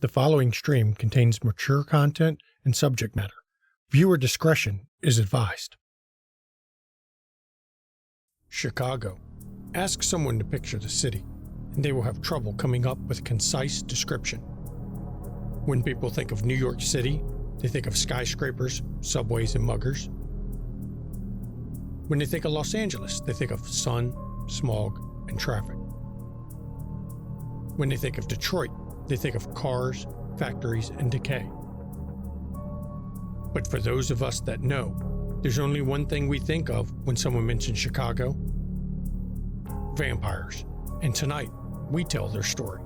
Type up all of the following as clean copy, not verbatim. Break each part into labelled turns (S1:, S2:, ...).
S1: The following stream contains mature content and subject matter. Viewer discretion is advised. Chicago. Ask someone to picture the city, and they will have trouble coming up with a concise description. When people think of New York City, they think of skyscrapers, subways, and muggers. When they think of Los Angeles, they think of sun, smog, and traffic. When they think of Detroit, they think of cars, factories, and decay. But for those of us that know, there's only one thing we think of when someone mentions Chicago: vampires. And tonight, we tell their story.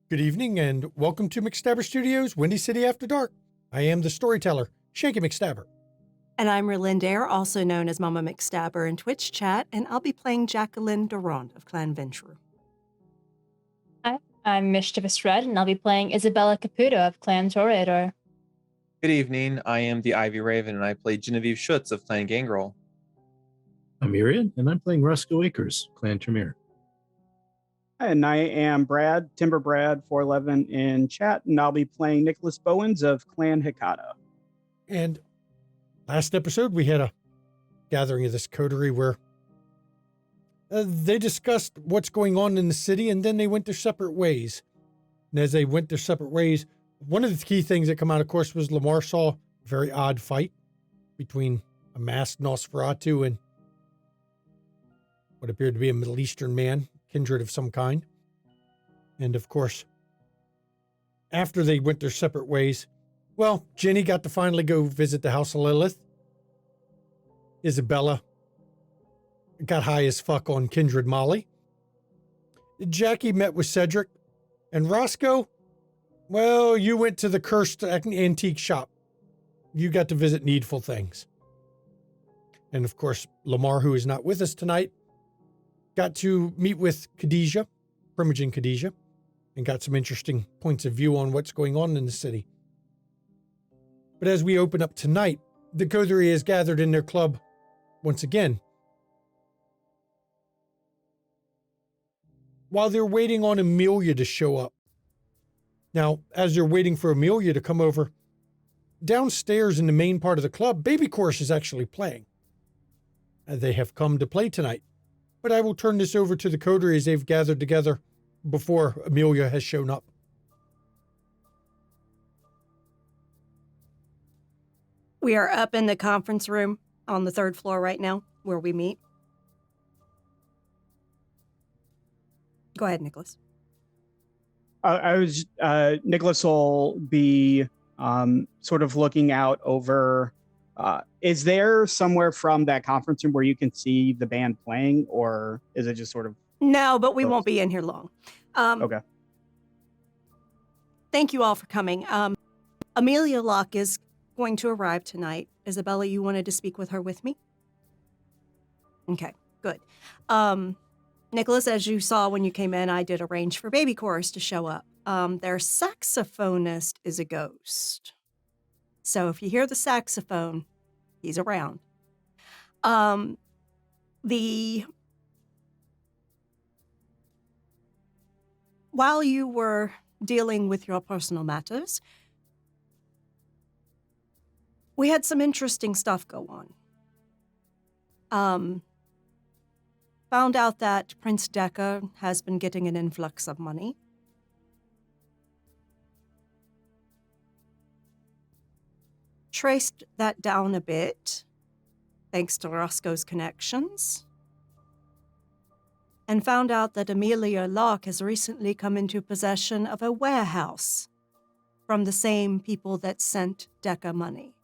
S1: Good evening and welcome to McStabber Studios, Windy City After Dark. I am the storyteller, Shanky McStabber.
S2: And I'm Merlin, also known as Mama McStabber in Twitch chat, and I'll be playing Jacqueline Durand of Clan Ventrue.
S3: Hi, I'm Mischievous Red, and I'll be playing Isabella Caputo of Clan Toreador.
S4: Good evening, I am the Ivy Raven, and I play Genevieve Schutz of Clan Gangrel.
S5: I'm Irian, and I'm playing Roscoe Akers, Clan Tremere.
S6: And I am Brad, Timber Brad 411 in chat, and I'll be playing Nicholas Bowens of Clan Hikata.
S1: And last episode, we had a gathering of this coterie where they discussed what's going on in the city, and then they went their separate ways. And as they went their separate ways, one of the key things that come out, of course, was Lamar saw a very odd fight between a masked Nosferatu and what appeared to be a Middle Eastern man, kindred of some kind. And of course, after they went their separate ways, well, Jenny got to finally go visit the House of Lilith. Isabella got high as fuck on Kindred Molly. Jackie met with Cedric. And Roscoe, well, you went to the cursed antique shop. You got to visit Needful Things. And of course, Lamar, who is not with us tonight, got to meet with Khadijah, Primogen Khadijah, and got some interesting points of view on what's going on in the city. But as we open up tonight, the coterie is gathered in their club once again. While they're waiting on Amelia to show up. Now, as they're waiting for Amelia to come over, downstairs in the main part of the club, Baby Chorus is actually playing. They have come to play tonight. But I will turn this over to the coterie as they've gathered together before Amelia has shown up.
S2: We are up in the conference room on the third floor right now, where we meet. Go ahead, Nicholas.
S6: Nicholas will be sort of looking out over. Is there somewhere from that conference room where you can see the band playing, or is it just sort of?
S2: No, but we won't be in here long.
S6: Okay.
S2: thank you all for coming. Amelia Locke is going to arrive tonight. Isabella, you wanted to speak with her with me? Okay, good. Nicholas, as you saw when you came in, I did arrange for Baby Chorus to show up. Their saxophonist is a ghost. So if you hear the saxophone, he's around. While you were dealing with your personal matters, we had some interesting stuff go on. Found out that Prince Decker has been getting an influx of money. Traced that down a bit, thanks to Roscoe's connections, and found out that Amelia Locke has recently come into possession of a warehouse from the same people that sent Decker money.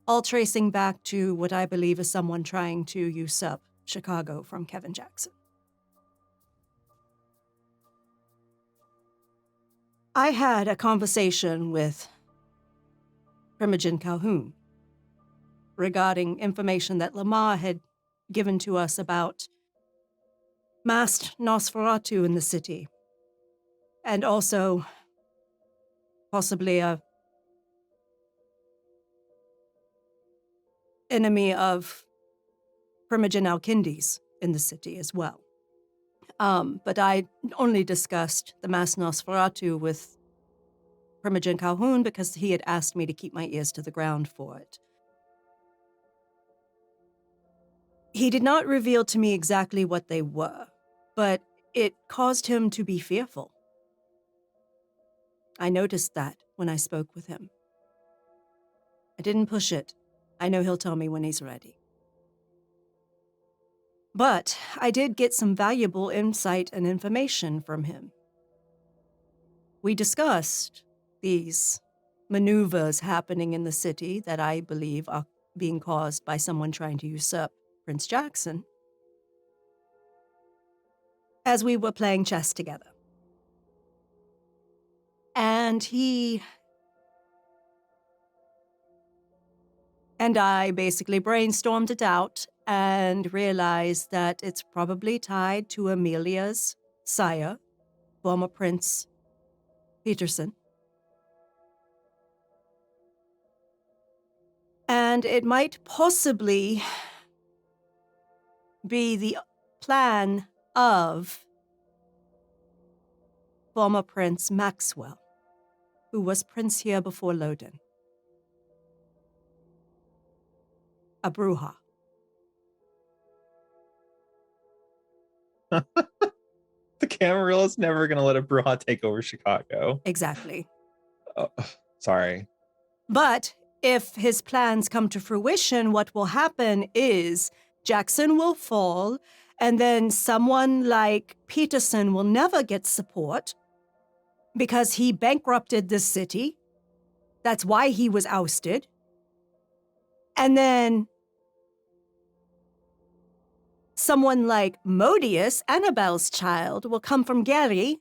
S2: All tracing back to what I believe is someone trying to usurp Chicago from Kevin Jackson. I had a conversation with Primogen Calhoun regarding information that Lamar had given to us about masked Nosferatu in the city, and also possibly a enemy of Primogen Alkindi's in the city as well. But I only discussed the masked Nosferatu with Primogen Calhoun because he had asked me to keep my ears to the ground for it. He did not reveal to me exactly what they were, but it caused him to be fearful. I noticed that when I spoke with him. I didn't push it. I know he'll tell me when he's ready. But I did get some valuable insight and information from him. We discussed these maneuvers happening in the city that I believe are being caused by someone trying to usurp Prince Jackson, as we were playing chess together. And he and I basically brainstormed it out and realized that it's probably tied to Amelia's sire, former Prince Peterson. And it might possibly be the plan of former Prince Maxwell, who was prince here before Loden. A Bruja.
S4: The Camarillo's never going to let a Bruja take over Chicago.
S2: Exactly.
S4: Oh, sorry.
S2: But if his plans come to fruition, what will happen is Jackson will fall, and then someone like Peterson will never get support because he bankrupted the city. That's why he was ousted. And then someone like Modius, Annabelle's child, will come from Gary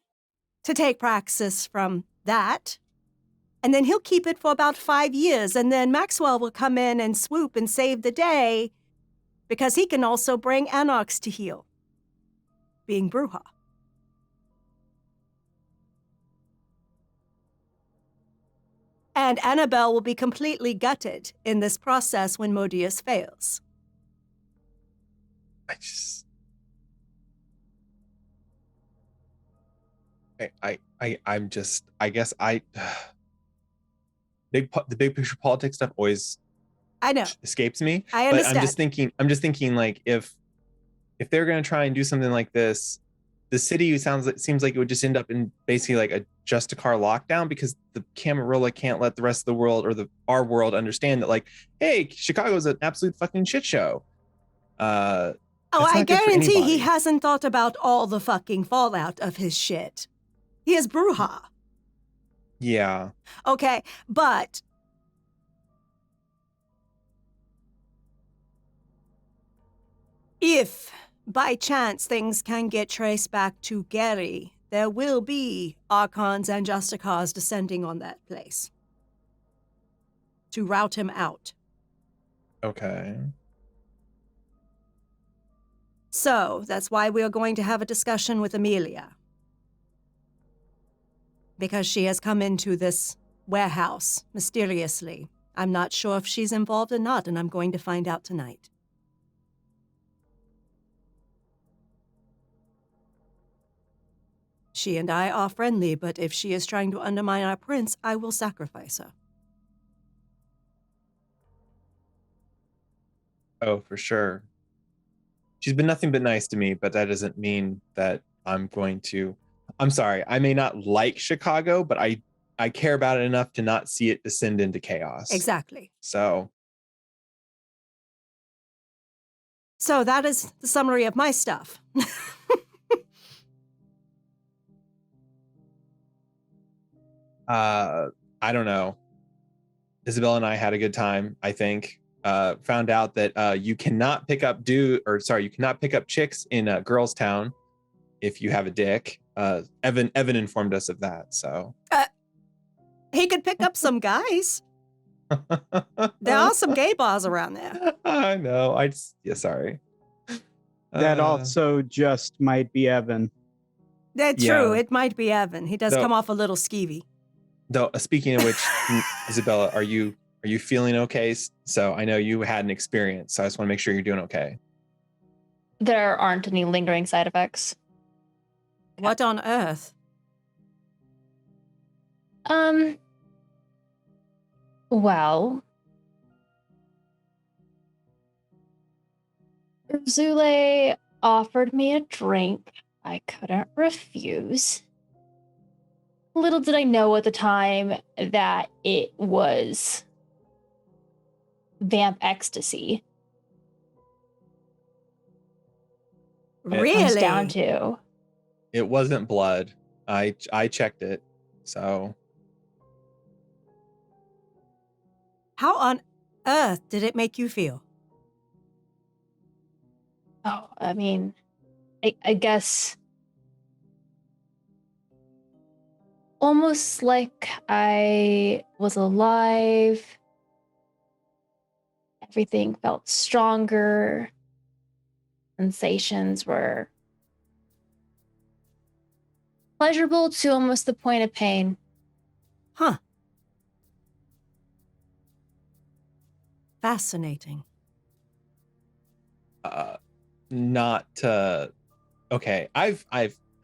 S2: to take praxis from that. And then he'll keep it for about 5 years. And then Maxwell will come in and swoop and save the day because he can also bring Anarchs to heel, being Bruja. And Annabelle will be completely gutted in this process when Modius fails.
S4: The big picture politics stuff always
S2: I know.
S4: escapes me.
S2: I understand.
S4: But I'm just thinking like if they're going to try and do something like this, the city seems like it would just end up in basically like a Justicar lockdown because the Camarilla can't let the rest of the world or our world understand that like, hey, Chicago's an absolute fucking shit show.
S2: I guarantee he hasn't thought about all the fucking fallout of his shit. He is Bruja.
S4: Yeah.
S2: Okay, but if by chance things can get traced back to Gary, there will be Archons and Justicars descending on that place to rout him out.
S4: Okay.
S2: So that's why we are going to have a discussion with Amelia. Because she has come into this warehouse mysteriously. I'm not sure if she's involved or not, and I'm going to find out tonight. She and I are friendly, but if she is trying to undermine our prince, I will sacrifice her.
S4: Oh, for sure. She's been nothing but nice to me, but that doesn't mean that I'm going to. I'm sorry. I may not like Chicago, but I care about it enough to not see it descend into chaos.
S2: Exactly.
S4: So
S2: that is the summary of my stuff.
S4: I don't know. Isabella and I had a good time, I think. Found out that you cannot pick up chicks in Girls Town if you have a dick. Evan informed us of that, so.
S2: He could pick up some guys. There are some gay bars around there.
S4: I know. Sorry.
S6: That also just might be Evan.
S2: That's true. It might be Evan. He does come off a little skeevy.
S4: Though, speaking of which, Isabella, are you feeling okay? So I know you had an experience, so I just want to make sure you're doing okay.
S3: There aren't any lingering side effects.
S2: What on earth?
S3: Well, Zule offered me a drink I couldn't refuse. Little did I know at the time that it was vamp ecstasy.
S2: Really?
S3: It comes down to.
S4: It wasn't blood. I checked it, so.
S2: How on earth did it make you feel?
S3: Oh, I mean, I guess almost like I was alive. Everything felt stronger. Sensations were pleasurable to almost the point of pain.
S2: Huh. Fascinating.
S4: Okay. I've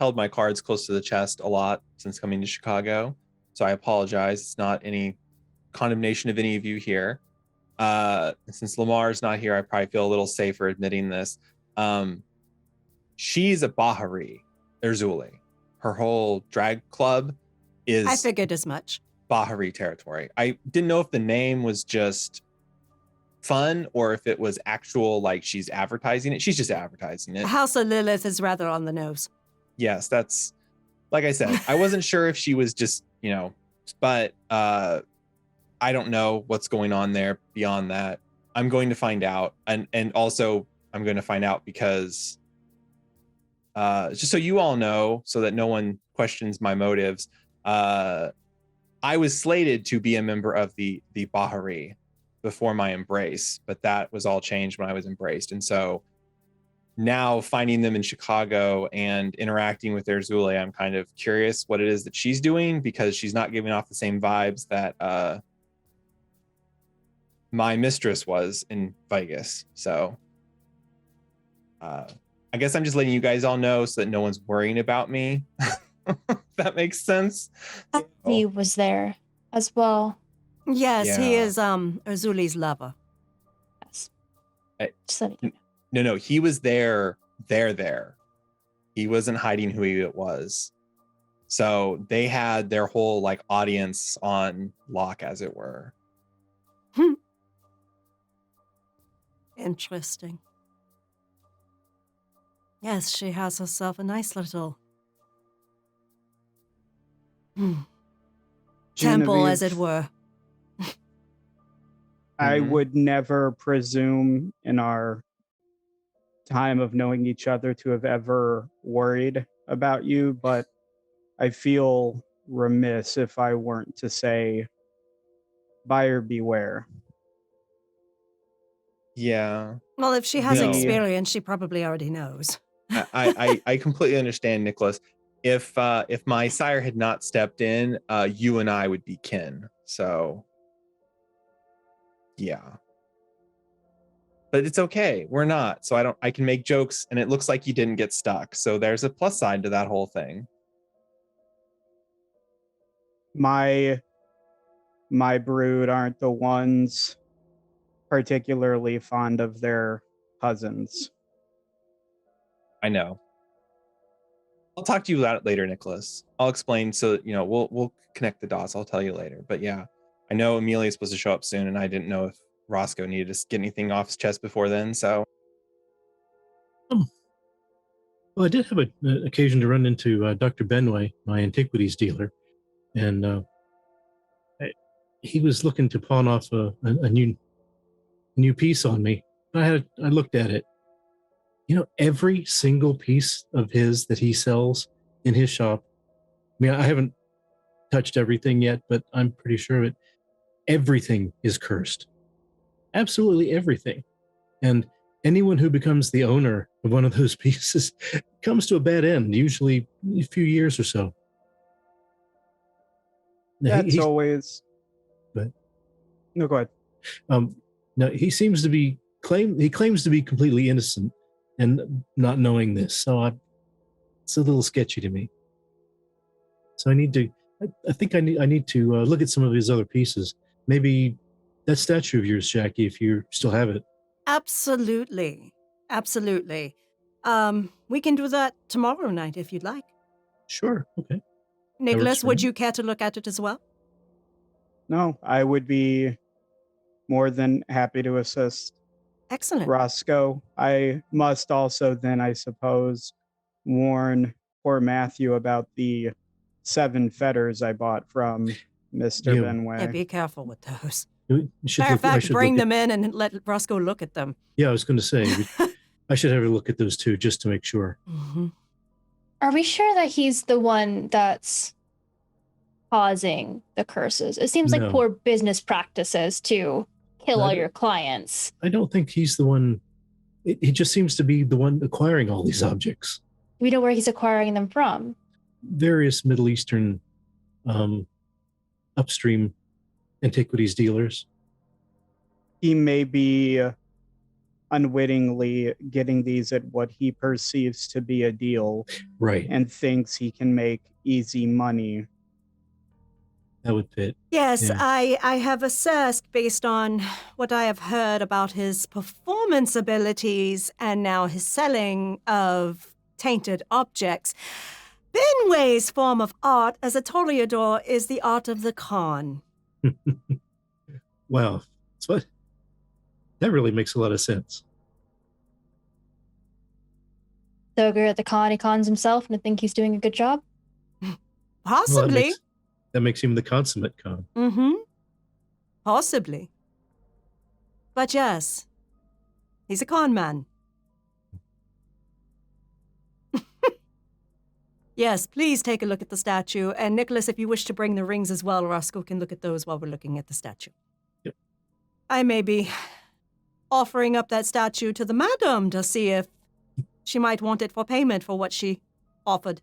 S4: held my cards close to the chest a lot since coming to Chicago, so I apologize. It's not any condemnation of any of you here. Since Lamar's not here, I probably feel a little safer admitting this. She's a Bahari, Erzuli. Her whole drag club is
S2: I figured as much.
S4: Bahari territory. I didn't know if the name was just fun or if it was actual, like she's advertising it. She's just advertising it.
S2: House of Lilith is rather on the nose.
S4: Yes, that's, like I said, I wasn't sure if she was just, but I don't know what's going on there beyond that. I'm going to find out. And also I'm going to find out because just so you all know, so that no one questions my motives, I was slated to be a member of the Bahari before my embrace, but that was all changed when I was embraced. And so now finding them in Chicago and interacting with Erzuli, I'm kind of curious what it is that she's doing, because she's not giving off the same vibes that my mistress was in Vegas. So I guess I'm just letting you guys all know so that no one's worrying about me. That makes sense.
S3: He was there as well.
S2: Yes, he is Erzuli's lover.
S3: Yes. Just letting you know.
S4: No, he was there. He wasn't hiding who he was. So they had their whole like audience on lock, as it were.
S2: Interesting. Yes, she has herself a nice little temple, as it were.
S6: I would never presume in our time of knowing each other to have ever worried about you, but I feel remiss if I weren't to say buyer beware.
S4: Yeah.
S2: Well, if she has
S4: No.
S2: experience, she probably already knows.
S4: I completely understand, Nicholas. If my sire had not stepped in, you and I would be kin. So yeah. But it's okay. We're not. So I can make jokes and it looks like you didn't get stuck. So there's a plus side to that whole thing.
S6: My brood aren't the ones particularly fond of their cousins.
S4: I know. I'll talk to you about it later, Nicholas. I'll explain so we'll connect the dots. I'll tell you later. But yeah, I know Amelia's supposed to show up soon, and I didn't know if Roscoe needed to get anything off his chest before then. So
S5: Well, I did have an occasion to run into Dr. Benway, my antiquities dealer, and he was looking to pawn off a new piece on me. I looked at it. Every single piece of his that he sells in his shop. I mean, I haven't touched everything yet, but I'm pretty sure of it. Everything is cursed. Absolutely everything. And anyone who becomes the owner of one of those pieces comes to a bad end, usually a few years or so.
S6: That's always.
S5: But
S6: no, go ahead.
S5: No, he seems to be he claims to be completely innocent and not knowing this. So it's a little sketchy to me. So I think I need to look at some of his other pieces. Maybe that statue of yours, Jackie, if you still have it.
S2: Absolutely. Absolutely. We can do that tomorrow night if you'd like.
S5: Sure. Okay.
S2: Nicholas, would you care to look at it as well?
S6: No, I would be more than happy to assist.
S2: Excellent.
S6: Roscoe. I must also then, I suppose, warn poor Matthew about the 7 fetters I bought from Mr. Benway.
S2: Yeah, be careful with those.
S5: Matter
S2: of fact, bring them in and let Roscoe look at them.
S5: Yeah, I was going to say, I should have a look at those too, just to make sure.
S2: Mm-hmm.
S3: Are we sure that he's the one that's causing the curses? It seems like poor business practices to kill all your clients.
S5: I don't think he's the one. He just seems to be the one acquiring all these objects.
S3: We know where he's acquiring them from.
S5: Various Middle Eastern upstream antiquities dealers.
S6: He may be unwittingly getting these at what he perceives to be a deal.
S5: Right.
S6: And thinks he can make easy money.
S5: That would fit.
S2: Yes, yeah. I have assessed based on what I have heard about his performance abilities and now his selling of tainted objects. Benway's form of art as a toreador is the art of the con.
S5: Wow. That really makes a lot of sense.
S3: So good at the con, he cons himself and I think he's doing a good job?
S2: Possibly.
S5: Well, that makes him the consummate con.
S2: Mm-hmm. Possibly. But yes, he's a con man. Yes, please take a look at the statue. And Nicholas, if you wish to bring the rings as well, Roscoe can look at those while we're looking at the statue.
S5: Yep.
S2: I may be offering up that statue to the madam to see if she might want it for payment for what she offered.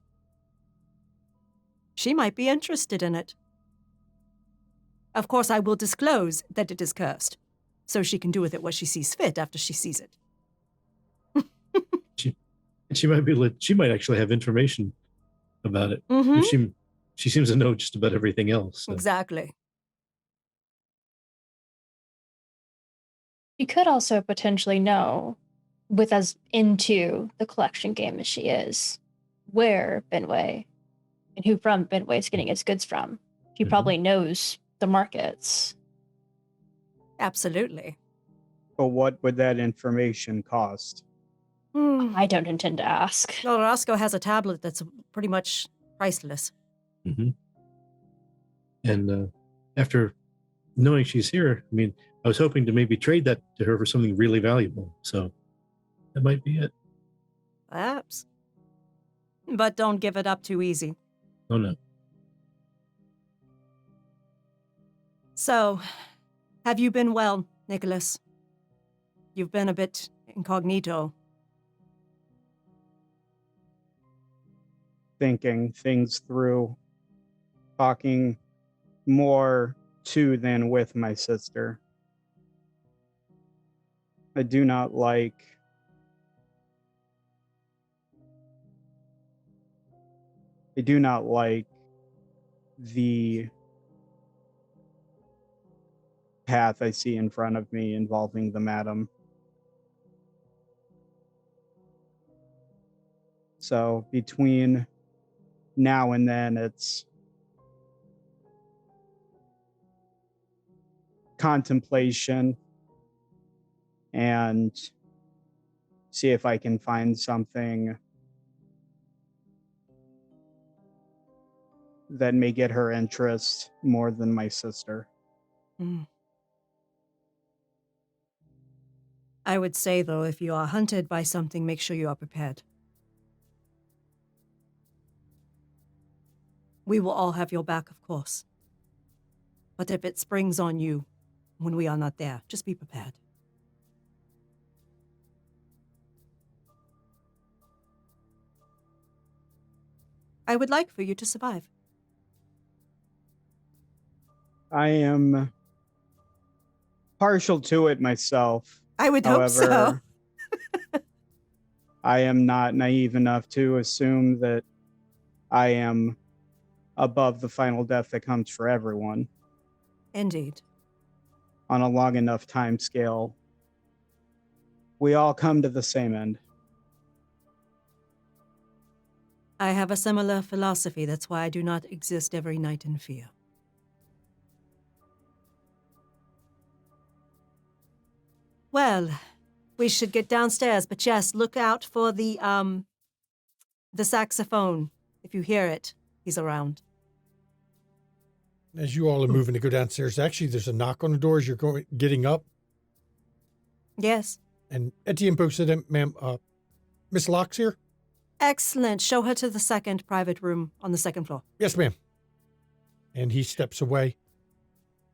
S2: She might be interested in it. Of course, I will disclose that it is cursed, so she can do with it what she sees fit after she sees it.
S5: she might actually have information about it.
S2: Mm-hmm.
S5: She seems to know just about everything else. So.
S2: Exactly.
S3: You could also potentially know, with as into the collection game as she is, where Benway and who from Benway is getting its goods from. She probably knows the markets.
S2: Absolutely.
S6: But what would that information cost?
S3: I don't intend to ask.
S2: Well, Roscoe has a tablet that's pretty much priceless.
S5: Mm-hmm. And after knowing she's here, I mean, I was hoping to maybe trade that to her for something really valuable. So That might be it.
S2: Perhaps. But don't give it up too easy.
S5: Oh, no.
S2: So, have you been well, Nicholas? You've been a bit incognito.
S6: Thinking things through, talking more to than with my sister. I do not like the path I see in front of me involving the madam. So between now and then, it's contemplation and see if I can find something that may get her interest more than my sister.
S2: Hmm. I would say, though, if you are hunted by something, make sure you are prepared. We will all have your back, of course. But if it springs on you when we are not there, just be prepared. I would like for you to survive.
S6: I am partial to it myself.
S2: I would hope so.
S6: However, I am not naive enough to assume that I am above the final death that comes for everyone.
S2: Indeed.
S6: On a long enough time scale, we all come to the same end.
S2: I have a similar philosophy. That's why I do not exist every night in fear. Well, we should get downstairs, but yes, look out for the saxophone. If you hear it, he's around.
S1: As you all are moving to go downstairs, actually, there's a knock on the door as you're getting up.
S2: Yes.
S1: And Etienne posted it, ma'am, Miss Locke's here?
S2: Excellent. Show her to the second private room on the second floor.
S1: Yes, ma'am. And he steps away.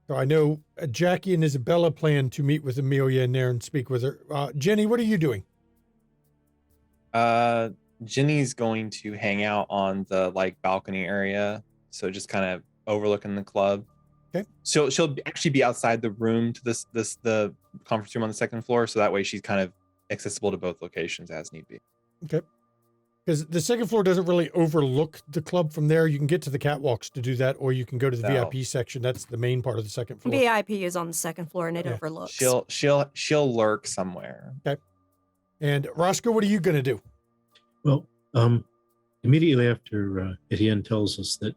S1: So I know Jackie and Isabella plan to meet with Amelia in there and speak with her. Jenny, what are you doing?
S4: Jenny's going to hang out on the balcony area, so just kind of overlooking the club.
S1: Okay.
S4: She'll actually be outside the room to the conference room on the second floor, so that way she's kind of accessible to both locations as need be.
S1: Okay. Because the second floor doesn't really overlook the club from there. You can get to the catwalks to do that, or you can go to the VIP section. That's the main part of the second floor.
S2: VIP is on the second floor, and it
S1: Yeah.
S2: overlooks.
S4: She'll lurk somewhere.
S1: Okay. And Roscoe, what are you going to do?
S5: Well, immediately after Etienne tells us that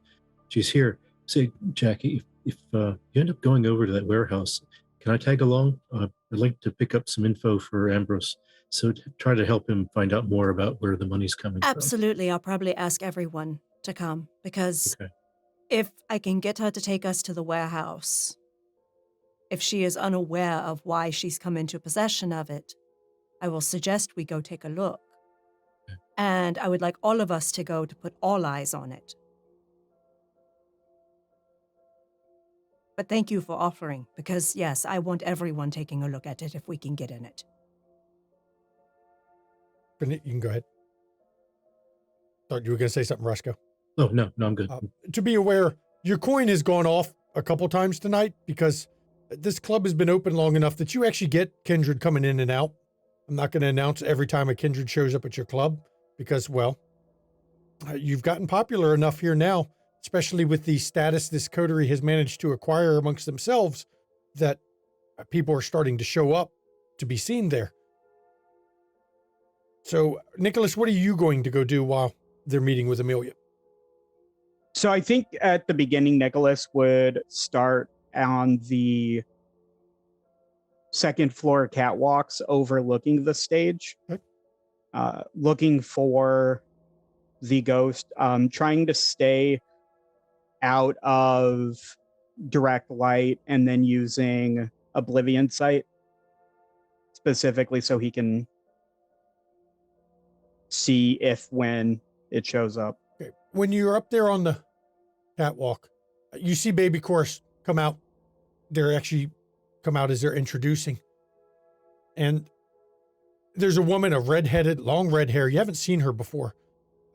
S5: she's here, say, Jackie, if you end up going over to that warehouse, can I tag along? I'd like to pick up some info for Ambrose. So try to help him find out more about where the money's coming
S2: Absolutely. I'll probably ask everyone to come because if I can get her to take us to the warehouse, if she is unaware of why she's come into possession of it, I will suggest we go take a look.
S5: Okay.
S2: And I would like all of us to go to put all eyes on it. But thank you for offering because, yes, I want everyone taking a look at it if we can get in it.
S1: You can go ahead. Thought you were going to say something, Roscoe.
S5: Oh, no, I'm good.
S1: To be aware, your coin has gone off a couple times tonight because this club has been open long enough that you actually get kindred coming in and out. I'm not going to announce every time a kindred shows up at your club because, well, you've gotten popular enough here now, especially with the status this coterie has managed to acquire amongst themselves, that people are starting to show up to be seen there. So, Nicholas, what are you going to go do while they're meeting with Amelia?
S6: So I think at the beginning, Nicholas would start on the second floor catwalks overlooking the stage, looking for the ghost, trying to stay out of direct light and then using Oblivion Sight specifically so he can see if when it shows up.
S1: Okay. When you're up there on the catwalk, you see Baby Chorus come out. They're actually come out as they're introducing. And there's a woman, a redheaded, long red hair. You haven't seen her before.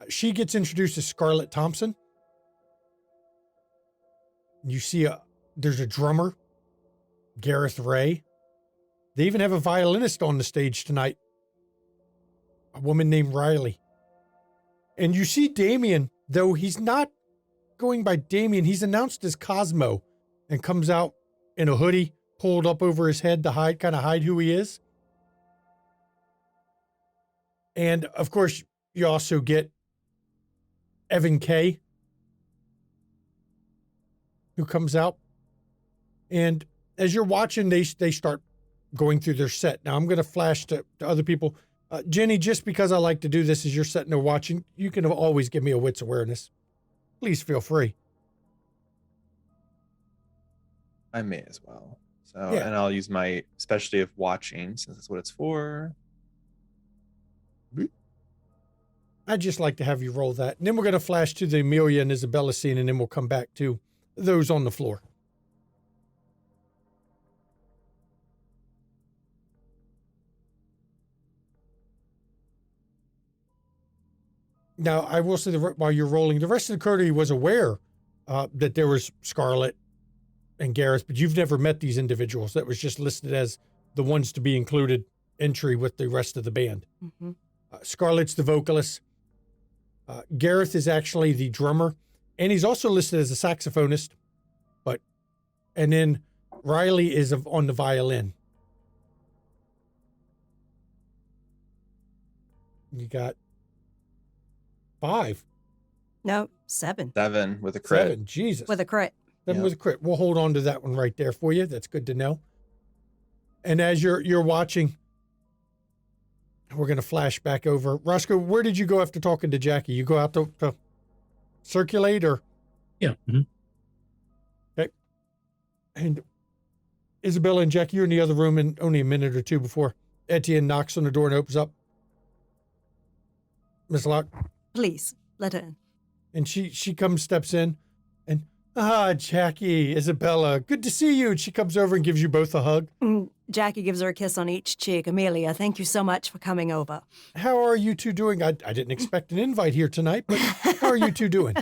S1: She gets introduced as Scarlett Thompson. You see there's a drummer, Gareth Ray. They even have a violinist on the stage tonight, a woman named Riley. And you see Damien, though he's not going by Damien, he's announced as Cosmo and comes out in a hoodie pulled up over his head to hide who he is. And of course, you also get Evan Kay, who comes out. And as you're watching, they start going through their set. Now, I'm going to flash to other people. Jenny, just because I like to do this as you're sitting there watching, you can always give me a wits awareness. Please feel free.
S4: I may as well. So,
S1: Yeah.
S4: And I'll use my specialty of watching since that's what it's for.
S1: I'd just like to have you roll that. And then we're going to flash to the Amelia and Isabella scene, and then we'll come back to those on the floor. Now, I will say that while you're rolling, the rest of the coterie was aware that there was Scarlett and Gareth, but you've never met these individuals. That was just listed as the ones to be included entry with the rest of the band.
S2: Mm-hmm.
S1: Scarlett's the vocalist. Gareth is actually the drummer, and he's also listed as a saxophonist. And then Riley is on the violin. You got 5.
S2: No, 7.
S4: 7 with a crit.
S1: 7, Jesus.
S2: With a crit.
S1: 7
S4: Yep.
S1: with a crit. We'll hold on to that one right there for you. That's good to know. And as you're watching, we're going to flash back over. Roscoe, where did you go after talking to Jackie? You go out to circulate or?
S5: Yeah. Mm-hmm.
S1: And Isabella and Jackie, you're in the other room in only a minute or two before Etienne knocks on the door and opens up. Miss Locke.
S2: Please, let her in.
S1: And she steps in and, Jackie, Isabella, good to see you. And she comes over and gives you both a hug.
S2: Jackie gives her a kiss on each cheek. Amelia, thank you so much for coming over.
S1: How are you two doing? I didn't expect an invite here tonight, but how are you two doing?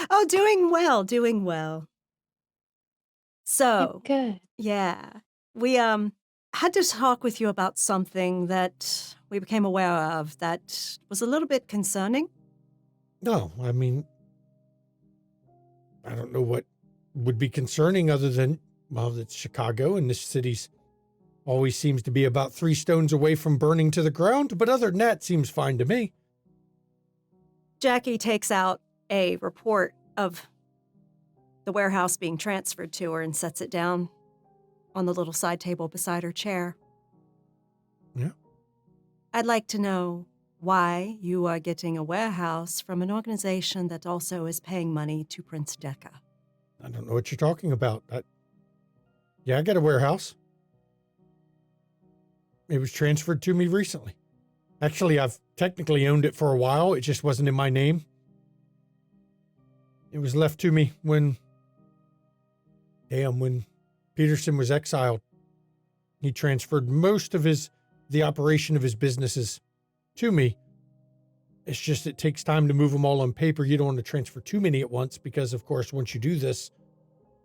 S2: Oh, doing well, doing well. So,
S3: Good.
S2: yeah, we had to talk with you about something that we became aware of that was a little bit concerning.
S1: No, I mean, I don't know what would be concerning other than, well, it's Chicago and this city's always seems to be about 3 stones away from burning to the ground. But other than that, seems fine to me.
S2: Jackie takes out a report of the warehouse being transferred to her and sets it down on the little side table beside her chair.
S1: Yeah.
S2: I'd like to know why you are getting a warehouse from an organization that also is paying money to Prince Decca.
S1: I don't know what you're talking about. I got a warehouse. It was transferred to me recently. Actually, I've technically owned it for a while. It just wasn't in my name. It was left to me when Peterson was exiled. He transferred most of the operation of his businesses to me. It's just it takes time to move them all on paper. You don't want to transfer too many at once because, of course, once you do this,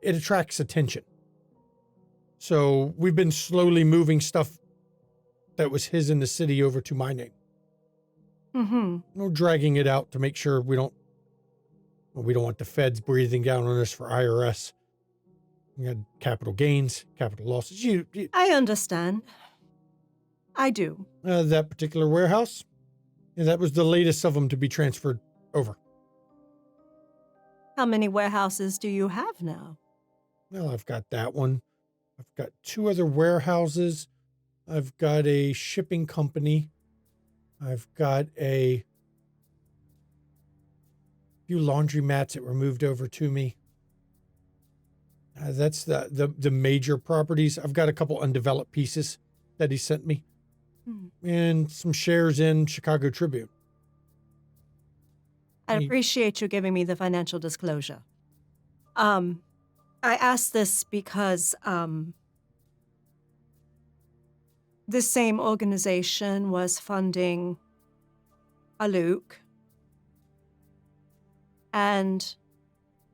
S1: it attracts attention. So we've been slowly moving stuff that was his in the city over to my name.
S2: Mm-hmm.
S1: We're dragging it out to make sure we don't want the feds breathing down on us for IRS. We had capital gains, capital losses.
S2: I understand. I do.
S1: That particular warehouse, that was the latest of them to be transferred over.
S2: How many warehouses do you have now?
S1: Well, I've got that one. I've got 2 other warehouses. I've got a shipping company. I've got a few laundromats that were moved over to me. That's the major properties. I've got a couple undeveloped pieces that he sent me. And some shares in Chicago Tribune.
S2: I
S1: Any-
S2: appreciate you giving me the financial disclosure. I asked this because this same organization was funding a Luke and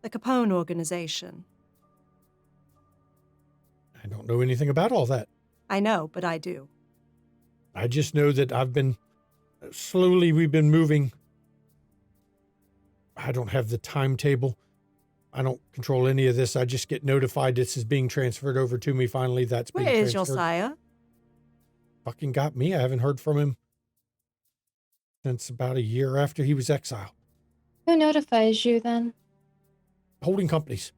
S2: the Capone organization.
S1: I don't know anything about all that.
S2: I know, but I do.
S1: I just know that we've been moving. I don't have the timetable. I don't control any of this. I just get notified this is being transferred over to me finally. That's being
S2: Where is
S1: transferred.
S2: Josiah?
S1: Fucking got me. I haven't heard from him since about a year after he was exiled.
S3: Who notifies you then?
S1: Holding companies.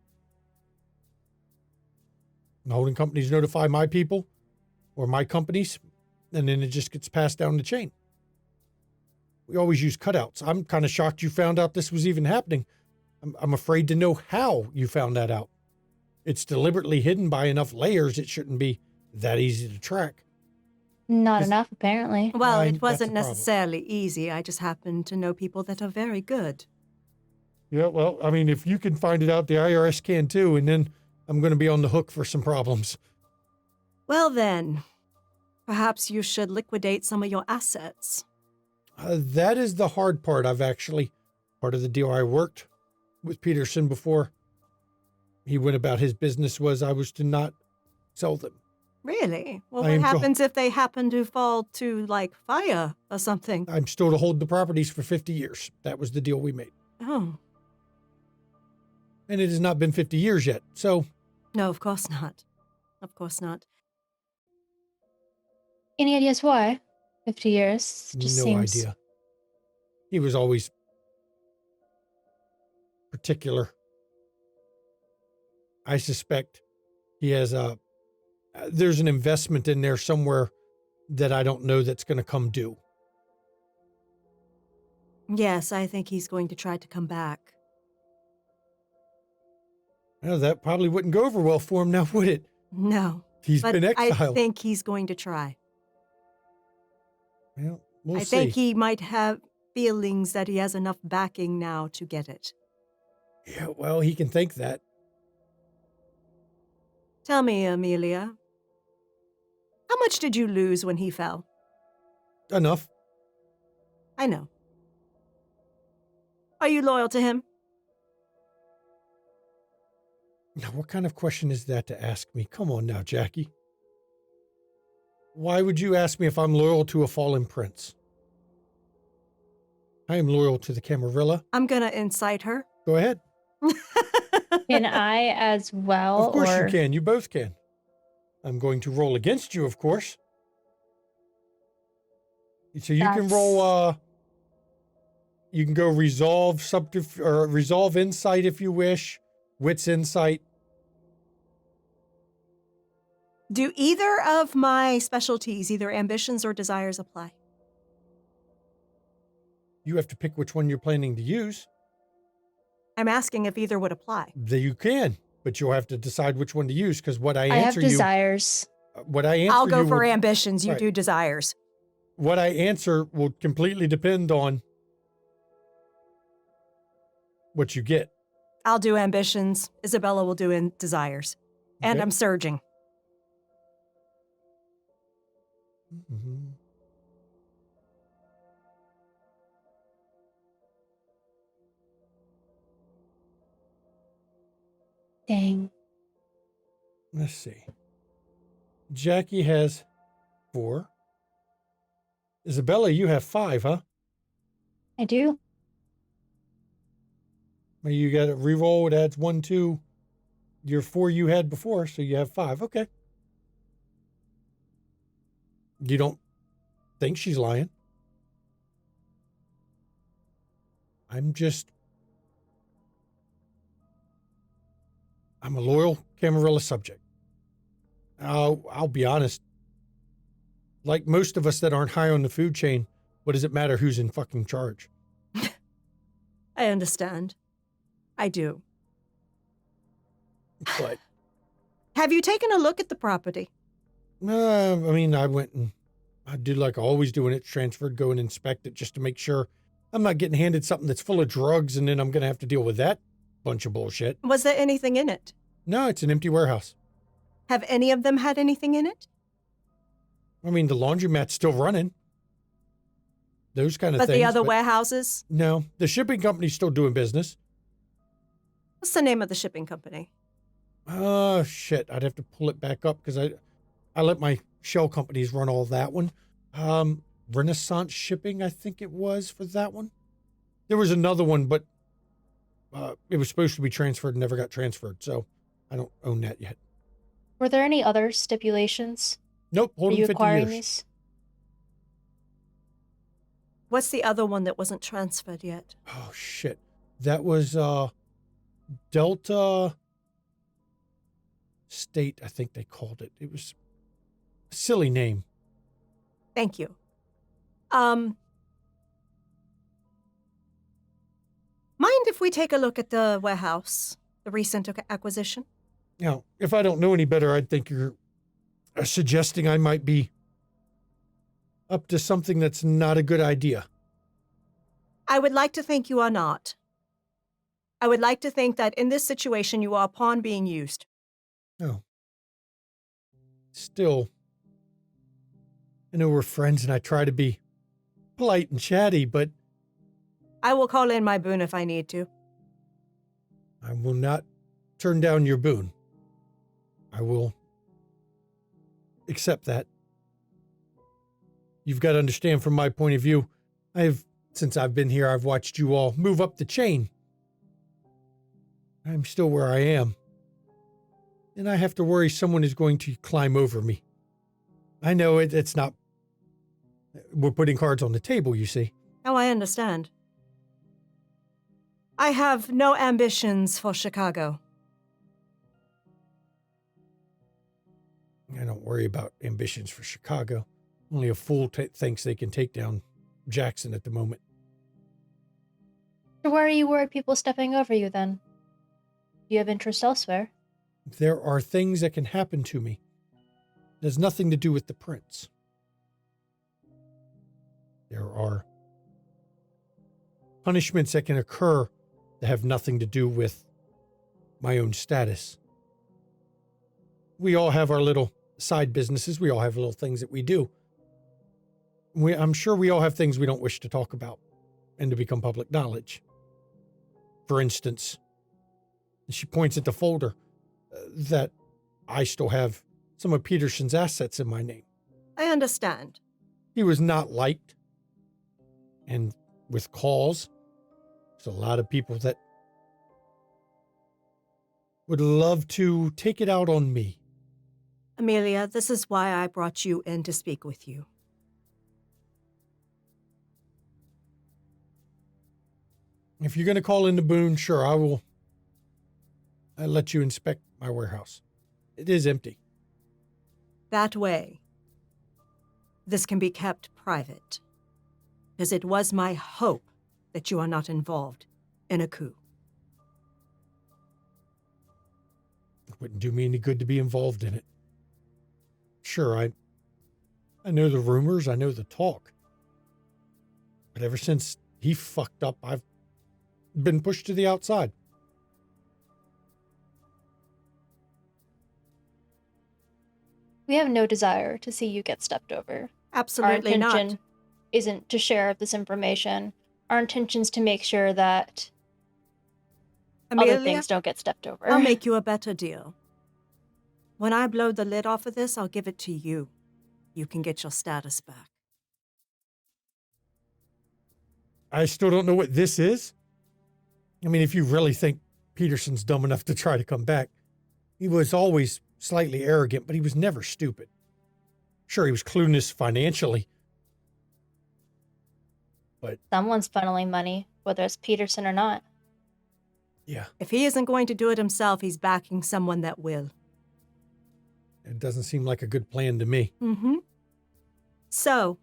S1: The holding companies notify my people or my companies, and then it just gets passed down the chain. We always use cutouts. I'm kind of shocked you found out this was even happening. I'm afraid to know how you found that out. It's deliberately hidden by enough layers. It shouldn't be that easy to track.
S3: Not
S1: Is-
S3: enough, apparently.
S2: Well,
S1: Fine,
S2: it
S1: that's
S2: wasn't
S1: a problem.
S2: necessarily easy. I just happen to know people that are very good.
S1: Yeah, well, I mean, if you can find it out, the IRS can too, and then I'm going to be on the hook for some problems.
S2: Well then, perhaps you should liquidate some of your assets.
S1: That is the hard part. Part of the deal I worked with Peterson before he went about his business was I was to not sell them.
S2: Really? Well,
S1: I
S2: what
S1: am
S2: happens if they happen to fall to, like, fire or something?
S1: I'm still to hold the properties for 50 years. That was the deal we made.
S2: Oh,
S1: And it has not been 50 years yet. So
S2: no, of course not. Of course not.
S3: Any ideas why? 50 years. Just
S1: no
S3: seems...
S1: idea. He was always particular. I suspect he has there's an investment in there somewhere that I don't know that's going to come due.
S2: Yes, I think he's going to try to come back.
S1: Well, that probably wouldn't go over well for him now, would it?
S2: No,
S1: He's
S2: but
S1: been exiled.
S2: I think he's going to try.
S1: Well, we'll
S2: I
S1: see.
S2: think he might have feelings that he has enough backing now to get it.
S1: Yeah, well, he can think that.
S2: Tell me, Amelia, how much did you lose when he fell?
S1: Enough.
S2: I know. Are you loyal to him?
S1: Now, what kind of question is that to ask me? Come on now, Jackie. Why would you ask me if I'm loyal to a fallen prince? I am loyal to the Camarilla.
S2: I'm gonna incite her.
S1: Go ahead.
S3: Can I as well?
S1: Of course
S3: or...
S1: you can. You both can. I'm going to roll against you, of course. So you can roll, you can go resolve or resolve insight if you wish. Wits insight.
S2: Do either of my specialties, either ambitions or desires, apply?
S1: You have to pick which one you're planning to use.
S2: I'm asking if either would apply.
S1: You can, but you'll have to decide which one to use because what I
S3: I have
S1: answer you,
S3: desires.
S1: what I answer
S2: I'll go
S1: you
S2: for
S1: will-
S2: ambitions, you
S1: right.
S2: do desires.
S1: What I answer will completely depend on what you get.
S2: I'll do ambitions. Isabella will do in desires. And
S1: Okay?
S2: I'm surging.
S1: Mhm.
S3: Dang.
S1: Let's see. Jackie has 4. Isabella, you have 5, huh?
S3: I do.
S1: Well, you got to reroll. It adds 1 to your 4 you had before, so you have 5. Okay. You don't think she's lying? I'm a loyal Camarilla subject. I'll be honest. Like most of us that aren't high on the food chain, what does it matter who's in fucking charge?
S2: I understand. I do.
S1: But
S2: Have you taken a look at the property?
S1: I mean, I went and I did like I always do when it's transferred, go and inspect it just to make sure I'm not getting handed something that's full of drugs and then I'm going to have to deal with that bunch of bullshit.
S2: Was there anything in it?
S1: No, it's an empty warehouse.
S2: Have any of them had anything in it?
S1: I mean, the laundromat's still running. Those kind of
S2: But
S1: things.
S2: the other warehouses?
S1: No, the shipping company's still doing business.
S2: What's the name of the shipping company?
S1: Oh, shit. I'd have to pull it back up because I let my shell companies run all that one. Renaissance Shipping, I think it was for that one. There was another one, but it was supposed to be transferred and never got transferred, so I don't own that yet.
S3: Were there any other stipulations?
S1: Nope,
S3: Are
S1: hold
S3: you
S1: 50
S3: acquiring
S1: years.
S3: these?
S2: What's the other one that wasn't transferred yet?
S1: Oh, shit. That was Delta State, I think they called it. It was a silly name.
S2: Thank you. Mind if we take a look at the warehouse, the recent acquisition?
S1: Now, if I don't know any better, I'd think you're suggesting I might be up to something that's not a good idea.
S2: I would like to think you are not. I would like to think that in this situation you are a pawn being used.
S1: No. Still, I know we're friends and I try to be polite and chatty, but
S2: I will call in my boon if I need to.
S1: I will not turn down your boon. I will accept that. You've got to understand from my point of view, since I've been here, I've watched you all move up the chain. I'm still where I am. And I have to worry someone is going to climb over me. I know it's not. We're putting cards on the table, you see.
S2: Oh, I understand. I have no ambitions for Chicago.
S1: I don't worry about ambitions for Chicago. Only a fool thinks they can take down Jackson at the moment.
S3: So why are you worried people stepping over you then? Do you have interest elsewhere?
S1: There are things that can happen to me. It has nothing to do with the prince. There are punishments that can occur that have nothing to do with my own status. We all have our little side businesses. We all have little things that we do. I'm sure we all have things we don't wish to talk about and to become public knowledge. For instance, she points at the folder that I still have some of Peterson's assets in my name.
S2: I understand.
S1: He was not liked. And with cause, there's a lot of people that would love to take it out on me.
S2: Amelia, this is why I brought you in to speak with you.
S1: If you're going to call in the boon, sure, I'll let you inspect my warehouse. It is empty.
S2: That way, this can be kept private. Because it was my hope that you are not involved in a coup.
S1: It wouldn't do me any good to be involved in it. Sure, I know the rumors, I know the talk. But ever since he fucked up, I've been pushed to the outside.
S3: We have no desire to see you get stepped over.
S2: Absolutely
S3: Our
S2: not.
S3: intention isn't to share this information. Our intention is to make sure that
S2: Amelia,
S3: other things don't get stepped over.
S2: I'll make you a better deal. When I blow the lid off of this, I'll give it to you. You can get your status back.
S1: I still don't know what this is. I mean, if you really think Peterson's dumb enough to try to come back, he was always slightly arrogant, but he was never stupid. Sure, he was clueless financially. But
S3: Someone's funneling money, whether it's Peterson or not.
S1: yeah,
S2: If he isn't going to do it himself, he's backing someone that will.
S1: it doesn't seem like a good plan to me.
S2: Mm-hmm. So,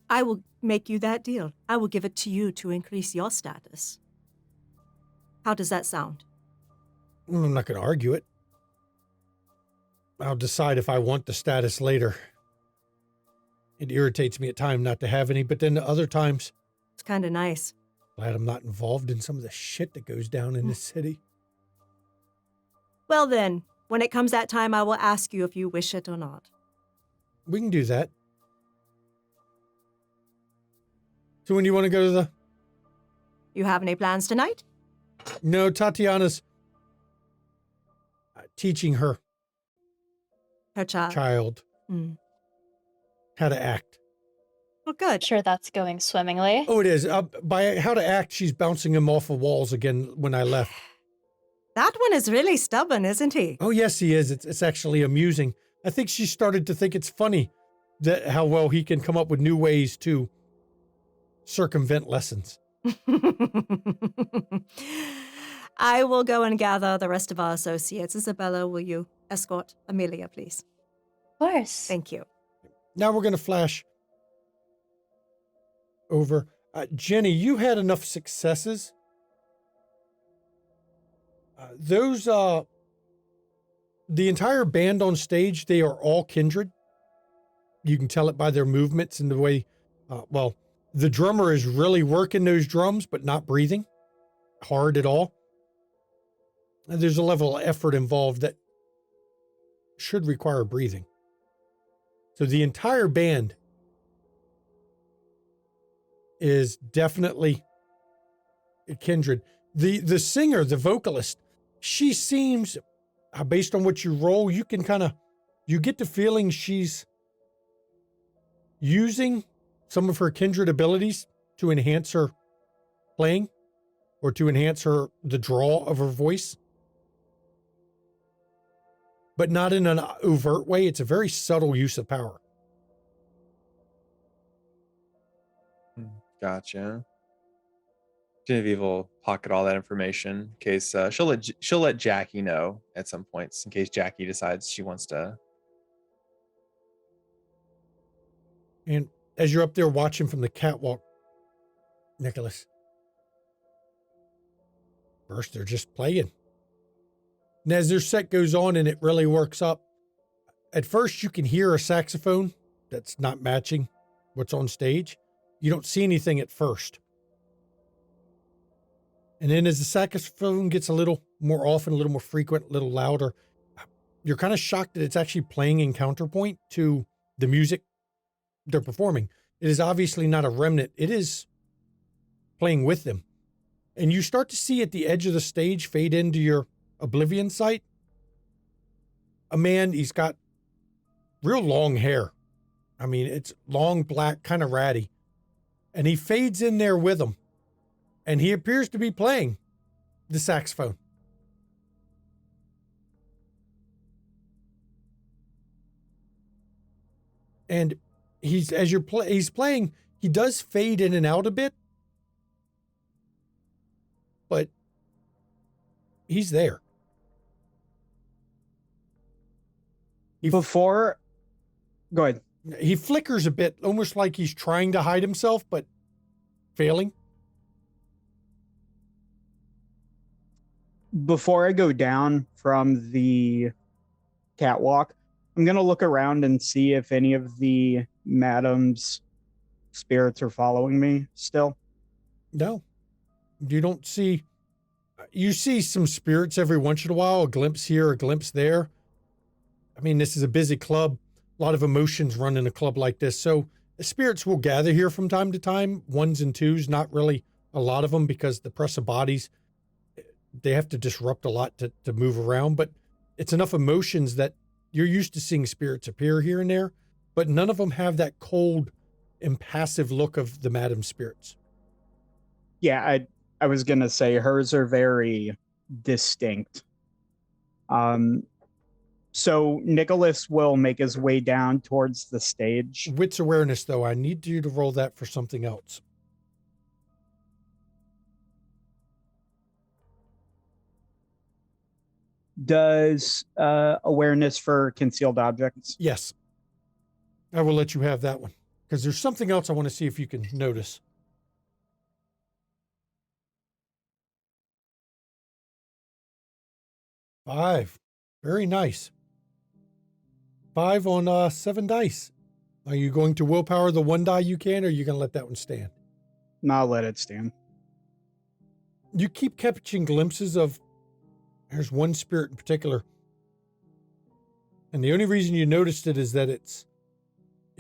S2: I will make you that deal. I will give it to you to increase your status. How does that sound?
S1: I'm not going to argue it. I'll decide if I want the status later. It irritates me at times not to have any, but then other times,
S2: It's kind of nice.
S1: Glad I'm not involved in some of the shit that goes down in this city.
S2: Well then, when it comes that time, I will ask you if you wish it or not.
S1: We can do that. So when do you want to go to the...
S2: You have any plans tonight?
S1: No, Tatiana's teaching her
S2: Her child.
S1: child
S2: Mm.
S1: how to act.
S2: Well, good.
S3: Sure, that's going swimmingly.
S1: Oh, it is. By how to act, she's bouncing him off of walls again when I left.
S2: That one is really stubborn, isn't he?
S1: Oh, yes, he is. It's actually amusing. I think she started to think it's funny that how well he can come up with new ways to circumvent lessons.
S2: I will go and gather the rest of our associates. Isabella, will you escort Amelia, please?
S3: Of course.
S2: Thank you.
S1: Now we're going to flash over. Jenny, you had enough successes. The entire band on stage, they are all kindred. You can tell it by their movements and the way, the drummer is really working those drums, but not breathing hard at all. And there's a level of effort involved that should require breathing. So the entire band is definitely a kindred. The singer, the vocalist, she seems, based on what you roll, you get the feeling she's using some of her kindred abilities to enhance her playing or to enhance the draw of her voice. But not in an overt way. It's a very subtle use of power.
S4: Gotcha. Genevieve will pocket all that information in case she'll let Jackie know at some points in case Jackie decides she wants to.
S1: And as you're up there watching from the catwalk, Nicholas, first they're just playing. And as their set goes on and it really works up, at first you can hear a saxophone that's not matching what's on stage. You don't see anything at first. And then as the saxophone gets a little more often, a little more frequent, a little louder, you're kind of shocked that it's actually playing in counterpoint to the music they're performing. It is obviously not a remnant. It is playing with them. And you start to see at the edge of the stage fade into your oblivion sight. A man, he's got real long hair. I mean, it's long, black, kind of ratty. And he fades in there with them. And he appears to be playing the saxophone. And he's playing, he does fade in and out a bit. But he's there.
S6: Go ahead.
S1: He flickers a bit, almost like he's trying to hide himself, but failing.
S6: Before I go down from the catwalk, I'm going to look around and see if any of the madam's spirits are following me still.
S1: No, you don't see. You see some spirits every once in a while, a glimpse here, a glimpse there. I mean, this is a busy club. A lot of emotions run in a club like this. So the spirits will gather here from time to time, ones and twos, not really a lot of them because the press of bodies, they have to disrupt a lot to move around. But it's enough emotions that you're used to seeing spirits appear here and there, but none of them have that cold, impassive look of the madam spirits.
S6: Yeah, I was going to say hers are very distinct. So Nicholas will make his way down towards the stage.
S1: Wits awareness, though, I need you to roll that for something else.
S6: Does awareness for concealed objects?
S1: Yes. I will let you have that one because there's something else I want to see if you can notice. Five. Very nice. 5 on 7 dice. Are you going to willpower the one die you can, or are you going to let that one stand?
S6: I'll let it stand.
S1: You keep catching glimpses of, there's one spirit in particular. And the only reason you noticed it is that it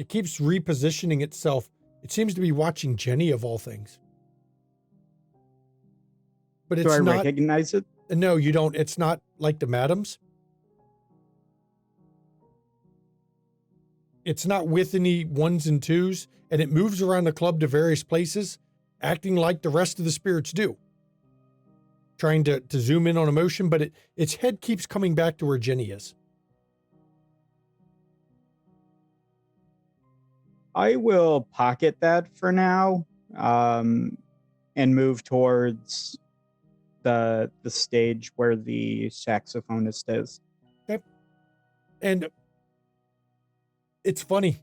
S1: keeps repositioning itself. It seems to be watching Jenny of all things. But it's
S6: Do I
S1: not,
S6: recognize it?
S1: no, you don't. It's not like the madams. It's not with any ones and twos, and it moves around the club to various places, acting like the rest of the spirits do. Trying to zoom in on emotion, but its head keeps coming back to where Jenny is.
S6: I will pocket that for now, and move towards the stage where the saxophonist is.
S1: Okay. And it's funny.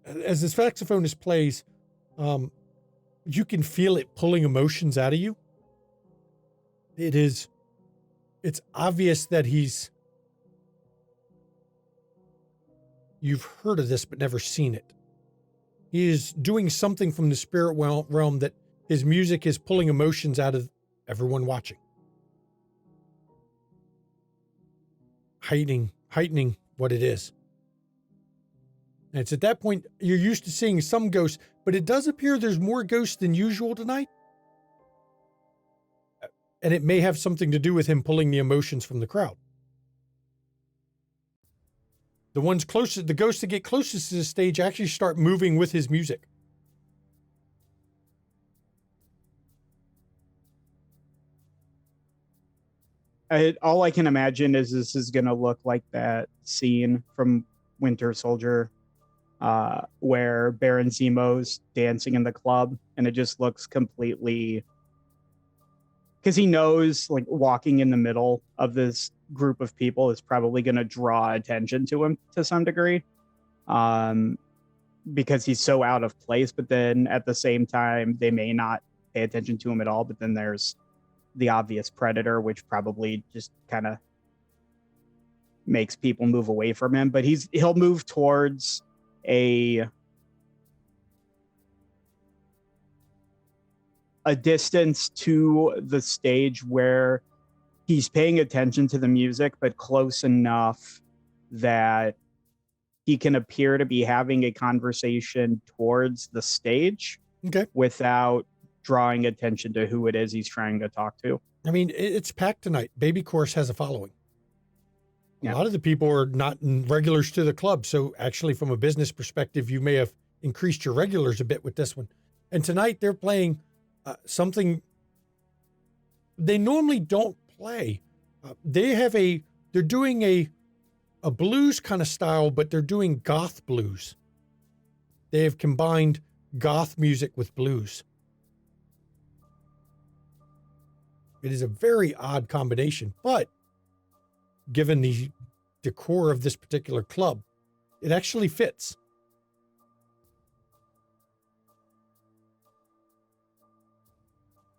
S1: As the saxophonist plays, you can feel it pulling emotions out of you. It's obvious that you've heard of this but never seen it. He is doing something from the spirit realm that his music is pulling emotions out of everyone watching. Heightening what it is. And it's at that point you're used to seeing some ghosts, but it does appear there's more ghosts than usual tonight. And it may have something to do with him pulling the emotions from the crowd. The ones closest, the ghosts that get closest to the stage actually start moving with his music.
S6: All I can imagine is this is going to look like that scene from Winter Soldier where Baron Zemo's dancing in the club, and it just looks completely... Because he knows, like, walking in the middle of this group of people is probably going to draw attention to him to some degree, because he's so out of place. But then at the same time, they may not pay attention to him at all. But then there's the obvious predator, which probably just kind of makes people move away from him. But he'll move towards a distance to the stage where he's paying attention to the music, but close enough that he can appear to be having a conversation towards the stage,
S1: Okay.
S6: without drawing attention to who it is he's trying to talk to.
S1: I mean, it's packed tonight. Baby Course has a following.
S6: Yeah.
S1: A lot of the people are not regulars to the club. So actually, from a business perspective, you may have increased your regulars a bit with this one. And tonight they're playing something they normally don't play. They're doing a blues kind of style, but they're doing goth blues. They have combined goth music with blues. It is a very odd combination, but given the decor of this particular club, it actually fits.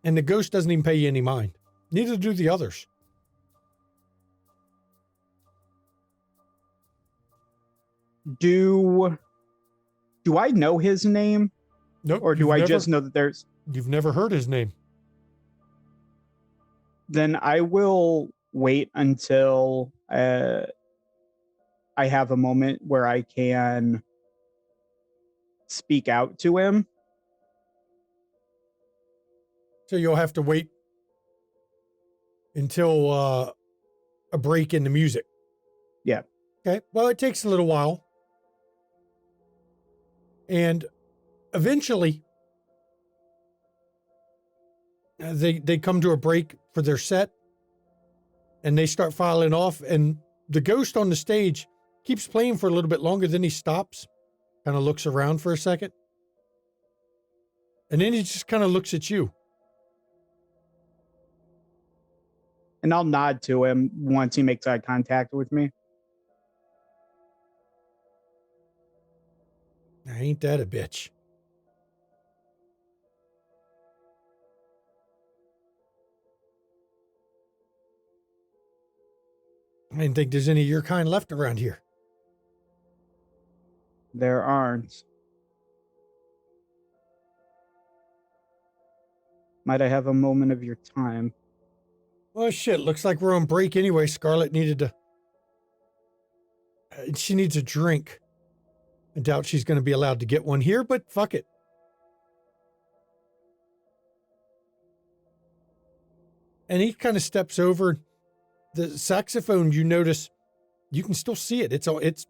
S1: And the ghost doesn't even pay you any mind. Neither do the others.
S6: Do I know his name?
S1: Nope.
S6: Or do I just know that there's...
S1: You've never heard his name.
S6: Then I will wait until I have a moment where I can speak out to him.
S1: So you'll have to wait until a break in the music.
S6: Yeah.
S1: Okay. Well, it takes a little while. And eventually, they come to a break for their set, and they start filing off, and the ghost on the stage keeps playing for a little bit longer. Then he stops, kind of looks around for a second, and then he just kind of looks at you.
S6: And I'll nod to him once he makes eye contact with me.
S1: Ain't that a bitch? I didn't think there's any of your kind left around here.
S6: There aren't. Might I have a moment of your time?
S1: Well, shit, looks like we're on break anyway. Scarlet needed to... she needs a drink. I doubt she's going to be allowed to get one here, but fuck it. And he kind of steps over. The saxophone, you notice, you can still see it.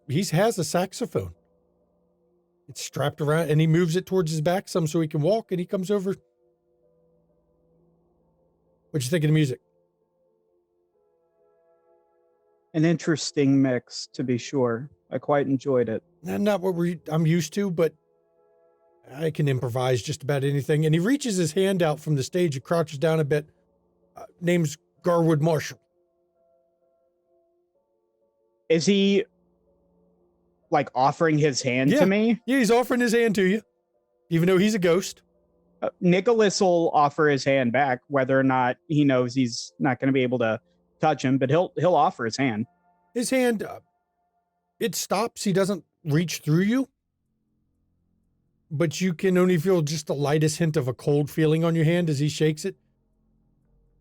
S1: He has a saxophone. It's strapped around, and he moves it towards his back some so he can walk, and he comes over. What'd you think of the music?
S6: An interesting mix, to be sure. I quite enjoyed it.
S1: Not what I'm used to, but I can improvise just about anything. And he reaches his hand out from the stage and crouches down a bit. Name's Garwood Marshall.
S6: Is he like offering his hand to me?
S1: Yeah, he's offering his hand to you, even though he's a ghost.
S6: Nicholas will offer his hand back, whether or not he knows he's not going to be able to touch him, but he'll offer his hand.
S1: His hand, it stops. He doesn't reach through you, but you can only feel just the lightest hint of a cold feeling on your hand as he shakes it.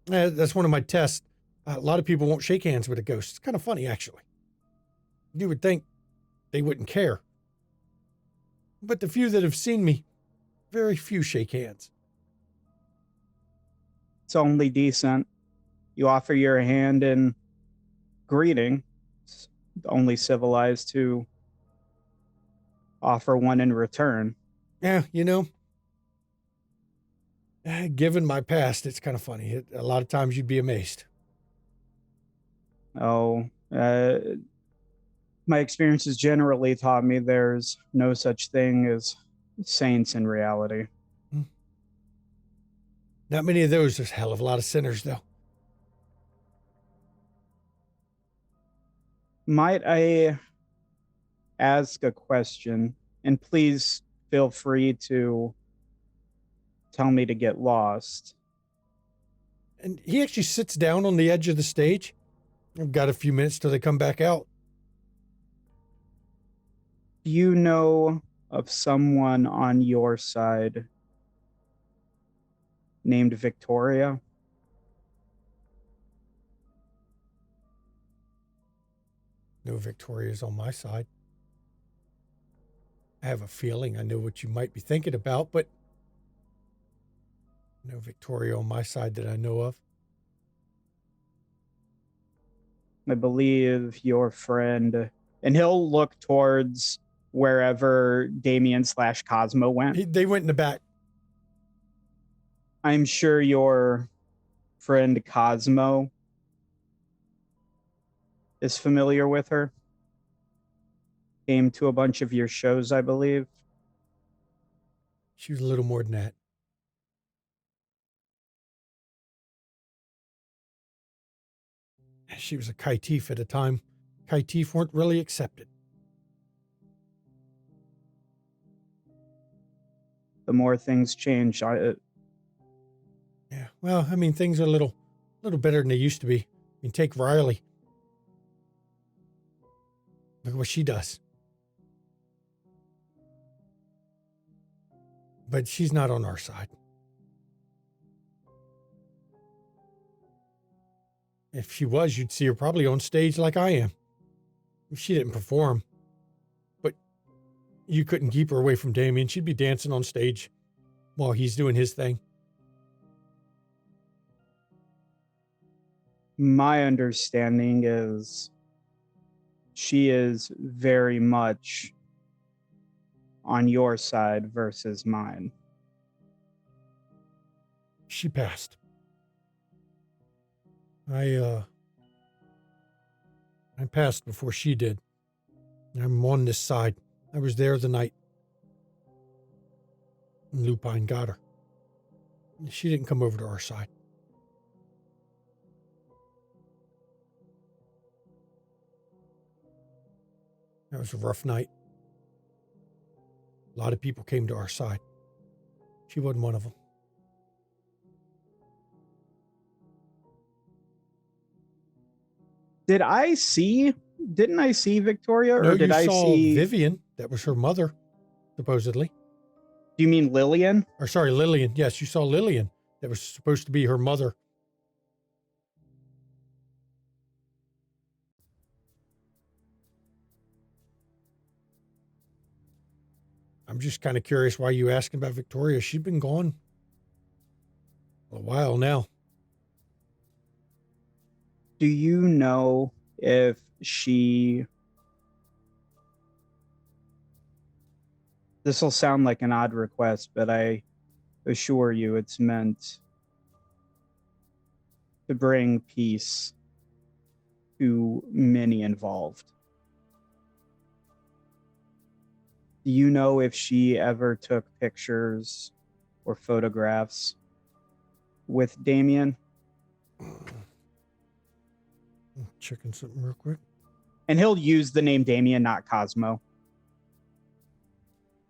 S1: That's one of my tests. A lot of people won't shake hands with a ghost. It's kind of funny, actually. You would think they wouldn't care. But the few that have seen me, very few shake hands.
S6: It's only decent. You offer your hand in greeting. It's only civilized to offer one in return.
S1: Yeah, given my past, it's kind of funny. A lot of times you'd be amazed.
S6: My experiences generally taught me there's no such thing as saints in reality.
S1: Not many of those. There's a hell of a lot of sinners, though.
S6: Might I ask a question? And please feel free to tell me to get lost.
S1: And he actually sits down on the edge of the stage. I've got a few minutes till they come back out.
S6: Do you know of someone on your side named Victoria?
S1: No Victoria's on my side. I have a feeling I know what you might be thinking about, but no Victoria on my side that I know of.
S6: I believe your friend, and he'll look towards wherever Damien/Cosmo went.
S1: They went in the back.
S6: I'm sure your friend Cosmo is familiar with her. Came to a bunch of your shows, I believe.
S1: She was a little more than that. She was a Kaitif at a time. Kaitif weren't really accepted.
S6: The more things change,
S1: Yeah, well, I mean, things are a little better than they used to be. I mean, take Riley. Look at what she does. But she's not on our side. If she was, you'd see her probably on stage like I am. She didn't perform. But you couldn't keep her away from Damien. She'd be dancing on stage while he's doing his thing.
S6: My understanding is she is very much on your side versus mine.
S1: She passed. I passed before she did. I'm on this side. I was there the night Lupine got her. She didn't come over to our side. That was a rough night. A lot of people came to our side. She wasn't one of them.
S6: Didn't I see Victoria, or
S1: No,
S6: did
S1: you
S6: I
S1: saw
S6: see
S1: Vivian? That was her mother, supposedly.
S6: Do you mean Lillian?
S1: Or sorry, Lillian. Yes, you saw Lillian. that was supposed to be her mother. I'm just kind of curious why you asking about Victoria. She's been gone a while now.
S6: Do you know if she... This will sound like an odd request, but I assure you it's meant to bring peace to many involved. Do you know if she ever took pictures or photographs with Damien?
S1: Checking something real quick.
S6: And he'll use the name Damien, not Cosmo.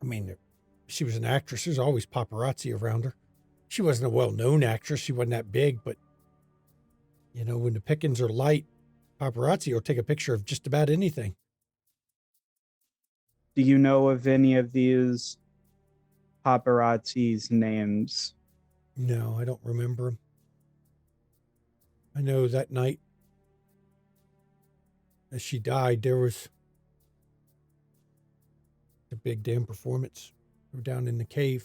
S1: I mean, she was an actress. There's always paparazzi around her. She wasn't a well-known actress. She wasn't that big, but, you know, when the pickings are light, paparazzi will take a picture of just about anything.
S6: Do you know of any of these paparazzi's names?
S1: No, I don't remember them. I know that night as she died, there was a big damn performance. We were down in the cave.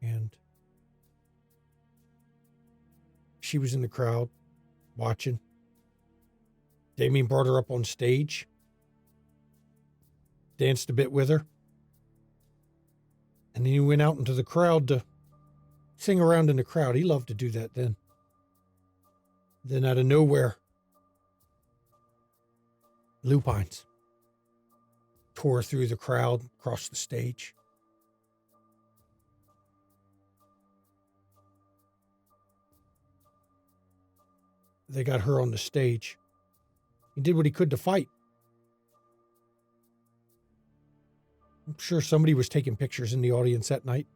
S1: And she was in the crowd watching. Damien brought her up on stage, danced a bit with her, and then he went out into the crowd to sing around in the crowd. He loved to do that then. Then out of nowhere, lupines tore through the crowd, across the stage. They got her on the stage. He did what he could to fight. I'm sure somebody was taking pictures in the audience that night.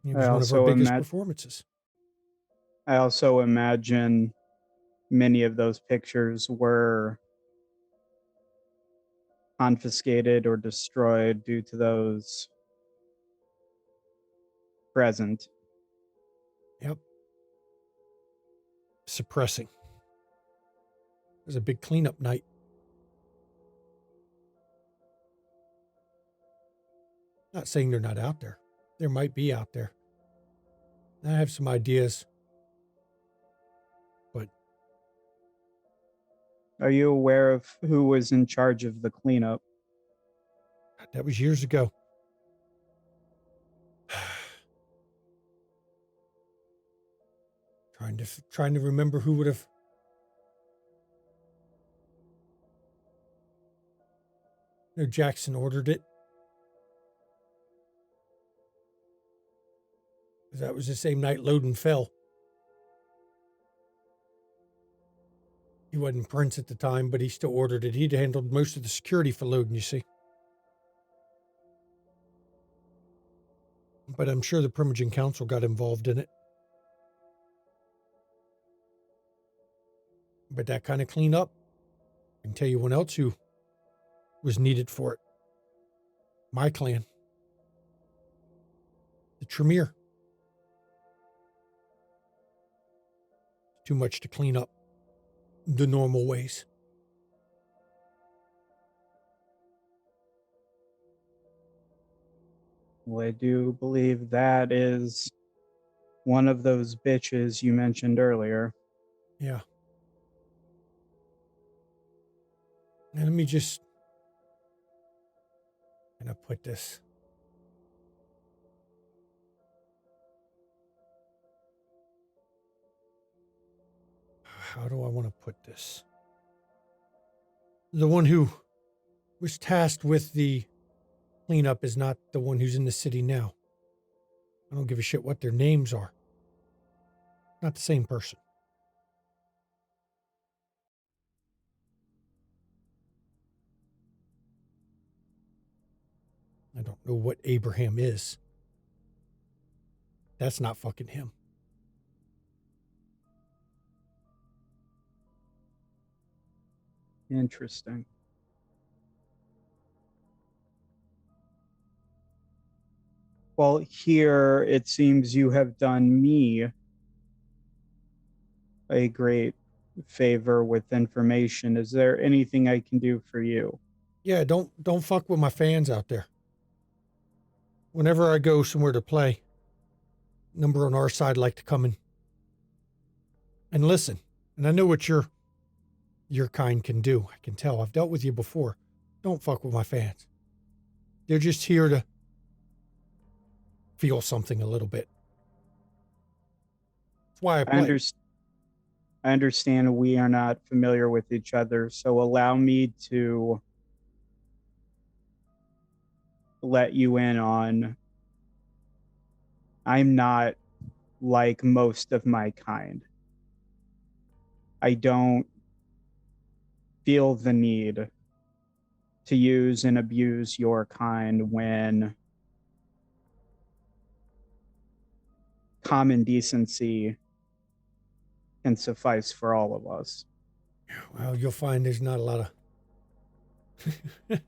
S1: It was one of our biggest performances.
S6: I also imagine many of those pictures were confiscated or destroyed due to those present.
S1: Yep. Suppressing. It was a big cleanup night. Not saying they're not out there. There might be out there. I have some ideas. But
S6: are you aware of who was in charge of the cleanup?
S1: That was years ago. Trying to remember who would have. No, Jackson ordered it. That was the same night Loden fell. He wasn't Prince at the time, but he still ordered it. He'd handled most of the security for Loden, you see. But I'm sure the Primogen Council got involved in it. But that kind of cleanup, I can tell you one else who was needed for it. My clan. The Tremere. Too much to clean up the normal ways.
S6: Well, I do believe that is one of those bitches you mentioned earlier.
S1: Yeah. And let me just kind of put this. How do I want to put this? The one who was tasked with the cleanup is not the one who's in the city now. I don't give a shit what their names are. Not the same person. I don't know what Abraham is. That's not fucking him.
S6: Interesting. Well, here it seems you have done me a great favor with information. Is there anything I can do for you?
S1: Yeah, don't fuck with my fans out there. Whenever I go somewhere to play, number on our side like to come in and listen. And I know what your kind can do. I can tell. I've dealt with you before. Don't fuck with my fans. They're just here to feel something a little bit. That's why I play.
S6: I understand we are not familiar with each other, so allow me to let you in on I'm not like most of my kind. I don't feel the need to use and abuse your kind when common decency can suffice for all of us.
S1: Well, you'll find there's not a lot of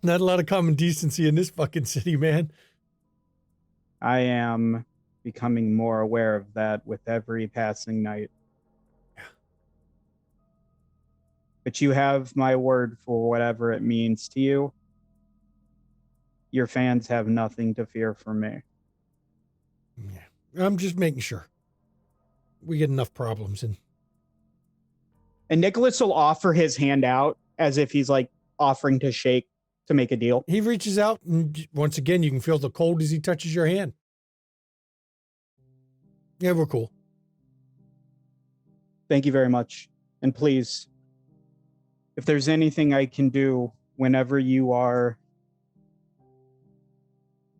S1: not a lot of common decency in this fucking city, man.
S6: I am becoming more aware of that with every passing night. But you have my word for whatever it means to you. Your fans have nothing to fear from me.
S1: Yeah. I'm just making sure. We get enough problems
S6: And Nicholas will offer his hand out as if he's like offering to shake to make a deal.
S1: he reaches out and once again you can feel the cold as he touches your hand. Yeah, we're cool.
S6: Thank you very much. And please, if there's anything I can do whenever you are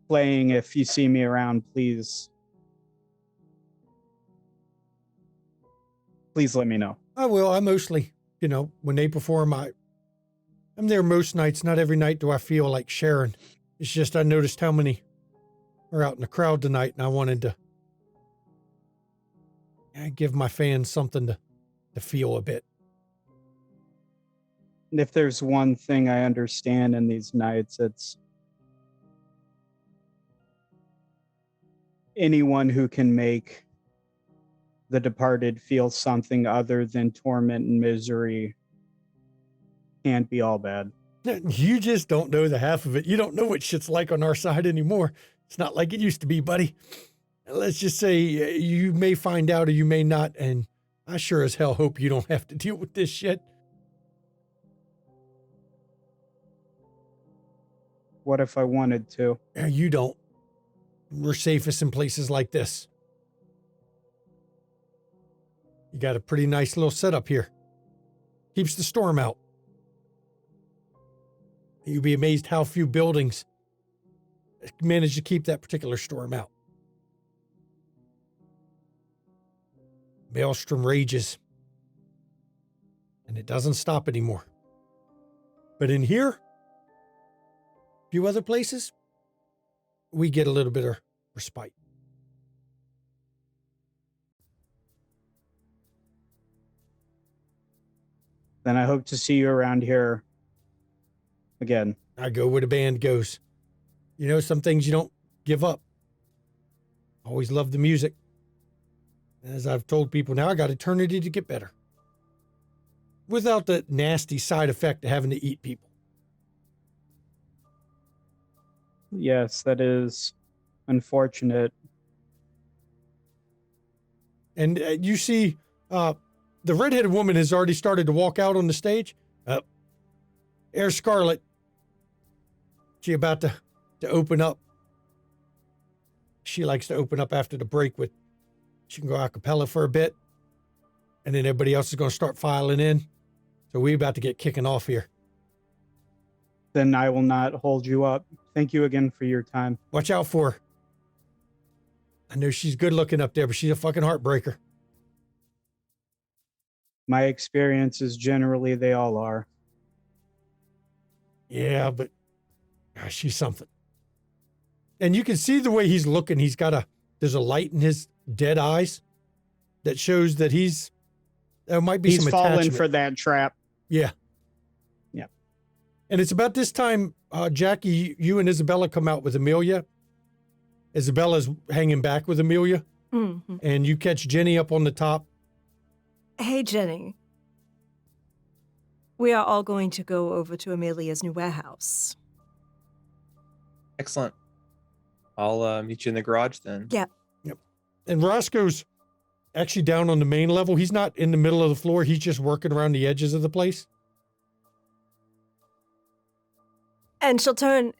S6: playing, if you see me around, please let me know.
S1: I will. I mostly, when they perform, I'm there most nights. Not every night do I feel like sharing. It's just I noticed how many are out in the crowd tonight, and I wanted to give my fans something to feel a bit.
S6: And if there's one thing I understand in these nights, it's anyone who can make the departed feel something other than torment and misery can't be all bad.
S1: You just don't know the half of it. You don't know what shit's like on our side anymore. It's not like it used to be, buddy. Let's just say you may find out or you may not, and I sure as hell hope you don't have to deal with this shit.
S6: What if I wanted to?
S1: You don't. We're safest in places like this. You got a pretty nice little setup here. Keeps the storm out. You'd be amazed how few buildings manage to keep that particular storm out. Maelstrom rages. And it doesn't stop anymore. But in here, a few other places, we get a little bit of respite.
S6: Then I hope to see you around here again.
S1: I go where the band goes. Some things you don't give up. Always love the music. As I've told people now, I got eternity to get better. Without the nasty side effect of having to eat people.
S6: Yes, that is unfortunate.
S1: And you see, the redheaded woman has already started to walk out on the stage. Air Scarlet. She about to open up. She likes to open up after the break with, she can go a cappella for a bit. And then everybody else is going to start filing in. So we're about to get kicking off here.
S6: Then I will not hold you up. Thank you again for your time.
S1: Watch out for her. I know she's good looking up there, but she's a fucking heartbreaker.
S6: My experiences, generally, they all are.
S1: Yeah, but gosh, she's something. And you can see the way he's looking. There's a light in his dead eyes that shows that there might be some
S6: fallen
S1: attachment.
S6: for that trap.
S1: Yeah.
S6: Yeah.
S1: And it's about this time, Jackie, you and Isabella come out with Amelia. Isabella's hanging back with Amelia,
S2: Mhm.
S1: and you catch Jenny up on the top.
S2: Hey, Jenny. We are all going to go over to Amelia's new warehouse.
S4: Excellent. I'll meet you in the garage then.
S2: Yeah.
S1: And Roscoe's actually down on the main level. He's not in the middle of the floor. He's just working around the edges of the place.
S2: And she'll turn,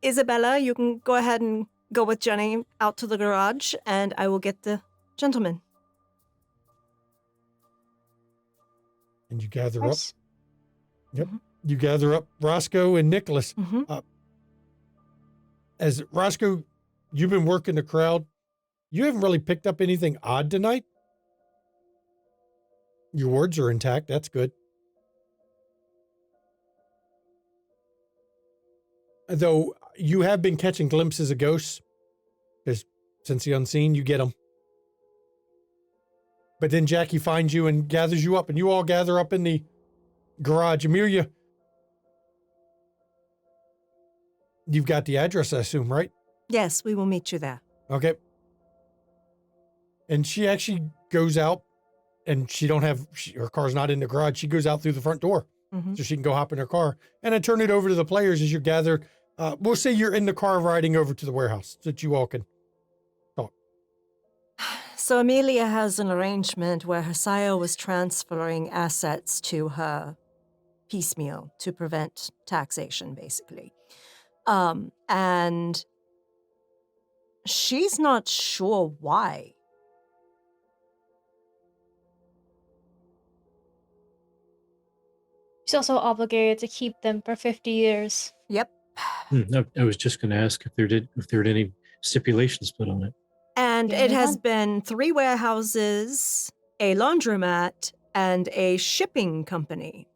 S2: Isabella, you can go ahead and go with Jenny out to the garage, and I will get the gentleman.
S1: And you gather
S3: Nice.
S1: up. You gather up Roscoe and Nicholas.
S2: Mm-hmm.
S1: As Roscoe, you've been working the crowd. You haven't really picked up anything odd tonight. Your words are intact. That's good. Though you have been catching glimpses of ghosts, because since the unseen, you get them. But then Jackie finds you and gathers you up, and you all gather up in the garage. Amelia, you've got the address, I assume, right?
S2: Yes, we will meet you there.
S1: Okay. And she actually goes out, and her car's not in the garage. She goes out through the front door
S2: Mm-hmm.
S1: so she can go hop in her car. And I turn it over to the players as you're gathered. We'll say you're in the car riding over to the warehouse so that you all can talk.
S2: So Amelia has an arrangement where her sire was transferring assets to her piecemeal to prevent taxation, basically. And she's not sure why.
S3: She's also obligated to keep them for 50 years.
S2: Yep.
S5: I was just going to ask if there were any stipulations put on it.
S2: And
S3: The
S2: it
S3: only
S2: has
S3: one?
S2: been 3 warehouses, a laundromat, and a shipping company.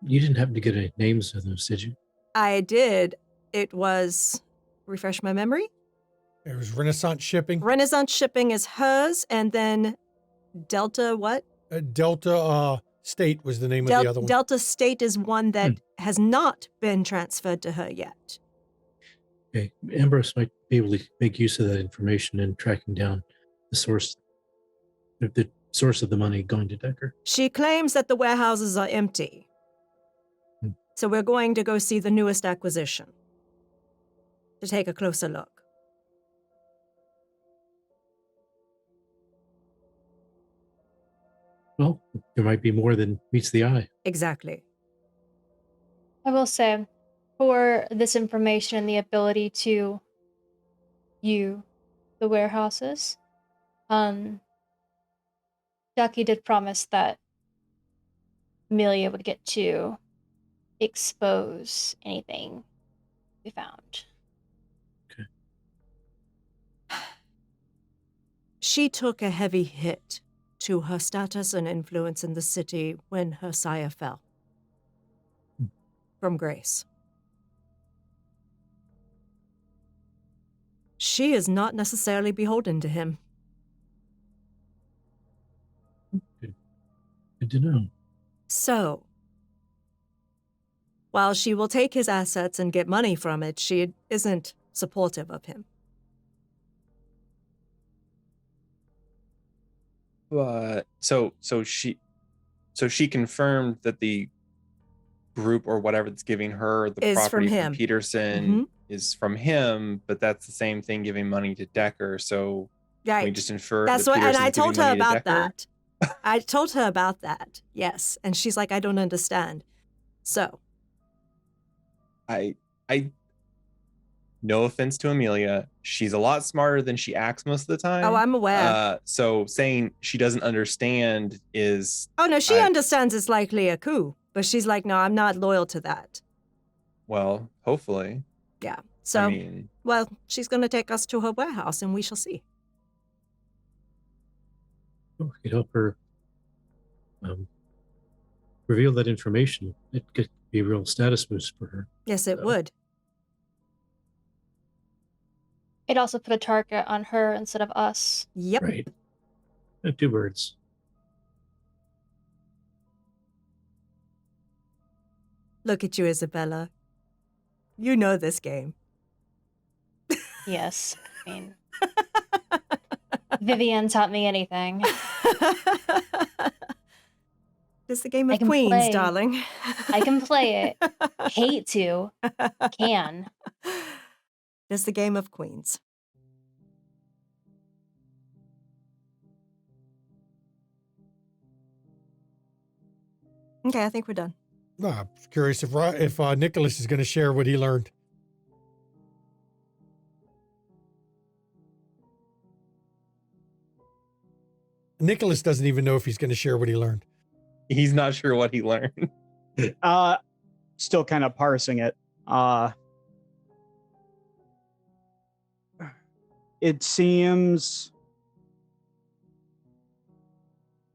S5: You didn't happen to get any names of those, did you?
S2: I did. It was, refresh my memory,
S1: There was Renaissance Shipping.
S2: Renaissance Shipping is hers, and then Delta what?
S1: Delta State was the name of the other one.
S2: Delta State is one that has not been transferred to her yet.
S5: Okay, Ambrose might be able to make use of that information in tracking down the source of the money going to Decker.
S2: She claims that the warehouses are empty.
S5: Hmm.
S2: So we're going to go see the newest acquisition to take a closer look.
S5: Well, there might be more than meets the eye.
S2: Exactly.
S3: I will say, for this information and the ability to view the warehouses, Jackie did promise that Amelia would get to expose anything we found.
S2: She took a heavy hit to her status and influence in the city when her sire fell from grace. She is not necessarily beholden to him.
S5: Good to know.
S2: So, while she will take his assets and get money from it, she isn't supportive of him.
S4: So she confirmed that the group or whatever that's giving her the
S2: Is from
S4: property
S2: him.
S4: Peterson
S2: Mhm.
S4: is from him, but that's the same thing giving money to Decker. So can we
S2: Right.
S4: just infer
S2: That's
S4: that
S2: what, and
S4: Peterson's
S2: I told
S4: giving
S2: her
S4: money to
S2: about
S4: Decker?
S2: that. I told her about that, yes. And she's like, I don't understand. So,
S4: I no offense to Amelia, she's a lot smarter than she acts most of the time.
S2: oh, I'm aware.
S4: So saying she doesn't understand is
S2: Oh, no, she
S4: I-
S2: understands it's likely a coup, but she's like, no, I'm not loyal to that.
S4: well, hopefully.
S2: Yeah. So,
S4: I mean,
S2: well, she's going to take us to her warehouse and we shall see.
S5: Well, we could help her reveal that information. It could be a real status boost for her.
S2: Yes, it
S5: So-
S2: would.
S3: It also put a target on her instead of us.
S2: Yep.
S5: Right. 2 birds.
S2: Look at you, Isabella. You know this game.
S3: Yes. I mean, Vivian taught me anything.
S2: It's the game
S3: I
S2: of
S3: can
S2: queens,
S3: play.
S2: darling.
S3: I can play it. Hate to. Can.
S2: It's the game of queens. Okay, I think we're done.
S1: I'm curious if Nicholas is going to share what he learned. Nicholas doesn't even know if he's going to share what he learned.
S4: He's not sure what he learned.
S6: Still kind of parsing it. It seems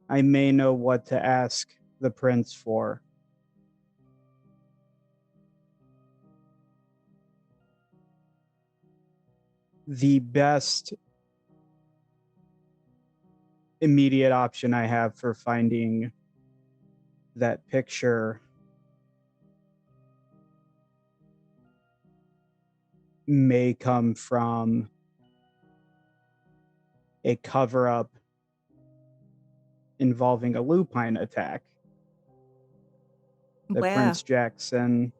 S6: I may know what to ask the prince for. The best immediate option I have for finding that picture may come from a cover-up involving a lupine attack that
S2: Where?
S6: Prince Jackson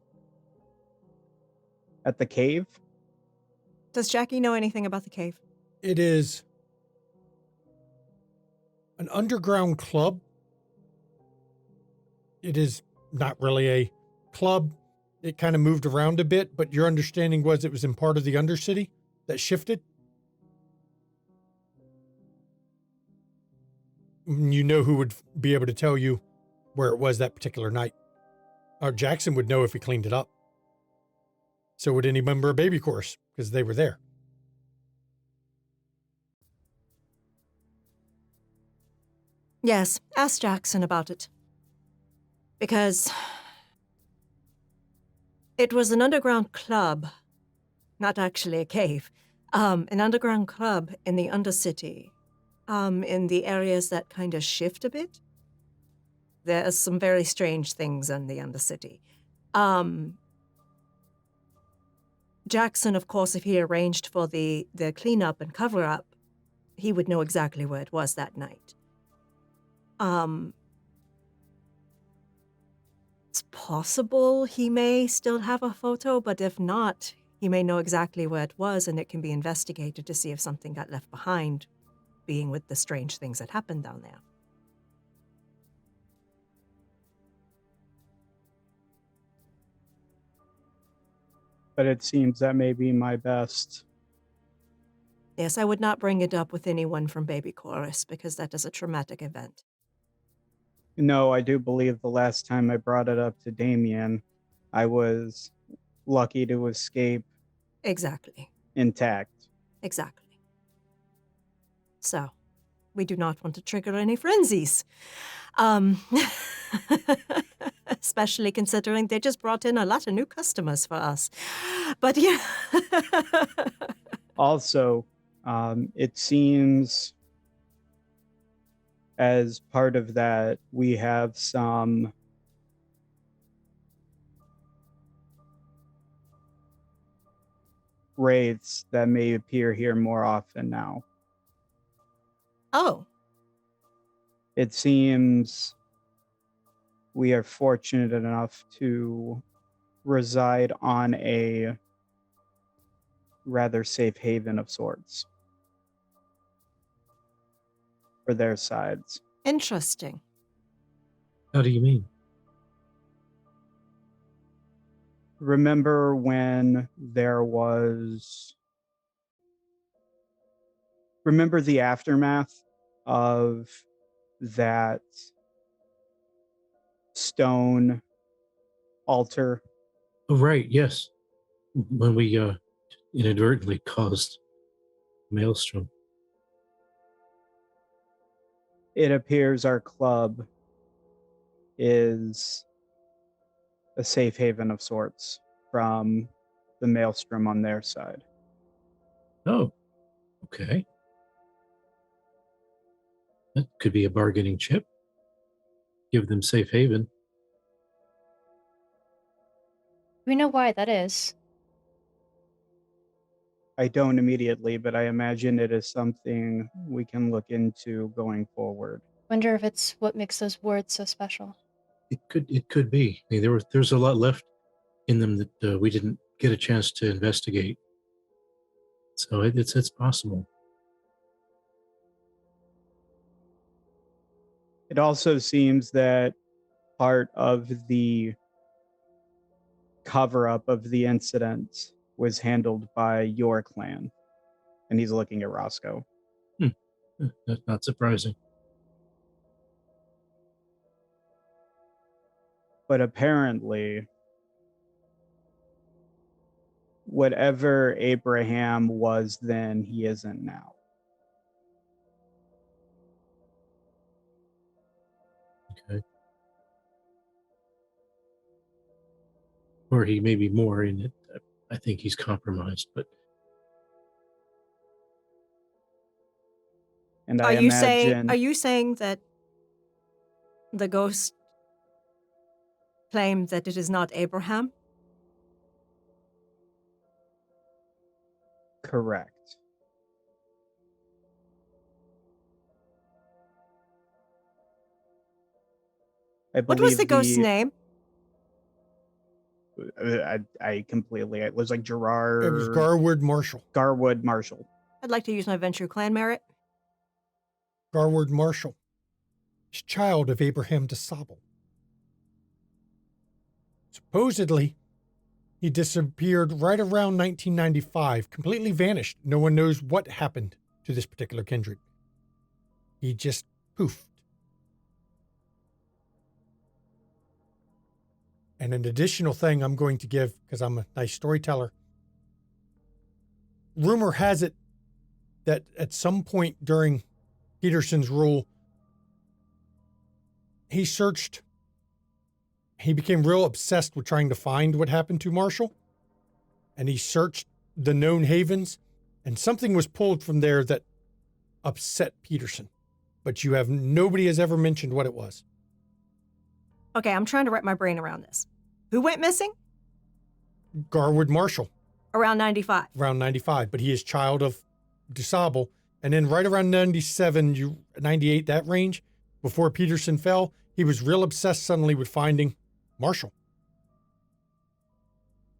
S6: at the cave.
S2: Does Jackie know anything about the cave?
S1: It is an underground club. It is not really a club. It kind of moved around a bit, but your understanding was it was in part of the Undercity that shifted? You know who would be able to tell you where it was that particular night. Jackson would know if he cleaned it up. So would any member of Baby Chorus, because they were there.
S2: Yes, ask Jackson about it. Because it was an underground club, not actually a cave, an underground club in the Undercity, in the areas that kind of shift a bit. There's some very strange things in the Undercity. Jackson, of course, if he arranged for the cleanup and cover-up, he would know exactly where it was that night. It's possible he may still have a photo, but if not, he may know exactly where it was, and it can be investigated to see if something got left behind, being with the strange things that happened down there.
S6: But it seems that may be my best.
S2: Yes, I would not bring it up with anyone from Baby Chorus, because that is a traumatic event.
S6: No, I do believe the last time I brought it up to Damien, I was lucky to escape
S2: Exactly.
S6: intact.
S2: Exactly. So, we do not want to trigger any frenzies. Especially considering they just brought in a lot of new customers for us. But yeah.
S6: Also, it seems as part of that, we have some wraiths that may appear here more often now.
S2: Oh,
S6: It seems we are fortunate enough to reside on a rather safe haven of sorts for their sides.
S2: interesting.
S5: How do you mean?
S6: Remember when there was... Remember the aftermath of that stone altar?
S5: Oh, right. Yes. When we inadvertently caused Maelstrom.
S6: It appears our club is a safe haven of sorts from the Maelstrom on their side.
S5: Oh, okay. That could be a bargaining chip. Give them safe haven.
S3: We know why that is.
S6: I don't immediately, but I imagine it is something we can look into going forward.
S3: Wonder if it's what makes those words so special.
S5: It could be. I mean, there's a lot left in them that we didn't get a chance to investigate. So it's possible.
S6: It also seems that part of the cover-up of the incident was handled by your clan. And he's looking at Roscoe.
S5: That's not surprising.
S6: But apparently, whatever Abraham was then, he isn't now.
S5: Okay. Or he may be more in it. I think he's compromised, but
S6: And
S2: Are
S6: I
S2: you
S6: imagine
S2: saying that the ghost claimed that it is not Abraham?
S6: correct.
S2: What was the ghost's name?
S6: I completely. It was like Gerard.
S1: It was Garwood Marshall.
S6: Garwood Marshall.
S2: I'd like to use my Venture clan merit.
S1: Garwood Marshall is child of Abraham DeSable. Supposedly, he disappeared right around 1995, completely vanished. No one knows what happened to this particular kindred. He just poofed. And an additional thing I'm going to give, because I'm a nice storyteller. Rumor has it that at some point during Peterson's rule, he became real obsessed with trying to find what happened to Marshall. And he searched the known havens, and something was pulled from there that upset Peterson. But nobody has ever mentioned what it was.
S2: Okay, I'm trying to wrap my brain around this. Who went missing?
S1: Garwood Marshall.
S2: Around 95.
S1: Around 95, but he is child of DeSable. And then right around 97, 98, that range, before Peterson fell, he was real obsessed suddenly with finding Marshall.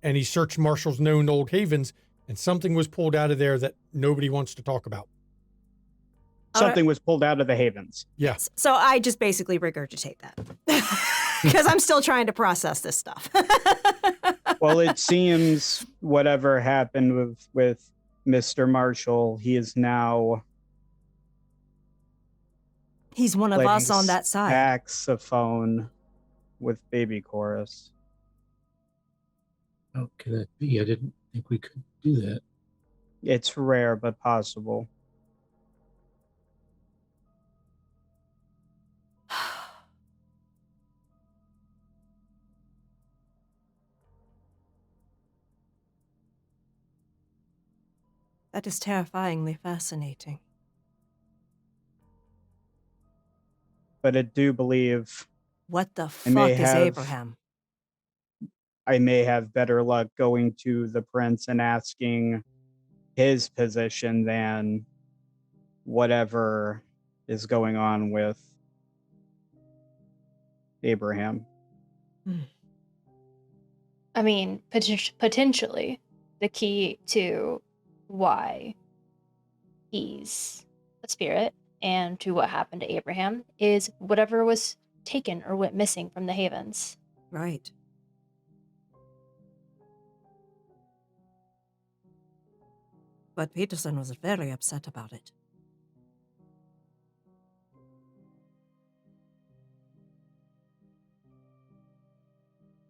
S1: And he searched Marshall's known old havens, and something was pulled out of there that nobody wants to talk about.
S6: Something was pulled out of the havens.
S1: Yeah.
S2: So I just basically regurgitate that. Because I'm still trying to process this stuff.
S6: Well, it seems whatever happened with Mr. Marshall, he is now
S2: He's one of
S6: playing
S2: us on that side.
S6: saxophone with baby chorus.
S5: how could that be? I didn't think we could do that.
S6: It's rare, but possible.
S2: That is terrifyingly fascinating.
S6: But I do believe
S2: What the
S6: I may
S2: fuck is
S6: have-
S2: Abraham?
S6: I may have better luck going to the prince and asking his position than whatever is going on with Abraham.
S3: I mean, potentially the key to why he's a spirit and to what happened to Abraham is whatever was taken or went missing from the havens.
S2: Right. But Peterson was very upset about it.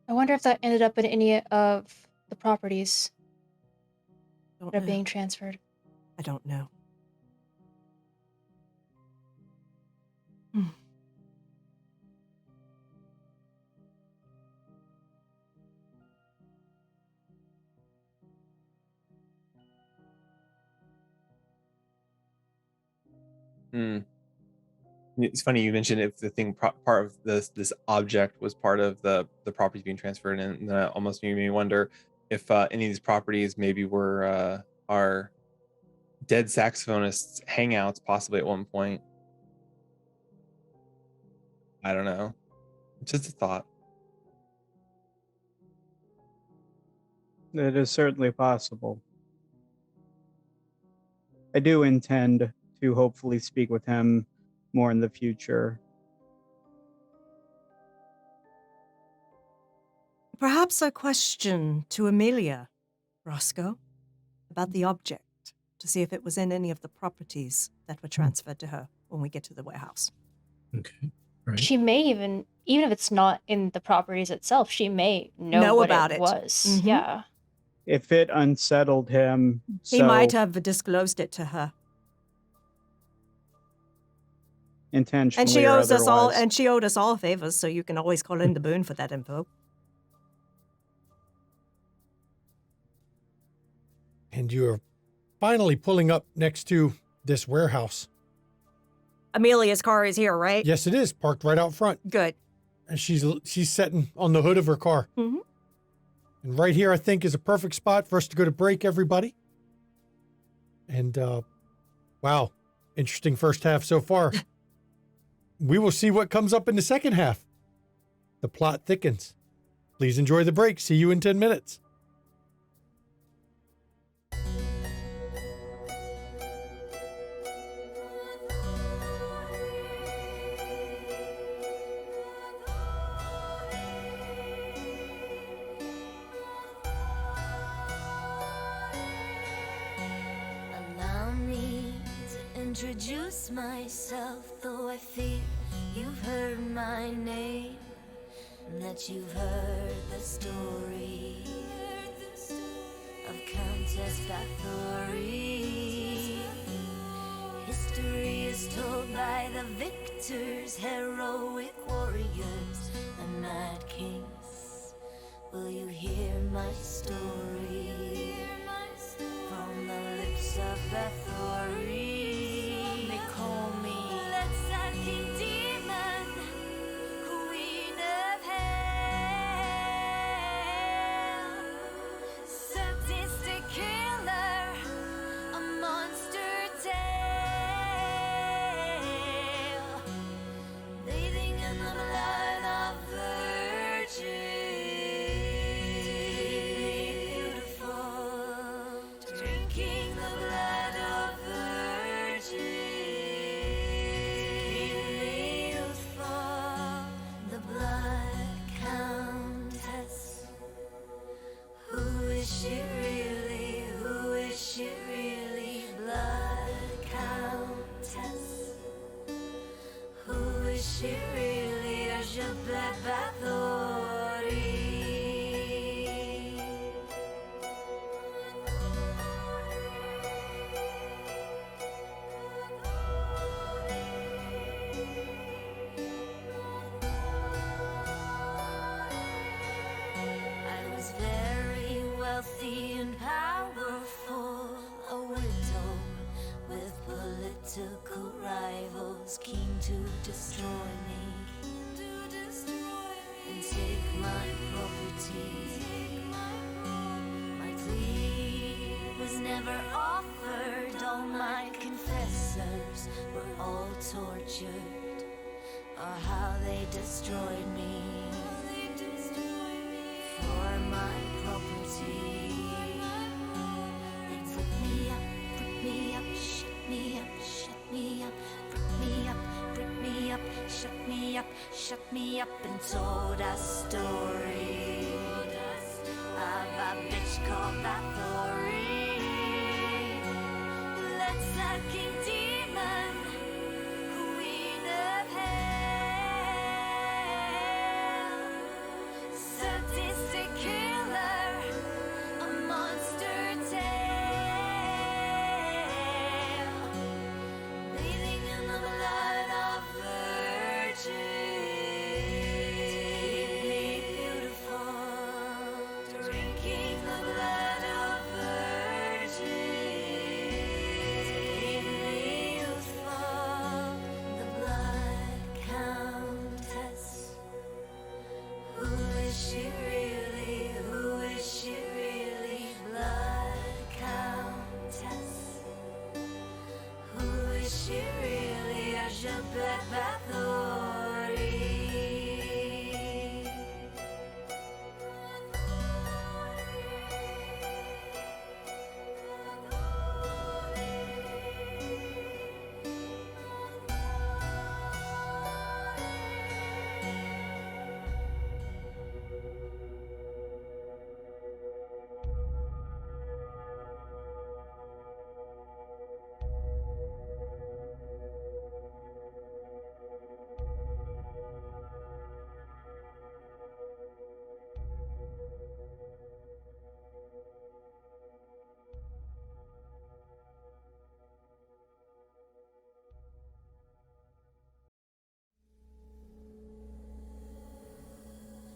S3: I wonder if that ended up in any of the properties
S2: Don't
S3: that are
S2: know.
S3: being transferred.
S2: I don't know.
S4: It's funny you mentioned if the thing part of this object was part of the properties being transferred, and that almost made me wonder if any of these properties maybe were our dead saxophonists' hangouts possibly at one point. I don't know. Just a thought.
S6: It is certainly possible. I do intend to hopefully speak with him more in the future.
S2: Perhaps a question to Amelia, Roscoe, about the object, to see if it was in any of the properties that were transferred to her when we get to the warehouse.
S5: Okay. Right.
S3: She may even if it's not in the properties itself, she may know what
S2: about
S3: it
S2: it.
S3: was.
S2: Mhm.
S3: Yeah.
S6: If it unsettled him,
S2: He might have disclosed it to her.
S6: intentionally
S2: And she
S6: or
S2: owes us all,
S6: otherwise.
S2: and she owed us all favors, so you can always call in the boon for that info.
S1: And you're finally pulling up next to this warehouse.
S2: Amelia's car is here, right?
S1: Yes, it is parked right out front.
S2: Good.
S1: And she's sitting on the hood of her car.
S2: Mhm.
S1: And right here, I think, is a perfect spot for us to go to break, everybody. And, wow, interesting first half so far. We will see what comes up in the second half. The plot thickens. Please enjoy the break. See you in 10 minutes.
S7: Allow me to introduce myself, though I fear you've heard my name, and that you've heard the story of Countess Bathory. History is told by the victors, heroic warriors, and mad kings. Will you hear my story? From the lips of Bathory, they call me Blood-sucking demon, queen of hell, sadistic killer, a monster tale, bathing in the blood of virgins. Drinking the blood of virgins, the blood countess. Who is she really? Who is she really? Blood countess. Who is she really? Or je blood Bathory? I was very wealthy and powerful, a widow with political rivals keen to destroy me and take my property. My plea was never offered, all my confessors were all tortured, or how they destroyed me. For my property, they put me up, shut me up, shut me up, put me up, put me up, shut me up, and told a story of a bitch called Bathory, blood-sucking demon, queen of hell, sadistic killer, a monster tale, bathing in the blood of virgins, beautiful, drinking the blood of virgins. she really has your back by authority.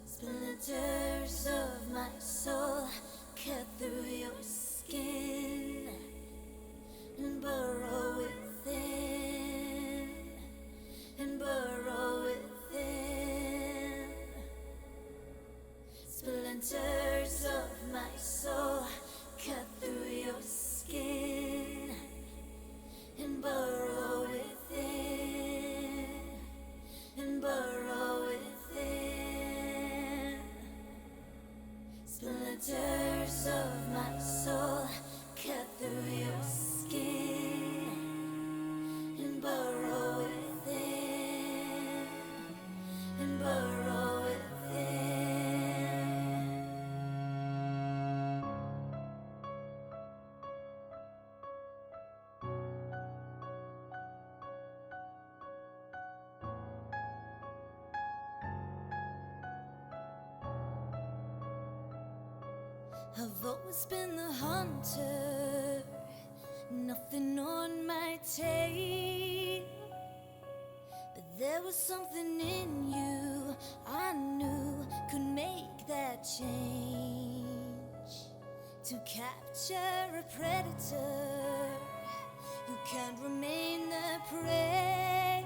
S7: Splinters of my soul cut through your skin and burrow within, and burrow within. Splinters of my soul cut through your skin and burrow within, and burrow within. Splinters of my soul cut through your skin and burrow within, and burrow within. I've always been the hunter, nothing on my tail. But there was something in you I knew could make that change. To capture a predator, you can't remain the prey.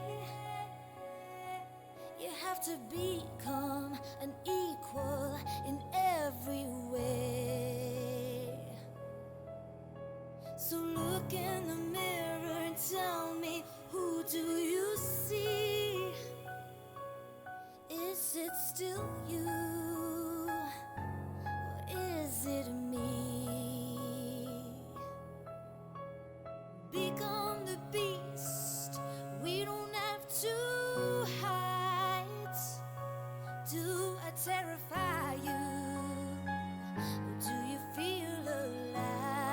S7: You have to become an equal in every way. So look in the mirror and tell me, who do you see? Is it still you? Or is it me? Become the beast. We don't have to hide. Do I terrify you? Or do you feel alive?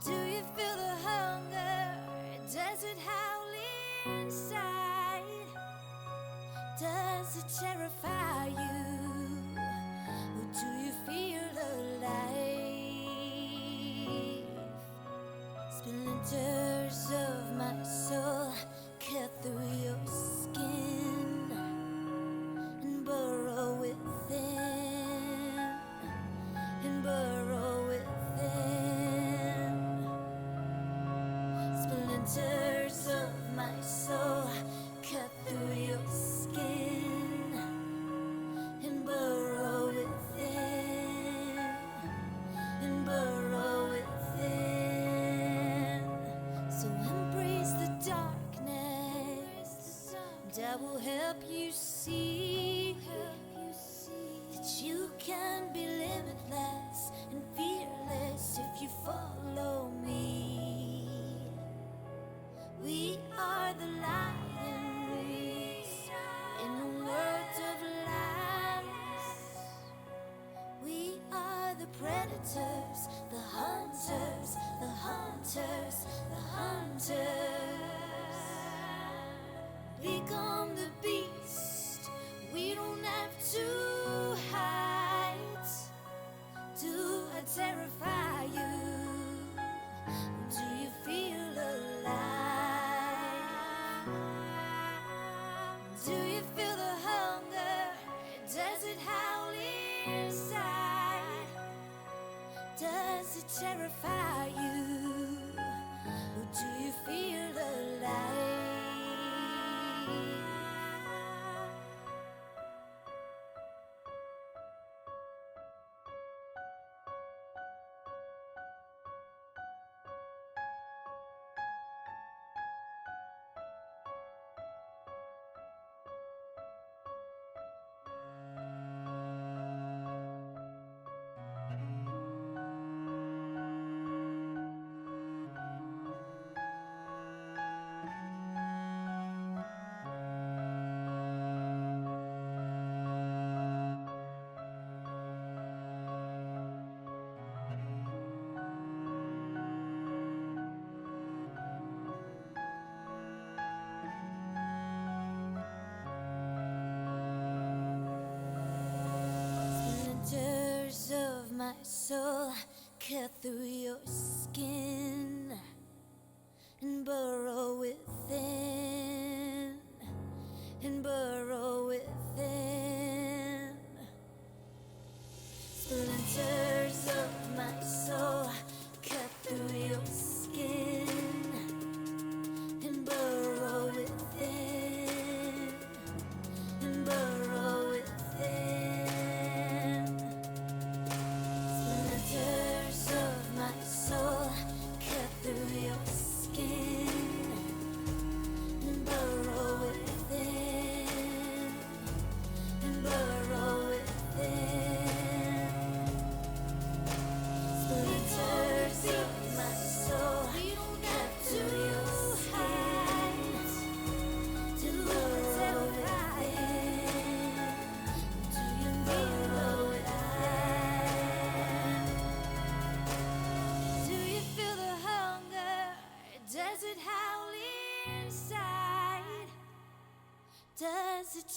S7: Do you feel the hunger? Does it howl inside? Does it terrify you? Or do you feel alive? Splinters of my soul cut through your skin and burrow within, and burrow within. Splinters of my soul cut through your skin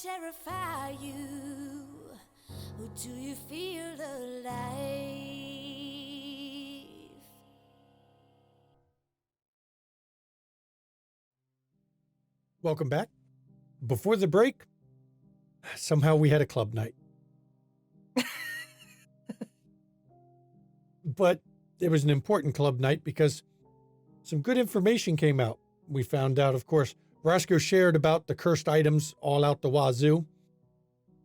S7: terrify you? Or do you feel alive?
S1: Welcome back. Before the break, somehow we had a club night. But it was an important club night because some good information came out. We found out, of course, Roscoe shared about the cursed items all out the wazoo.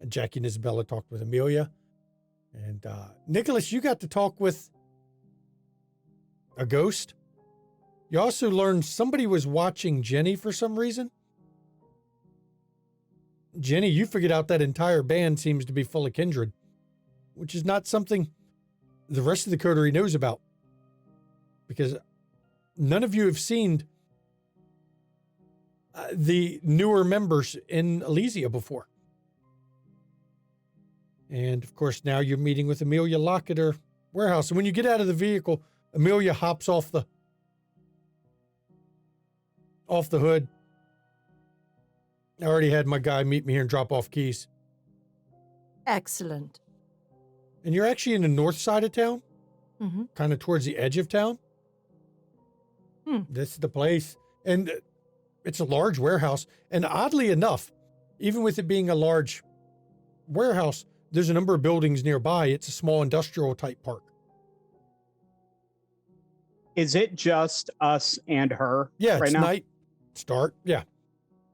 S1: And Jackie and Isabella talked with Amelia. And Nicholas, you got to talk with a ghost. You also learned somebody was watching Jenny for some reason. Jenny, you figured out that entire band seems to be full of kindred, which is not something the rest of the coterie knows about, because none of you have seen the newer members in Elysia before. And of course, now you're meeting with Amelia Locke at her warehouse. And when you get out of the vehicle, Amelia hops off the hood. I already had my guy meet me here and drop off keys.
S2: Excellent.
S1: And you're actually in the north side of town,
S2: Mm-hmm.
S1: kind of towards the edge of town. This is the place. And it's a large warehouse. And oddly enough, even with it being a large warehouse, there's a number of buildings nearby. It's a small industrial type park.
S6: Is it just us and her
S1: Yeah,
S6: right
S1: it's
S6: now?
S1: night. Start. Yeah.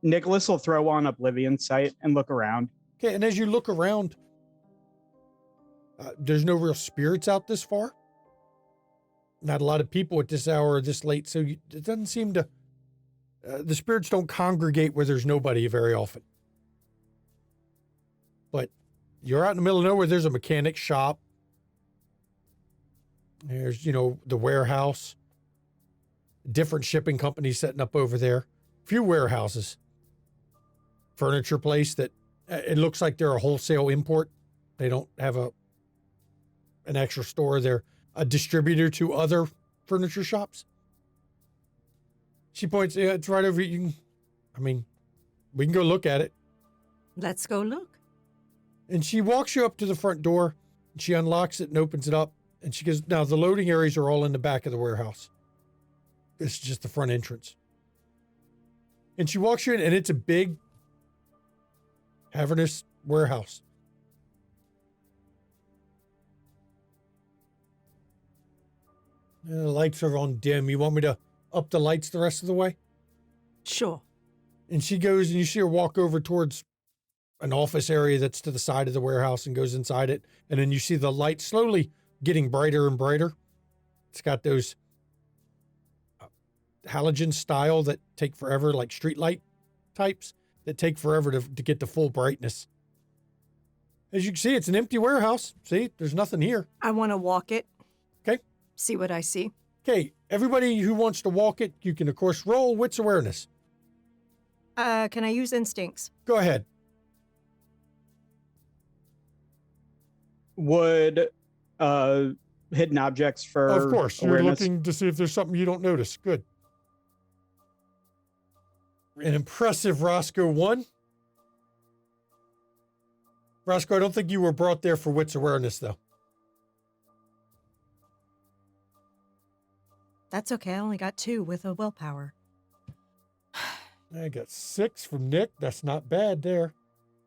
S6: Nicholas will throw on Oblivion Sight and look around.
S1: Okay, and as you look around, there's no real spirits out this far. Not a lot of people at this hour or this late, so it doesn't seem to... the spirits don't congregate where there's nobody very often. But you're out in the middle of nowhere. There's a mechanic shop. There's, the warehouse. Different shipping companies setting up over there. Few warehouses. Furniture place that it looks like they're a wholesale import. They don't have an actual store. They're a distributor to other furniture shops. She points, yeah, it's right over. We can go look at it.
S2: Let's go look.
S1: And she walks you up to the front door. And she unlocks it and opens it up. And she goes, now the loading areas are all in the back of the warehouse. This is just the front entrance. And she walks you in, and it's a big, cavernous warehouse. The lights are on dim. You want me to up the lights the rest of the way?
S2: Sure.
S1: And she goes, and you see her walk over towards an office area that's to the side of the warehouse and goes inside it. And then you see the light slowly getting brighter and brighter. It's got those halogen style that take forever, like street light types that take forever to get to full brightness. As you can see, it's an empty warehouse. See, there's nothing here.
S2: I want to walk it.
S1: Okay.
S2: See what I see.
S1: Okay, everybody who wants to walk it, you can, of course, roll wits awareness.
S2: Can I use instincts?
S1: Go ahead.
S6: Would hidden objects for
S1: Of course, you're
S6: awareness?
S1: looking to see if there's something you don't notice. Good. An impressive Roscoe 1. Roscoe, I don't think you were brought there for wits awareness, though.
S2: That's okay. I only got 2 with a willpower.
S1: I got 6 from Nick. That's not bad there.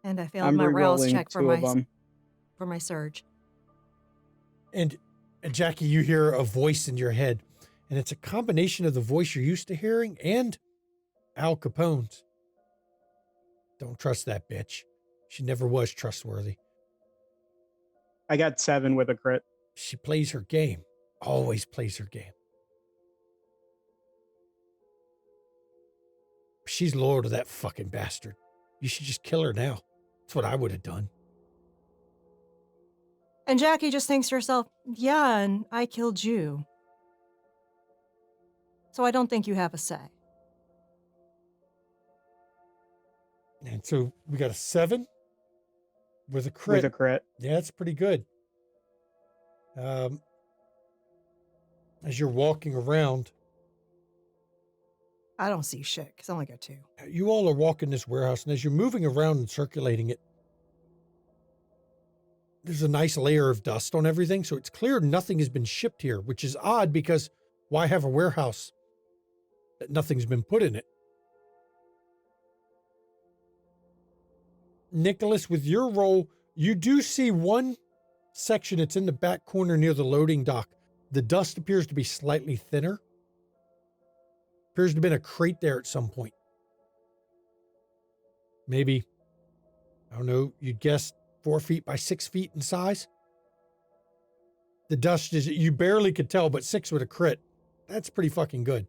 S2: And I failed
S6: I'm
S2: my rouse
S6: re-rolling
S2: check for
S6: 2 of
S2: my
S6: them.
S2: surge.
S1: And Jackie, you hear a voice in your head, and it's a combination of the voice you're used to hearing and Al Capone's. Don't trust that bitch. She never was trustworthy.
S6: I got 7 with a crit.
S1: She plays her game. Always plays her game. She's loyal to that fucking bastard. You should just kill her now. That's what I would have done.
S2: And Jackie just thinks to herself, yeah, and I killed you. So I don't think you have a say.
S1: And so we got a 7 with a crit.
S6: With a crit.
S1: Yeah, that's pretty good. As you're walking around,
S2: I don't see shit because I only got 2.
S1: You all are walking this warehouse, and as you're moving around and circulating it, there's a nice layer of dust on everything, so it's clear nothing has been shipped here, which is odd because why have a warehouse that nothing's been put in it? Nicholas, with your role, you do see one section. It's in the back corner near the loading dock. The dust appears to be slightly thinner. Appears to have been a crate there at some point. Maybe, I don't know, you'd guess 4 feet by 6 feet in size. The dust is, you barely could tell, but 6 with a crit. That's pretty fucking good.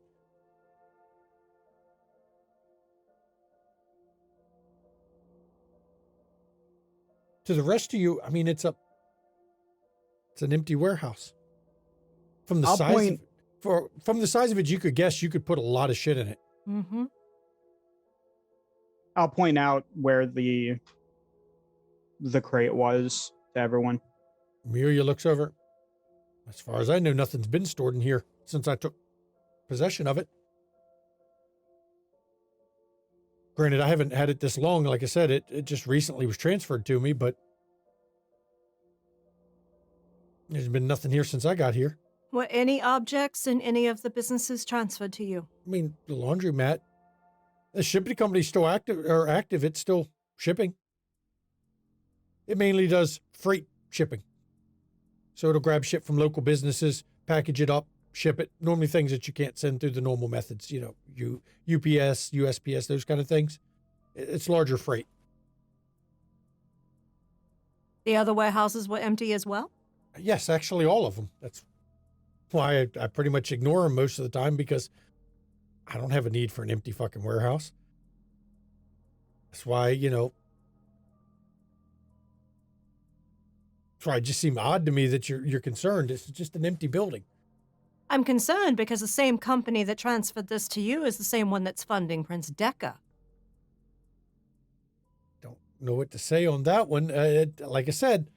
S1: To the rest of you, I mean, it's an empty warehouse. From the from the size of it, you could guess you could put a lot of shit in it.
S2: Mm-hmm.
S6: I'll point out where the crate was to everyone.
S1: Amelia looks over. As far as I know, nothing's been stored in here since I took possession of it. Granted, I haven't had it this long. Like I said, it just recently was transferred to me, but there's been nothing here since I got here.
S2: Were any objects in any of the businesses transferred to you?
S1: I mean, the laundromat, the shipping company's still active. It's still shipping. It mainly does freight shipping. So it'll grab shit from local businesses, package it up, ship it. Normally things that you can't send through the normal methods, you know, UPS, USPS, those kind of things. It's larger freight.
S2: The other warehouses were empty as well?
S1: Yes, actually all of them. That's why I pretty much ignore them most of the time, because I don't have a need for an empty fucking warehouse. That's why, you know, that's why it just seemed odd to me that you're concerned. It's just an empty building.
S2: I'm concerned because the same company that transferred this to you is the same one that's funding Prince Decker.
S1: Don't know what to say on that one. Like I said,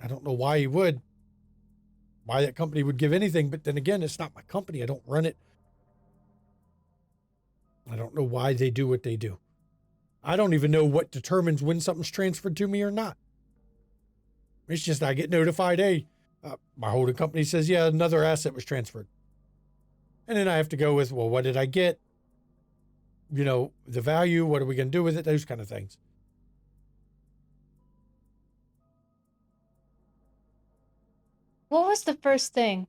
S1: I don't know why why that company would give anything, but then again, it's not my company. I don't run it. I don't know why they do what they do. I don't even know what determines when something's transferred to me or not. It's just I get notified, hey, my holding company says, yeah, another asset was transferred. And then I have to go with, well, what did I get? You know, the value, what are we going to do with it? Those kind of things.
S3: What was the first thing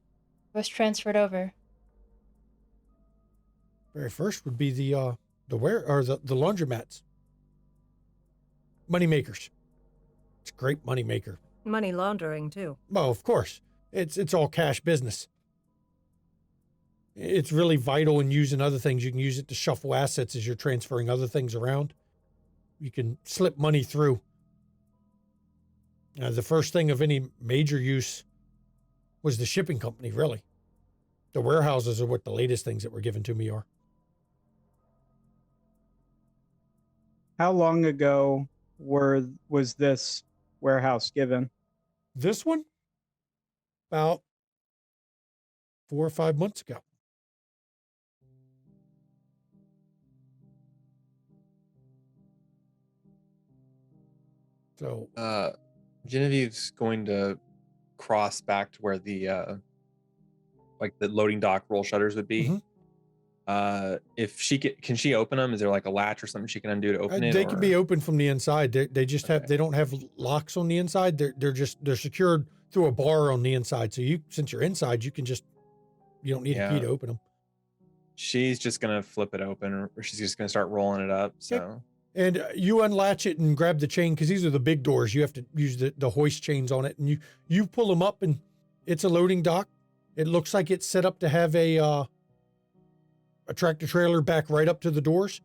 S3: that was transferred over?
S1: Very first would be the laundromats. Money makers. It's a great money maker.
S2: Money laundering, too.
S1: Well, of course. It's all cash business. It's really vital in using other things. You can use it to shuffle assets as you're transferring other things around. You can slip money through. The first thing of any major use was the shipping company, really. The warehouses are what the latest things that were given to me are.
S6: How long ago was this warehouse given?
S1: This one? About 4 or 5 months ago. So,
S4: Genevieve's going to cross back to where the like the loading dock roll shutters would be.
S1: Mhm.
S4: If she can she open them? Is there like a latch or something she can undo to open it?
S1: they can be open from the inside. They just have,
S4: Okay.
S1: they don't have locks on the inside. They're secured through a bar on the inside. So since you're inside, you don't need a key
S4: Yeah.
S1: to open them.
S4: She's just gonna flip it open, or she's just gonna start rolling it up. So
S1: And you unlatch it and grab the chain, because these are the big doors. You have to use the hoist chains on it, and you pull them up, and it's a loading dock. It looks like it's set up to have a tractor trailer back right up to the doors.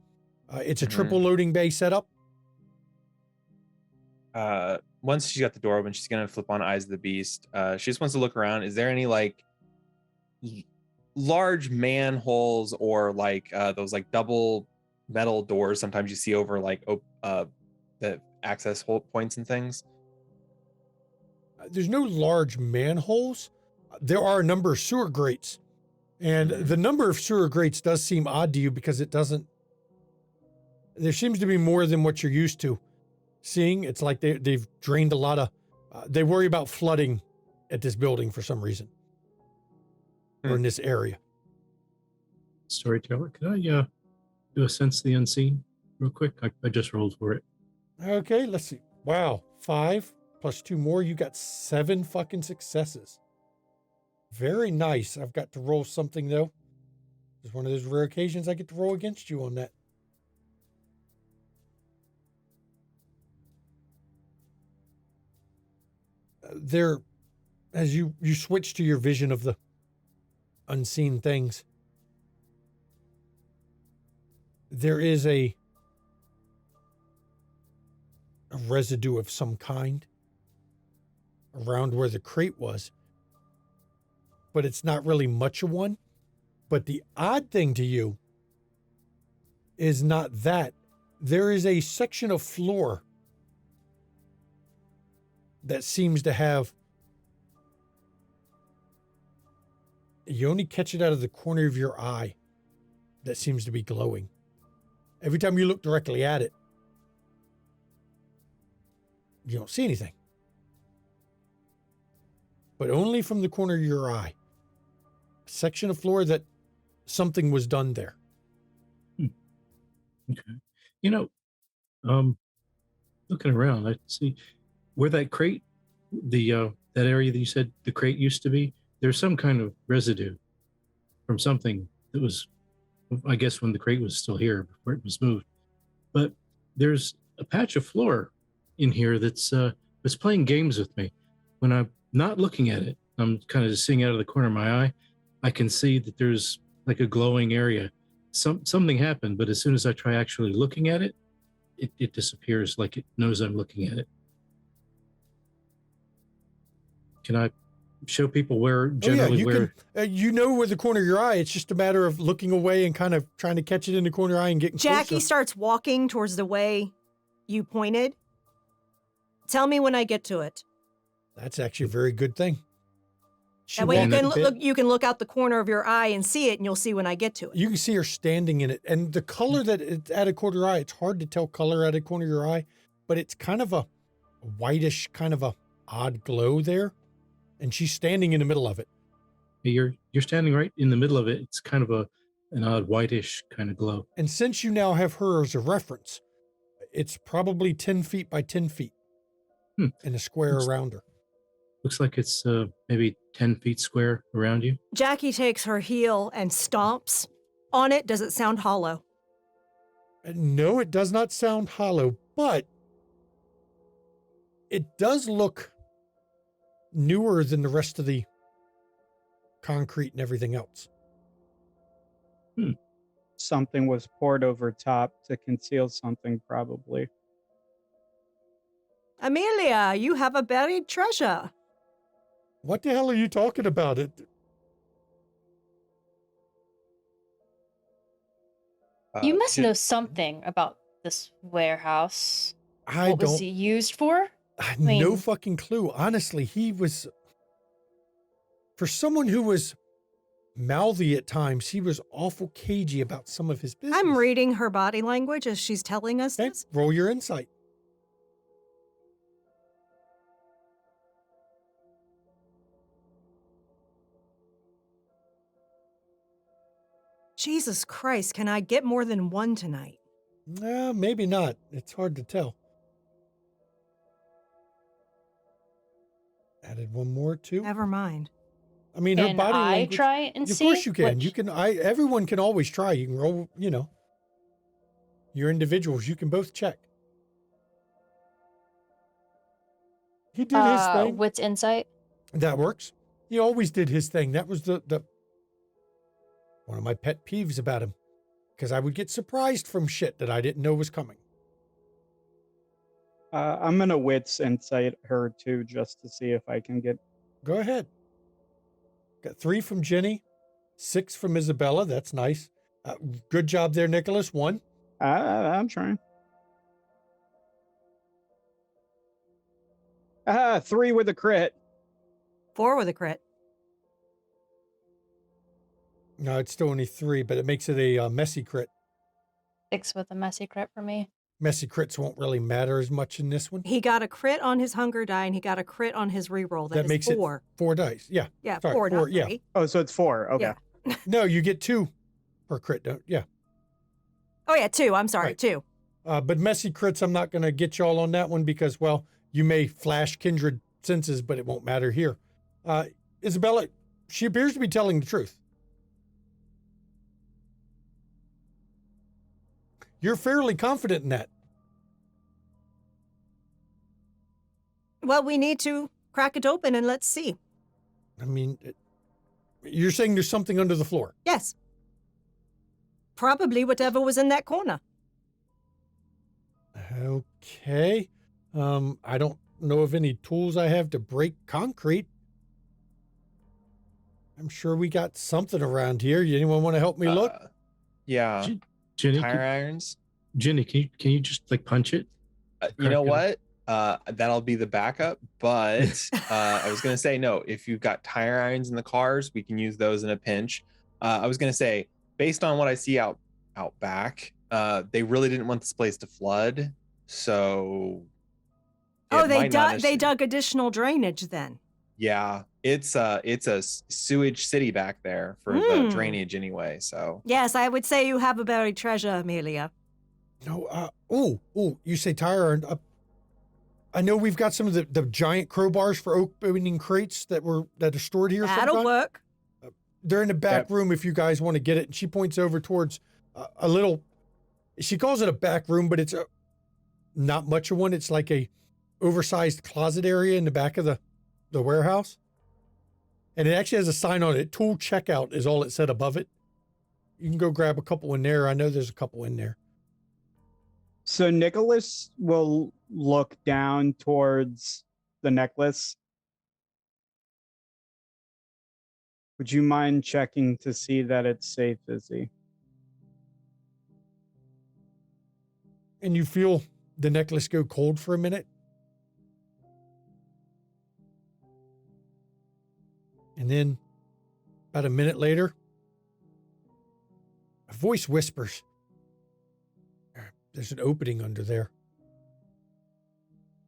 S1: It's a triple loading bay setup.
S4: once she's got the door open, she's gonna flip on Eyes of the Beast. She just wants to look around. Is there any like large manholes or like those like double metal doors sometimes you see over like the access hole points and things?
S1: There's no large manholes. There are a number of sewer grates And the number of sewer grates does seem odd to you because it doesn't. There seems to be more than what you're used to seeing. It's like they've drained a lot of. They worry about flooding at this building for some reason, or in this area.
S5: Storyteller, could I do a sense the unseen real quick? I just rolled for it.
S1: Okay, let's see. Wow, 5 plus 2 more. You got 7 fucking successes. Very nice. I've got to roll something though. It's one of those rare occasions I get to roll against you on that. There, as you switch to your vision of the unseen things, there is a residue of some kind around where the crate was, but it's not really much of one. But the odd thing to you is not that. There is a section of floor that seems to have, you only catch it out of the corner of your eye, that seems to be glowing. Every time you look directly at it, you don't see anything. But only from the corner of your eye. A section of floor that something was done there.
S5: Okay. You know, looking around, I see where that crate, that area that you said the crate used to be, there's some kind of residue from something that was, I guess, when the crate was still here before it was moved. But there's a patch of floor in here that's playing games with me. When I'm not looking at it, I'm kind of just seeing out of the corner of my eye. I can see that there's like a glowing area. Something happened, but as soon as I try actually looking at it, it disappears, like it knows I'm looking at it. Can I show people where generally where?
S1: You know where the corner of your eye. It's just a matter of looking away and kind of trying to catch it in the corner of your eye and getting
S2: Jackie
S1: closer.
S2: starts walking towards the way you pointed. Tell me when I get to it.
S1: That's actually a very good thing.
S2: That way you can look out the corner of your eye and see it, and you'll see when I get to it.
S1: You can see her standing in it. And the color that it's at a corner of your eye, it's hard to tell color at a corner of your eye, but it's kind of a whitish, kind of a odd glow there. And she's standing in the middle of it.
S5: You're standing right in the middle of it. It's kind of an odd whitish kind of glow.
S1: And since you now have her as a reference, it's probably 10 feet by 10 feet in a square around her.
S5: Looks like it's maybe 10 feet square around you.
S2: Jackie takes her heel and stomps on it. Does it sound hollow?
S1: No, it does not sound hollow, but it does look newer than the rest of the concrete and everything else.
S6: Something was poured over top to conceal something, probably.
S2: Amelia, you have a buried treasure.
S1: What the hell are you talking about?
S3: You must know something about this warehouse.
S1: I
S3: What was it used for?
S1: No fucking clue. Honestly, he was, for someone who was mouthy at times, he was awful cagey about some of his business.
S2: I'm reading her body language as she's telling us
S1: Okay,
S2: this.
S1: roll your insight.
S2: Jesus Christ, can I get more than one tonight?
S1: Maybe not. It's hard to tell. Added one more too.
S2: Never mind.
S1: I mean, her
S3: Can
S1: body
S3: I
S1: language.
S3: try and
S1: Of
S3: see?
S1: course you can.
S3: Which-
S1: You can. Everyone can always try. You can roll. You're individuals. You can both check. He did his thing.
S3: What's insight?
S1: That works. He always did his thing. That was the one of my pet peeves about him, because I would get surprised from shit that I didn't know was coming.
S6: I'm gonna wits insight her too, just to see if I can get.
S1: Go ahead. Got 3 from Jenny, 6 from Isabella. That's nice. Good job there, Nicholas. 1.
S6: I'm trying. 3 with a crit.
S2: 4 with a crit.
S1: No, it's still only 3, but it makes it a messy crit.
S3: 6 with a messy crit for me.
S1: Messy crits won't really matter as much in this one.
S2: He got a crit on his hunger die, and he got a crit on his reroll. That is
S1: makes
S2: 4.
S1: it 4 dice. Yeah.
S2: Yeah,
S1: Sorry,
S2: 4, not
S1: 4, yeah.
S2: 3.
S6: Oh, so it's 4. Okay.
S2: Yeah.
S1: No, you get 2 per crit. Yeah.
S2: Oh, yeah, 2. I'm sorry,
S1: Right.
S2: 2.
S1: But messy crits, I'm not going to get y'all on that one because, well, you may flash kindred senses, but it won't matter here. Isabella, she appears to be telling the truth. You're fairly confident in that.
S2: Well, we need to crack it open and let's see.
S1: I mean, you're saying there's something under the floor.
S2: Yes. Probably whatever was in that corner.
S1: Okay. I don't know of any tools I have to break concrete. I'm sure we got something around here. Anyone want to help me look?
S4: Yeah.
S5: Jenny,
S4: Tire irons.
S5: Jenny, can you just like punch it?
S4: You know
S5: Crack it
S4: what? That'll be the backup. But I was gonna say no. If you've got tire irons in the cars, we can use those in a pinch. I was gonna say, based on what I see out back, they really didn't want this place to flood. So.
S2: Oh, they
S4: dug.
S2: dug additional drainage then.
S4: Yeah, it's a sewage city back there for the drainage anyway. So.
S2: Yes, I would say you have a buried treasure, Amelia.
S1: No. You say tire iron. I know we've got some of the giant crowbars for opening crates that are stored here.
S2: That'll
S1: sometime.
S2: work.
S1: They're in the back room if you guys want to get it. And she points over towards a little. She calls it a back room, but it's not much of one. It's like a oversized closet area in the back of the warehouse. And it actually has a sign on it. Tool checkout is all it said above it. You can go grab a couple in there. I know there's a couple in there.
S6: So Nicholas will look down towards the necklace. Would you mind checking to see that it's safe, Izzy?
S1: And you feel the necklace go cold for a minute. And then about a minute later, a voice whispers, "There's an opening under there.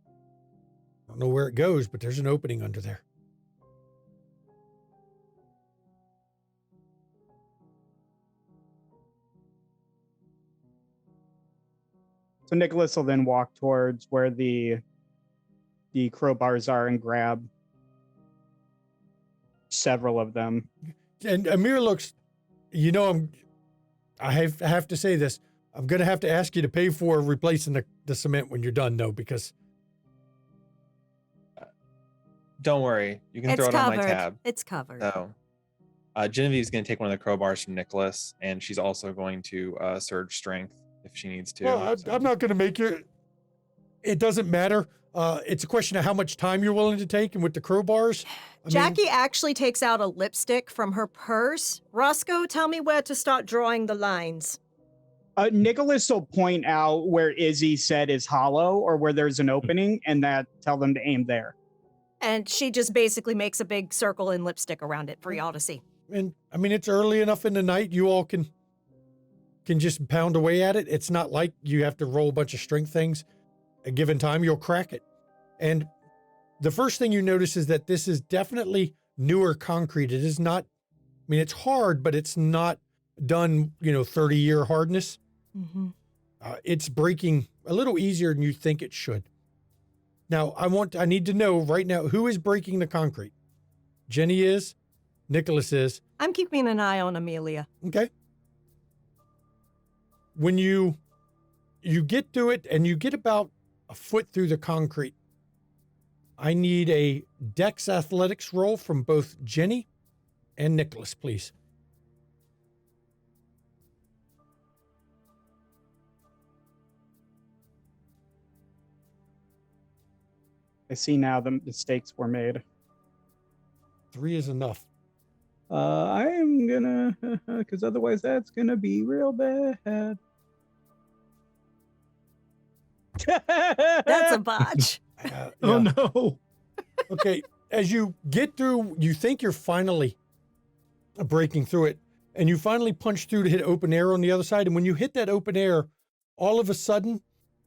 S1: I don't know where it goes, but there's an opening under there."
S6: So Nicholas will then walk towards where the crowbars are and grab several of them.
S1: And Amir looks, I have to say this. I'm going to have to ask you to pay for replacing the cement when you're done, though, because.
S4: Don't worry. You can
S2: It's
S4: throw it
S2: covered.
S4: on my tab.
S2: It's covered.
S4: So, Genevieve's going to take one of the crowbars from Nicholas, and she's also going to surge strength if she needs to.
S1: Well, I'm not going to make you. It doesn't matter. It's a question of how much time you're willing to take, and with the crowbars.
S2: Jackie actually takes out a lipstick from her purse. Roscoe, tell me where to start drawing the lines.
S6: Nicholas will point out where Izzy said is hollow or where there's an opening, and tell them to aim there.
S2: And she just basically makes a big circle and lipstick around it for y'all to see.
S1: And it's early enough in the night. You all can just pound away at it. It's not like you have to roll a bunch of strength things. A given time, you'll crack it. And the first thing you notice is that this is definitely newer concrete. It is not, it's hard, but it's not done, 30-year hardness.
S2: Mm-hmm.
S1: It's breaking a little easier than you think it should. Now, I need to know right now, who is breaking the concrete? Jenny is, Nicholas is.
S2: I'm keeping an eye on Amelia.
S1: Okay. When you get through it and you get about a foot through the concrete, I need a Dex Athletics roll from both Jenny and Nicholas, please.
S6: I see now the mistakes were made.
S1: 3 is enough.
S6: I am gonna, because otherwise that's gonna be real bad.
S2: That's a botch.
S5: Oh no.
S1: Okay, as you get through, you think you're finally breaking through it. and you finally punch through to hit open air on the other side. And when you hit that open air, all of a sudden,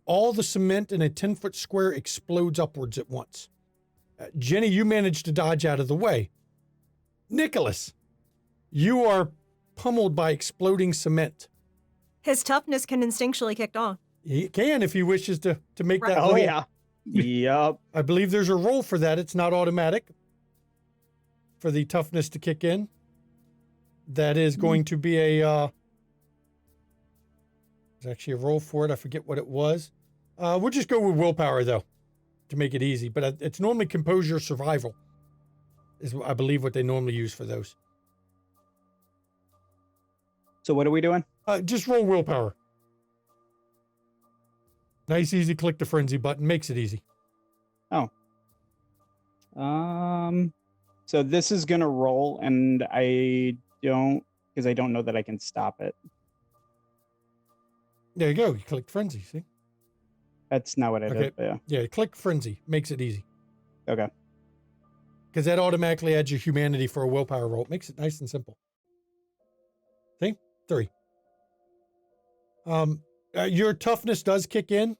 S1: all the cement in a 10-foot square explodes upwards at once. Jenny, you managed to dodge out of the way. Nicholas, you are pummeled by exploding cement.
S2: His toughness can instinctually kick on.
S1: He can if he wishes to make that
S6: Oh
S1: roll.
S6: yeah. Yep.
S1: I believe there's a roll for that. It's not automatic for the toughness to kick in. That is going to be there's actually a roll for it. I forget what it was. We'll just go with willpower, though, to make it easy. But it's normally composure survival is, I believe, what they normally use for those.
S6: So what are we doing?
S1: Just roll willpower. Nice, easy, click the frenzy button. Makes it easy.
S6: So this is gonna roll, and I don't know that I can stop it.
S1: There you go. You click frenzy, see?
S6: That's not what I
S1: Okay.
S6: did. But yeah.
S1: Yeah, click frenzy. Makes it easy.
S6: Okay.
S1: Because that automatically adds your humanity for a willpower roll. It makes it nice and simple. See? 3. Your toughness does kick in,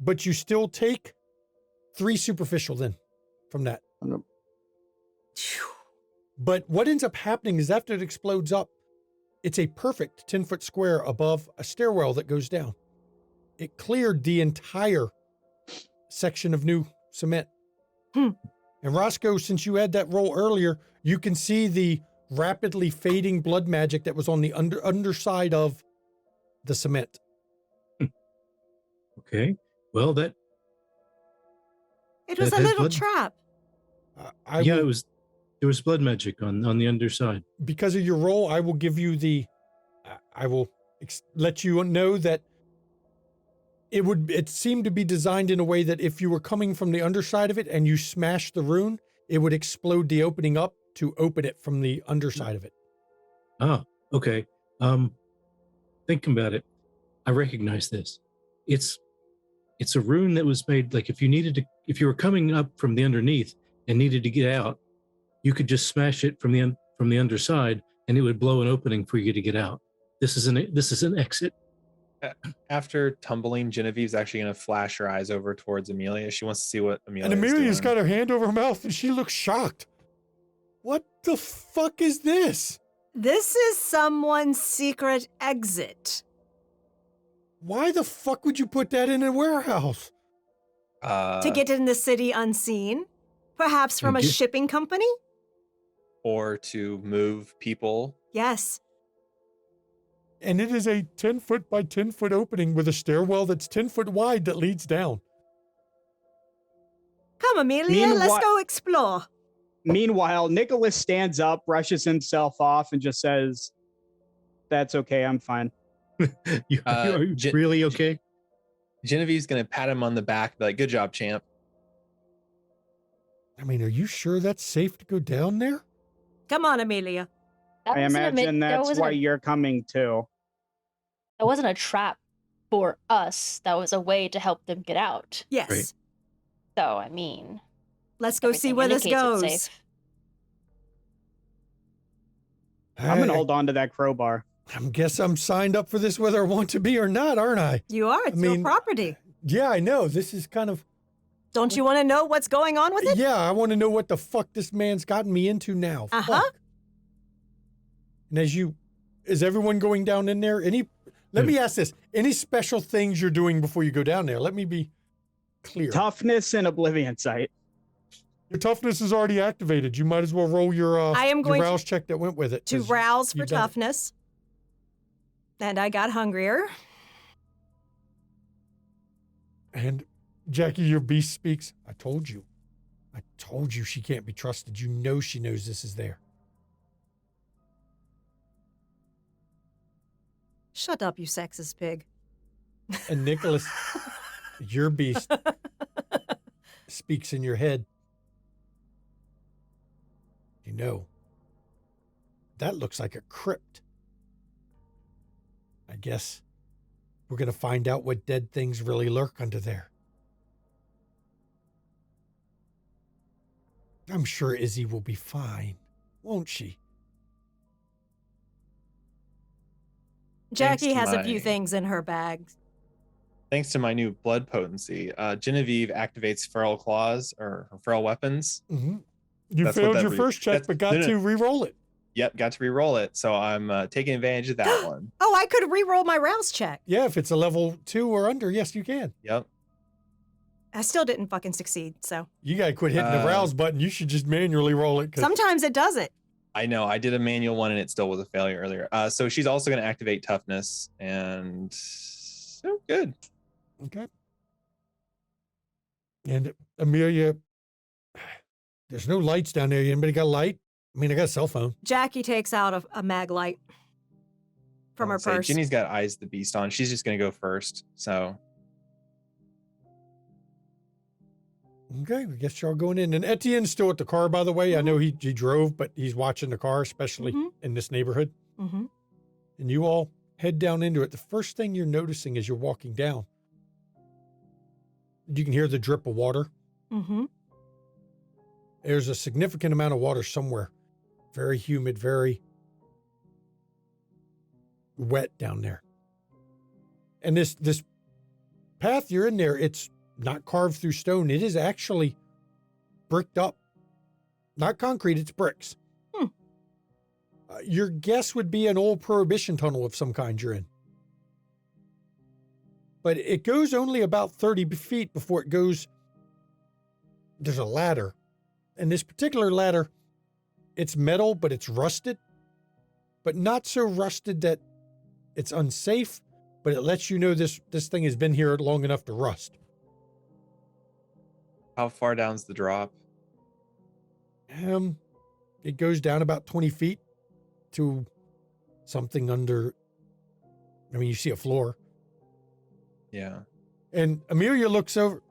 S1: but you still take 3 superficial then from that. But what ends up happening is after it explodes up, it's a perfect 10-foot square above a stairwell that goes down. It cleared the entire section of new cement. And Roscoe, since you had that roll earlier, you can see the rapidly fading blood magic that was on the underside of the cement.
S5: Okay. Well,
S2: It was
S5: That
S2: a
S5: has
S2: little
S5: blood?
S2: trap.
S5: there was blood magic on the underside.
S1: Because of your role, I will give you I will let you know that it seemed to be designed in a way that if you were coming from the underside of it and you smashed the rune, it would explode the opening up to open it from the underside of it.
S5: Ah, okay. Thinking about it, I recognize this. It's a rune that was made, like if you were coming up from the underneath and needed to get out, you could just smash it from the underside and it would blow an opening for you to get out. This is an exit.
S4: After tumbling, Genevieve's actually going to flash her eyes over towards Amelia. She wants to see what Amelia
S1: And
S4: is
S1: Amelia's
S4: doing.
S1: got her hand over her mouth and she looks shocked. What the fuck is this?
S2: This is someone's secret exit.
S1: Why the fuck would you put that in a warehouse?
S2: To get in the city unseen? Perhaps from a
S5: Okay.
S2: shipping company?
S4: Or to move people.
S2: Yes.
S1: And it is a 10-foot by 10-foot opening with a stairwell that's 10 foot wide that leads down.
S2: Come, Amelia, let's
S6: Meanwhile-
S2: go explore.
S6: Meanwhile, Nicholas stands up, brushes himself off, and just says, "That's okay. I'm fine."
S5: Are you
S4: Gen-
S5: really okay?
S4: Genevieve's going to pat him on the back, be like, "Good job, champ."
S1: I mean, are you sure that's safe to go down there?
S2: Come on, Amelia.
S3: That
S6: I
S3: wasn't a mi-
S6: imagine
S3: that
S6: that's
S3: wasn't
S6: why
S3: a-
S6: you're coming too.
S3: That wasn't a trap for us. That was a way to help them get out.
S2: Yes.
S5: Right.
S3: So, I mean,
S2: Let's go see
S3: everything
S2: where this
S3: indicates it's
S2: goes.
S3: safe.
S6: I'm gonna hold on to that crowbar.
S1: I guess I'm signed up for this whether I want to be or not, aren't I?
S2: You are. It's your property.
S1: Yeah, I know. This is kind of...
S2: Don't you want to know what's going on with it?
S1: Yeah, I want to know what the fuck this man's gotten me into now.
S2: Uh-huh.
S1: Fuck. And is everyone going down in there? Let me ask this. Any special things you're doing before you go down there? Let me be clear.
S6: Toughness and Oblivion Sight.
S1: Your toughness is already activated. You might as well roll your
S2: I am going
S1: your rouse check that went with it.
S2: To
S1: 'cause
S2: rouse for
S1: you've done it.
S2: toughness. And I got hungrier.
S1: And Jackie, your beast speaks. I told you she can't be trusted. You know she knows this is there.
S2: Shut up, you sexist pig.
S1: And Nicholas, your beast speaks in your head. You know, that looks like a crypt. I guess we're going to find out what dead things really lurk under there. I'm sure Izzy will be fine, won't she?
S2: Jackie
S4: to
S2: has a few
S4: my-
S2: things in her bag.
S4: Thanks to my new blood potency, Genevieve activates feral claws or feral weapons.
S1: Mm-hmm. You
S4: That's what
S1: failed
S4: that
S1: your
S4: re-
S1: first check,
S4: that's-
S1: but got
S4: no, no.
S1: to re-roll it.
S4: Yep, got to re-roll it. So I'm taking advantage of that one.
S2: Oh, I could re-roll my rouse check.
S1: Yeah, if it's a level 2 or under, yes, you can.
S4: Yep.
S2: I still didn't fucking succeed, so.
S1: You gotta quit hitting the rouse button. You should just manually roll it.
S2: Sometimes it does it.
S4: I know. I did a manual one and it still was a failure earlier. So she's also going to activate toughness, and so good.
S1: Okay. And Amelia, there's no lights down there. Anybody got a light? I mean, I got a cell phone.
S2: Jackie takes out a mag light from her purse.
S4: Ginny's got Eyes of the Beast on. She's just going to go first. So
S1: Okay, I guess y'all going in. And Etienne's still at the car, by the way. I know he drove, but he's watching the car, especially in this neighborhood.
S2: Mm-hmm.
S1: And you all head down into it. The first thing you're noticing as you're walking down, you can hear the drip of water.
S2: Mm-hmm.
S1: There's a significant amount of water somewhere. Very humid, very wet down there. And this path you're in there, it's not carved through stone. It is actually bricked up. Not concrete, it's bricks. Your guess would be an old prohibition tunnel of some kind you're in. But it goes only about 30 feet before it goes. There's a ladder. And this particular ladder, it's metal, but it's rusted. But not so rusted that it's unsafe, but it lets you know this thing has been here long enough to rust.
S4: how far down's the drop?
S1: It goes down about 20 feet to something under. I mean, you see a floor.
S4: Yeah.
S1: And Amelia looks over.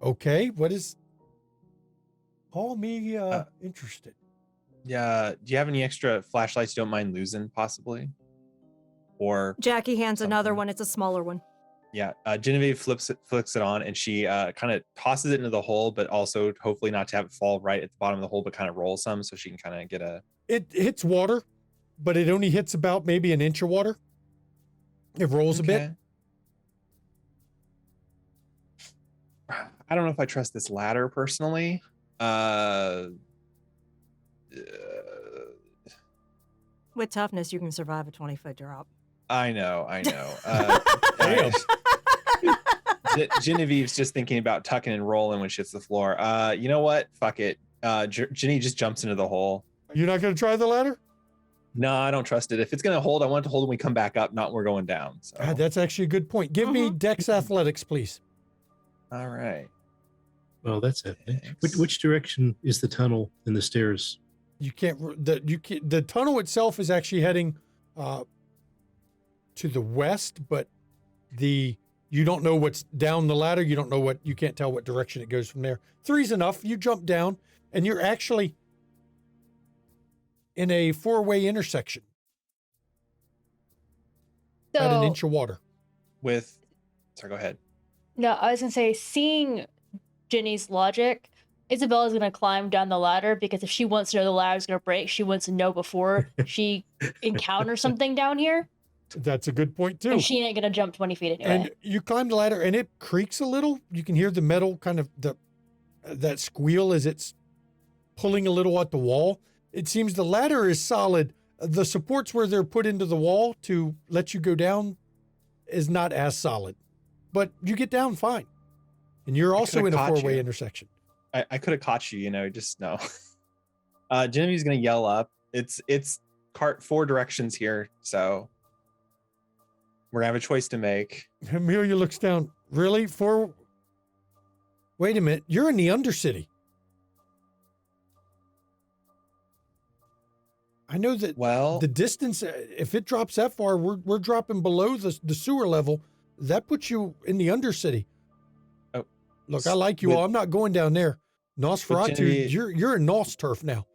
S1: Okay, what is. Call me interested.
S4: Yeah. Do you have any extra flashlights you don't mind losing, possibly? Or
S2: Jackie hands another
S4: Something.
S2: one. It's a smaller one.
S4: yeah, Genevieve flicks it on, and she kind of tosses it into the hole, but also hopefully not to have it fall right at the bottom of the hole, but kind of roll some so she can kind of get a.
S1: It hits water, but it only hits about maybe an inch of water. It rolls a bit.
S4: Okay. I don't know if I trust this ladder personally.
S2: With toughness, you can survive a 20-foot drop.
S4: I know.
S1: Damn.
S4: Genevieve's just thinking about tucking and rolling when she hits the floor. You know what? Fuck it. Ginny just jumps into the hole.
S1: You're not going to try the ladder?
S4: No, I don't trust it. If it's gonna hold, I want it to hold when we come back up, not when we're going down. So.
S1: That's actually a good point. Give me Dex Athletics, please.
S4: All right.
S5: Well, that's it.
S4: Thanks.
S5: Which direction is the tunnel and the stairs?
S1: You can't. The tunnel itself is actually heading to the west, but you don't know what's down the ladder. You don't know what. You can't tell what direction it goes from there. 3's enough. You jump down, and you're actually in a 4-way intersection at an inch of water.
S4: Sorry, go ahead.
S3: No, I was gonna say, seeing Ginny's logic, Isabella's gonna climb down the ladder because if she wants to know the ladder's gonna break, she wants to know before she encounters something down here.
S1: That's a good point too.
S3: And she ain't gonna jump 20 feet anyway.
S1: And you climb the ladder, and it creaks a little. You can hear the metal kind of that squeal as it's pulling a little at the wall. It seems the ladder is solid. The supports where they're put into the wall to let you go down is not as solid, but you get down fine. And you're also
S4: could've
S1: in a
S4: caught
S1: 4-way
S4: you.
S1: intersection.
S4: I could have caught you, just no. Genevieve's gonna yell up. It's cart 4 directions here, so we're gonna have a choice to make.
S1: Amelia looks down. Really? Wait a minute. You're in the Undercity. I know that
S4: Well,
S1: the distance, if it drops that far, we're dropping below the sewer level. That puts you in the Undercity.
S4: Oh,
S1: Look, I like you
S4: with-
S1: all. I'm not going down there. Nosferatu,
S4: Genevieve-
S1: you're in Nos turf now.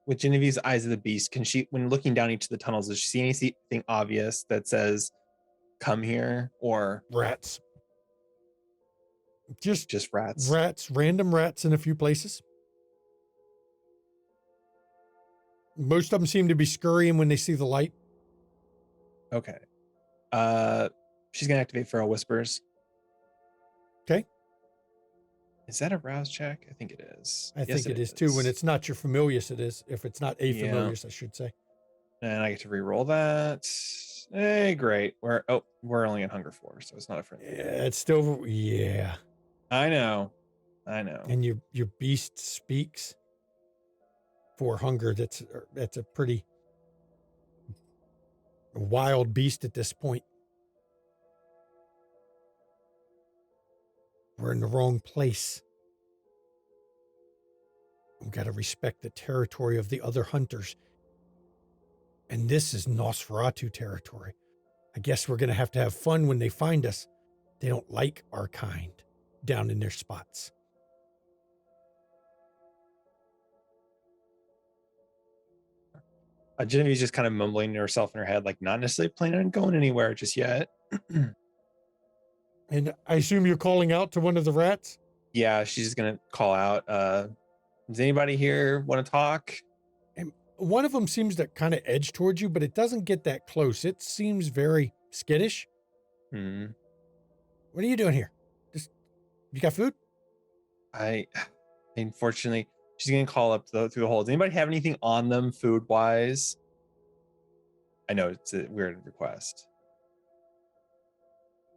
S4: with Genevieve's Eyes of the Beast, can she, when looking down each of the tunnels, does she see anything obvious that says "come here" or
S1: Rats. Just
S4: rats?
S1: rats, random rats in a few places. Most of them seem to be scurrying when they see the light.
S4: Okay. She's gonna activate Feral Whispers.
S1: Okay.
S4: Is that a rouse check? I think it is.
S1: I
S4: Yes,
S1: think it is too. When it's not your familius, it is. If it's not a familius, I should say.
S4: And I get to re-roll that. Hey, great. We're only in Hunger 4, so it's not a friendly.
S1: Yeah, it's still, yeah.
S4: I know.
S1: And your beast speaks for hunger. That's a pretty wild beast at this point. We're in the wrong place. We've got to respect the territory of the other hunters. And this is Nosferatu territory. I guess we're going to have fun when they find us. They don't like our kind down in their spots.
S4: Genevieve's just kind of mumbling to herself in her head, like not necessarily planning on going anywhere just yet.
S1: And I assume you're calling out to one of the rats?
S4: Yeah, she's just gonna call out. Does anybody here want to talk?
S1: And one of them seems to kind of edge towards you, but it doesn't get that close. It seems very skittish.
S4: Hmm.
S1: What are you doing here? You got food?
S4: Unfortunately, she's gonna call up through the hole. Does anybody have anything on them food wise? I know it's a weird request.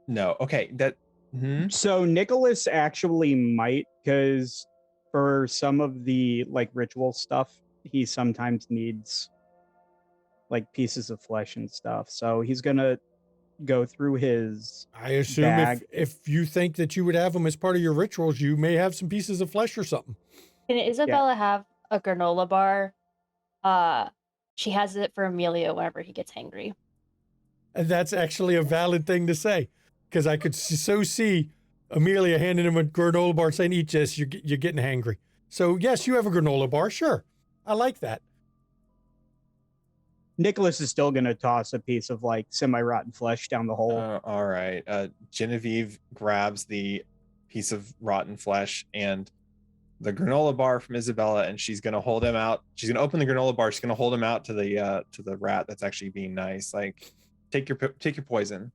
S4: No. Okay.
S6: So Nicholas actually might, because for some of the like ritual stuff, he sometimes needs like pieces of flesh and stuff. So he's gonna go through his
S1: I assume
S6: bag.
S1: if you think that you would have them as part of your rituals, you may have some pieces of flesh or something.
S3: Can Isabella have a granola bar? She has it for Amelia whenever he gets hangry.
S1: And that's actually a valid thing to say, because I could so see Amelia handing him a granola bar saying, eat this, you're getting hangry. So yes, you have a granola bar. Sure. I like that.
S6: Nicholas is still gonna toss a piece of like semi-rotten flesh down the hole.
S4: All right. Genevieve grabs the piece of rotten flesh and the granola bar from Isabella, and she's gonna hold him out. She's gonna open the granola bar. She's gonna hold him out to the rat that's actually being nice. Like, take your poison.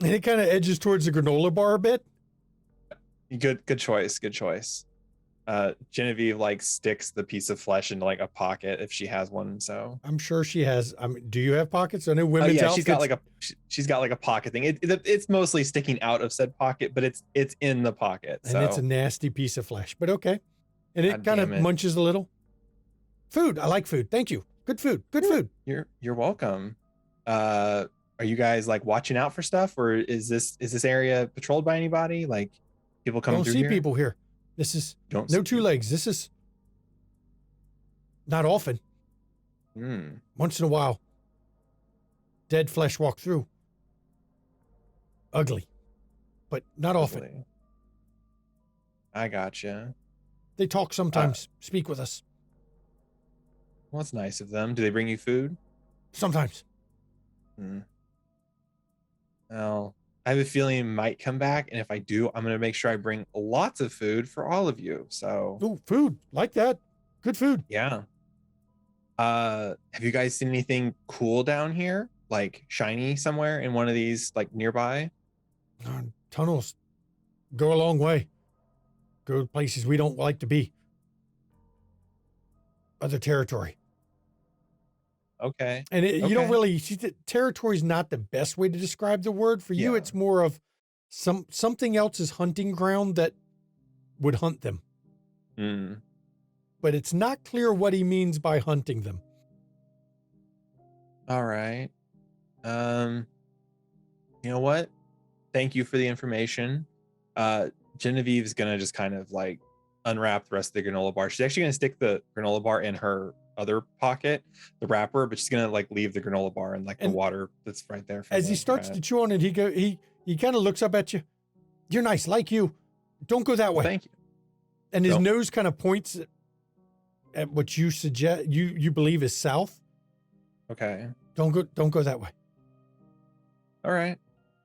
S1: And it kind of edges towards the granola bar a bit.
S4: Good choice. Genevieve like sticks the piece of flesh into like a pocket if she has one. So
S1: I'm sure she has. Do you have pockets? I know women's
S4: yeah,
S1: outfits.
S4: she's got like a pocket thing. It's mostly sticking out of said pocket, but it's in the pocket.
S1: And
S4: so.
S1: it's a nasty piece of flesh, but okay. And it
S4: God
S1: kind of
S4: damn it.
S1: munches a little. Food. I like food. Thank you. Good food. Good food.
S4: You're welcome. Are you guys like watching out for stuff, or is this area patrolled by anybody? Like people coming
S1: Don't
S4: through
S1: see
S4: here?
S1: people here. This is
S4: Don't
S1: no
S4: see
S1: two
S4: people.
S1: legs. This is not often. Once in a while, dead flesh walk through. Ugly, but not often.
S4: Lovely. I gotcha.
S1: They talk sometimes, speak with us
S4: Well, that's nice of them. Do they bring you food?
S1: sometimes.
S4: Well, I have a feeling it might come back, and if I do, I'm gonna make sure I bring lots of food for all of you. So
S1: Oh, food like that. Good food.
S4: yeah. Have you guys seen anything cool down here, like shiny somewhere in one of these, like nearby?
S1: Tunnels go a long way. Go to places we don't like to be. Other territory.
S4: Okay.
S1: And you don't
S4: Okay.
S1: really, territory is not the best way to describe the word. For you,
S4: Yeah.
S1: it's more of something else's hunting ground that would hunt them. But it's not clear what he means by hunting them.
S4: All right. You know what? Thank you for the information. Genevieve's gonna just kind of like unwrap the rest of the granola bar. She's actually gonna stick the granola bar in her other pocket, the wrapper, but she's gonna like leave the granola bar and like the
S1: And
S4: water that's right there.
S1: As he starts to chew on it, he kind of looks up at you. You're nice, like you. Don't go that way.
S4: Thank you.
S1: And his
S4: Don't.
S1: nose kind of points at what you suggest you believe is south.
S4: Okay.
S1: Don't go that way.
S4: All right.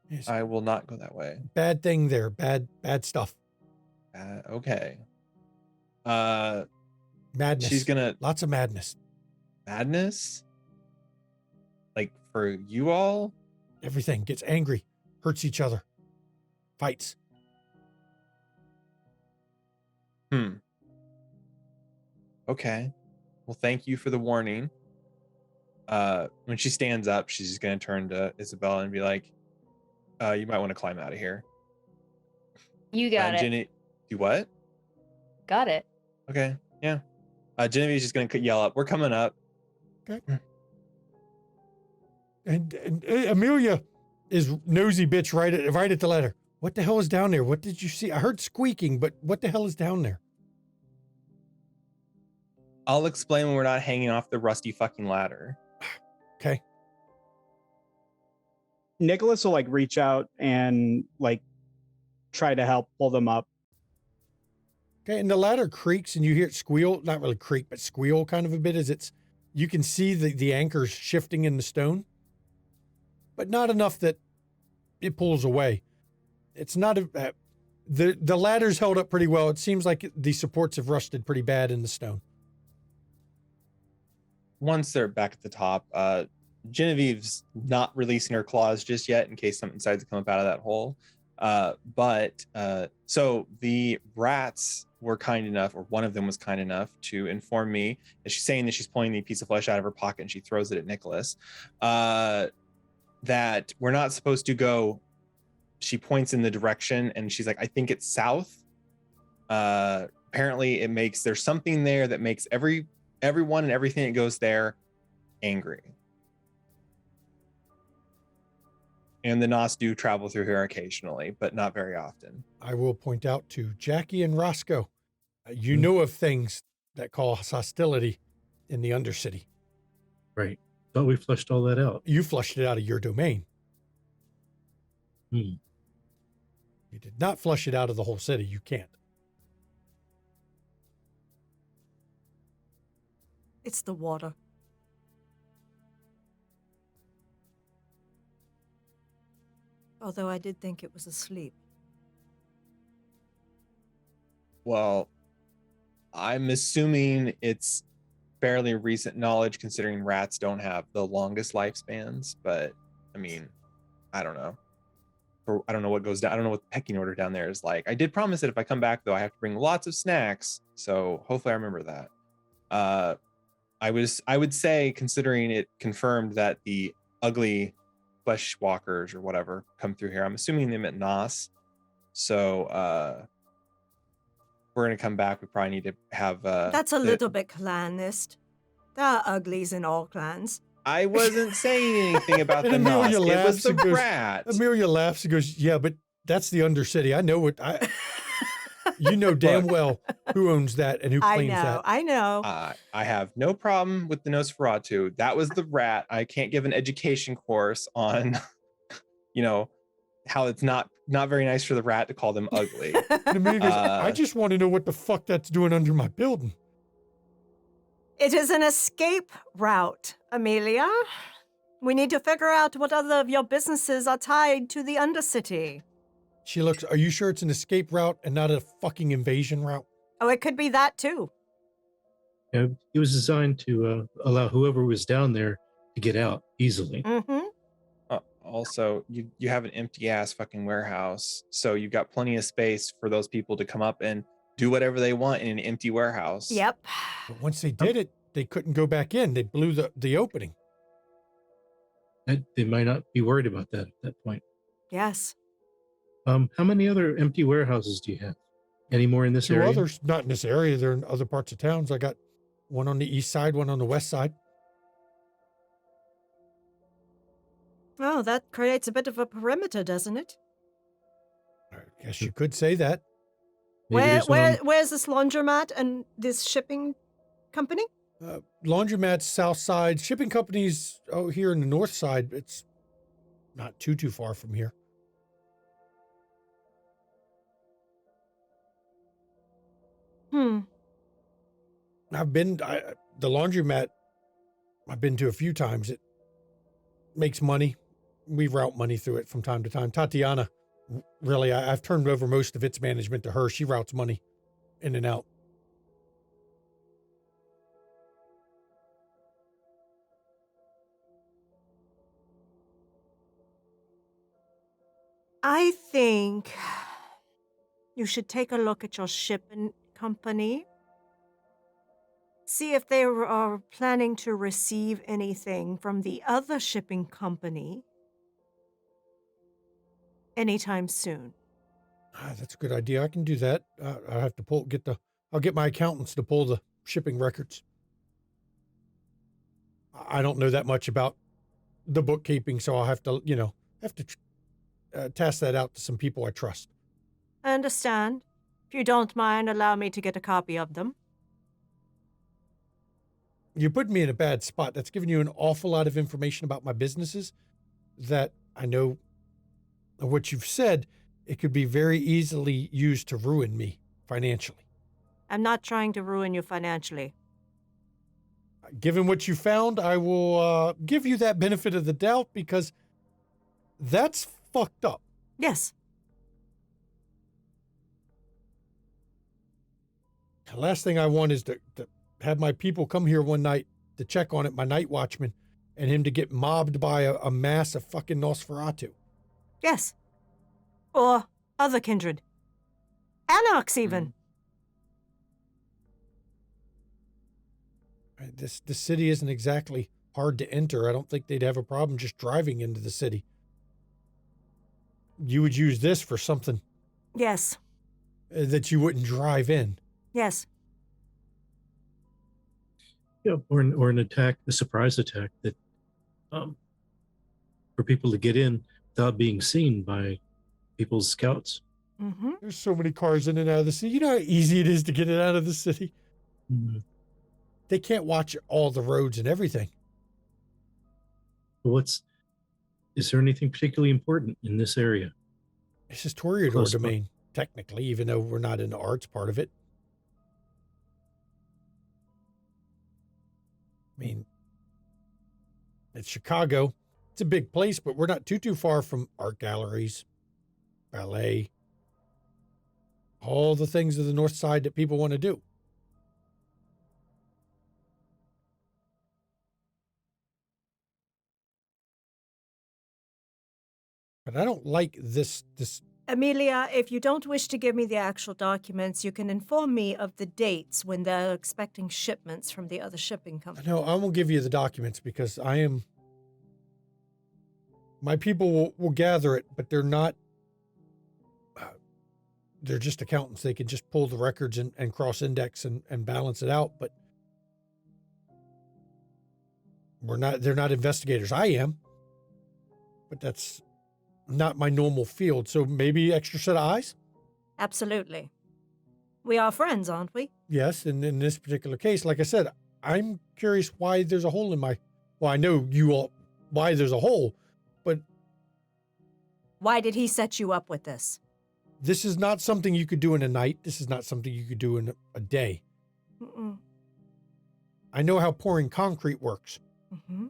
S1: Yes.
S4: I will not go that way.
S1: Bad thing there. Bad stuff.
S4: Okay.
S1: Madness.
S4: she's gonna
S1: Lots of madness.
S4: madness? Like for you all?
S1: Everything gets angry, hurts each other, fights.
S4: Okay. Well, thank you for the warning. When she stands up, she's just gonna turn to Isabella and be like, you might want to climb out of here.
S3: You got it.
S4: Jenny, do what?
S3: Got it.
S4: Okay, yeah. Genevieve's just gonna yell up, we're coming up.
S1: And Amelia is nosy bitch right at the ladder. What the hell is down there? What did you see? I heard squeaking, but what the hell is down there?
S4: I'll explain when we're not hanging off the rusty fucking ladder.
S1: Okay.
S6: Nicholas will like reach out and like try to help pull them up.
S1: Okay, and the ladder creaks and you hear it squeal, not really creak, but squeal kind of a bit as you can see the anchors shifting in the stone, but not enough that it pulls away. It's not the ladder's held up pretty well. It seems like the supports have rusted pretty bad in the stone.
S4: Once they're back at the top, Genevieve's not releasing her claws just yet in case something decides to come up out of that hole. So the rats were kind enough, or one of them was kind enough to inform me that she's saying that she's pulling the piece of flesh out of her pocket and she throws it at Nicholas, that we're not supposed to go. She points in the direction and she's like, I think it's south. Apparently there's something there that makes everyone and everything that goes there angry. And the Nos do travel through here occasionally, but not very often.
S1: I will point out to Jackie and Roscoe, you know of things that cause hostility in the Undercity.
S5: Right. Thought we flushed all that out.
S1: You flushed it out of your domain.
S5: Hmm.
S1: You did not flush it out of the whole city. You can't.
S2: It's the water. Although I did think it was asleep.
S4: Well, I'm assuming it's fairly recent knowledge considering rats don't have the longest lifespans, but I mean, I don't know. I don't know what goes down. I don't know what the pecking order down there is like. I did promise that if I come back though, I have to bring lots of snacks. So hopefully I remember that. I would say, considering it confirmed that the ugly flesh walkers or whatever come through here, I'm assuming they meant Nos. So we're gonna come back. We probably need to have
S2: That's a little bit clanist. There are uglies in all clans.
S4: I wasn't saying anything about the
S1: And
S4: Nos.
S1: Amelia
S4: It was
S1: laughs
S4: the
S1: and goes-
S4: rat.
S1: Amelia laughs and goes, yeah, but that's the Undercity. I know what you know damn well who owns that and who claims that.
S2: I know.
S4: I have no problem with the Nosferatu. That was the rat. I can't give an education course on, how it's not very nice for the rat to call them ugly.
S1: And Amelia goes, I just want to know what the fuck that's doing under my building.
S2: It is an escape route, Amelia. We need to figure out what other of your businesses are tied to the Undercity.
S1: She looks, are you sure it's an escape route and not a fucking invasion route?
S2: Oh, it could be that too.
S5: Yeah, it was designed to allow whoever was down there to get out easily.
S2: Mm-hmm.
S4: Also, you have an empty ass fucking warehouse, so you've got plenty of space for those people to come up and do whatever they want in an empty warehouse.
S2: Yep.
S1: But once they did it, they couldn't go back in. They blew the opening.
S5: They might not be worried about that at that point.
S2: Yes.
S5: How many other empty warehouses do you have? Any more in this
S1: Two
S5: area?
S1: others, not in this area. They're in other parts of towns. I got one on the east side, one on the west side.
S2: Oh, that creates a bit of a perimeter, doesn't it?
S1: I guess you could say that.
S5: Maybe there's one on-
S2: Where's this laundromat and this shipping company?
S1: Laundromat's south side. Shipping companies here in the north side. It's not too far from here. The laundromat, I've been to a few times. It makes money. We route money through it from time to time. Tatiana, really, I've turned over most of its management to her. She routes money in and out.
S2: I think you should take a look at your shipping company. See if they are planning to receive anything from the other shipping company anytime soon.
S1: That's a good idea. I can do that. I have to I'll get my accountants to pull the shipping records. I don't know that much about the bookkeeping, so I'll have to, task that out to some people I trust.
S2: I understand. If you don't mind, allow me to get a copy of them.
S1: You put me in a bad spot. That's giving you an awful lot of information about my businesses that I know what you've said. It could be very easily used to ruin me financially.
S2: I'm not trying to ruin you financially.
S1: Given what you found, I will give you that benefit of the doubt because that's fucked up.
S2: Yes.
S1: The last thing I want is to have my people come here one night to check on it, my night watchman, and him to get mobbed by a mass of fucking Nosferatu.
S2: Yes. Or other kindred. Anarchs, even.
S1: This city isn't exactly hard to enter. I don't think they'd have a problem just driving into the city. You would use this for something
S2: Yes.
S1: that you wouldn't drive in.
S2: Yes.
S5: Yeah, or an attack, a surprise attack that, for people to get in without being seen by people's scouts.
S2: Mm-hmm.
S1: There's so many cars in and out of the city. You know how easy it is to get it out of the city?
S5: Mm-hmm.
S1: They can't watch all the roads and everything.
S5: Well, is there anything particularly important in this area?
S1: This is Toreador
S5: Close by.
S1: domain, technically, even though we're not in the arts part of it. I mean, it's Chicago. It's a big place, but we're not too far from art galleries, ballet, all the things of the north side that people want to do. But I don't like this.
S2: Amelia, if you don't wish to give me the actual documents, you can inform me of the dates when they're expecting shipments from the other shipping company.
S1: No, I won't give you the documents because my people will gather it, but they're not, they're just accountants. They can just pull the records and cross-index and balance it out, but they're not investigators. I am, but that's not my normal field. So maybe extra set of eyes?
S2: Absolutely. We are friends, aren't we?
S1: Yes, and in this particular case, like I said, I'm curious why there's a hole in well, I know why there's a hole, but
S2: Why did he set you up with this?
S1: this is not something you could do in a night. This is not something you could do in a day.
S2: Mm-mm.
S1: I know how pouring concrete works.
S2: Mm-hmm.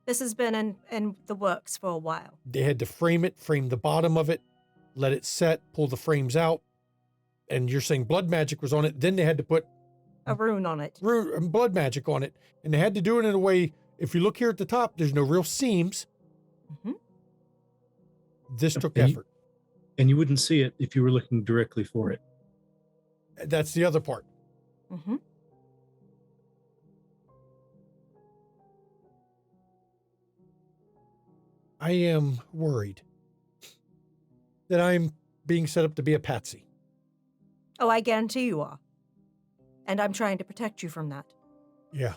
S2: This has been in the works for a while.
S1: They had to frame the bottom of it, let it set, pull the frames out. And you're saying blood magic was on it. Then they had to put
S2: A rune on it.
S1: blood magic on it. And they had to do it in a way, if you look here at the top, there's no real seams.
S2: Mm-hmm.
S1: This took
S5: And
S1: effort.
S5: And you wouldn't see it if you were looking directly for it.
S1: That's the other part.
S2: Mm-hmm.
S1: I am worried that I'm being set up to be a patsy.
S2: Oh, I guarantee you are. And I'm trying to protect you from that.
S1: Yeah.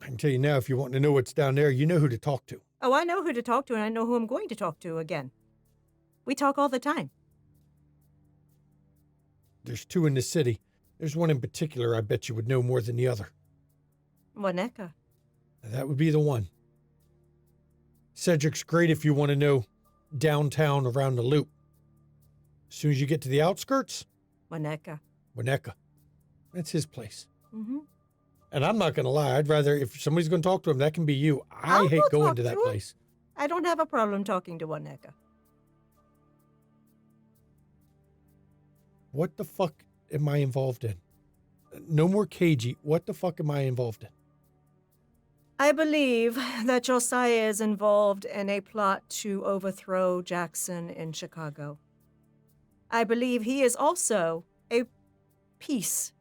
S1: I can tell you now, if you want to know what's down there, you know who to talk to.
S2: Oh, I know who to talk to, and I know who I'm going to talk to again. We talk all the time.
S1: There's two in the city. There's one in particular I bet you would know more than the other.
S2: Waneka.
S1: That would be the one. Cedric's great if you want to know downtown around the loop. As soon as you get to the outskirts,
S2: Waneka.
S1: Winnetka. That's his place.
S2: Mm-hmm.
S1: And I'm not going to lie. I'd rather, if somebody's going to talk to him, that can be you. I
S2: I'll
S1: hate
S2: go
S1: going
S2: talk
S1: to that
S2: to him.
S1: place.
S2: I don't have a problem talking to Waneka.
S1: What the fuck am I involved in? No more cagey. What the fuck am I involved in?
S2: I believe that Josiah is involved in a plot to overthrow Jackson in Chicago. I believe he is also a piece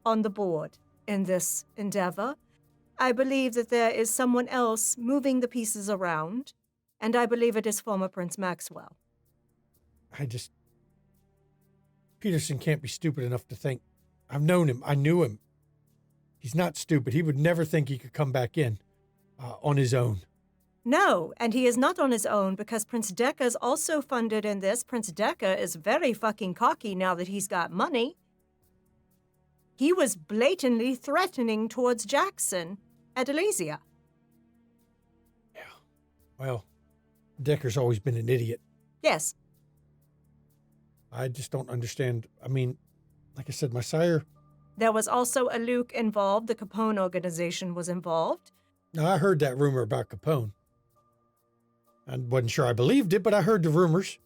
S2: on the board in this endeavor. I believe that there is someone else moving the pieces around, and I believe it is former Prince Maxwell.
S1: Peterson can't be stupid enough to think. I've known him. I knew him. He's not stupid. He would never think he could come back in on his own.
S2: No, and he is not on his own because Prince Deca is also funded in this. Prince Deca is very fucking cocky now that he's got money. He was blatantly threatening towards Jackson at Elysia.
S1: Yeah. Well, Decker's always been an idiot.
S2: Yes.
S1: I just don't understand. I mean, like I said, my sire...
S2: There was also a Luke involved. The Capone organization was involved.
S1: Now, I heard that rumor about Capone. I wasn't sure I believed it, but I heard the rumors.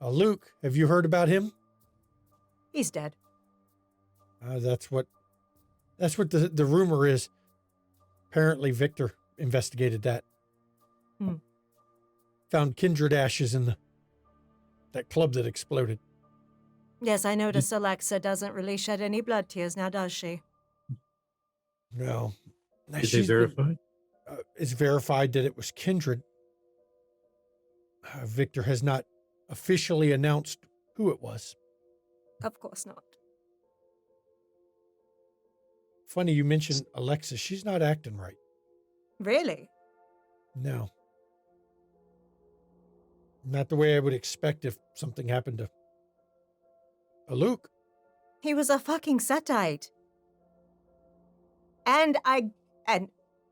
S1: Luke, have you heard about him?
S2: He's dead.
S1: That's what the rumor is. Apparently, Victor investigated that. Found kindred ashes in that club that exploded.
S2: Yes, I noticed Alexa doesn't really shed any blood tears now, does she?
S1: No.
S5: Did they verify?
S1: It's verified that it was kindred. Victor has not officially announced who it was.
S2: Of course not.
S1: Funny you mentioned Alexa. She's not acting right.
S2: Really?
S1: No. Not the way I would expect if something happened to a Luke.
S2: He was a fucking Setite. And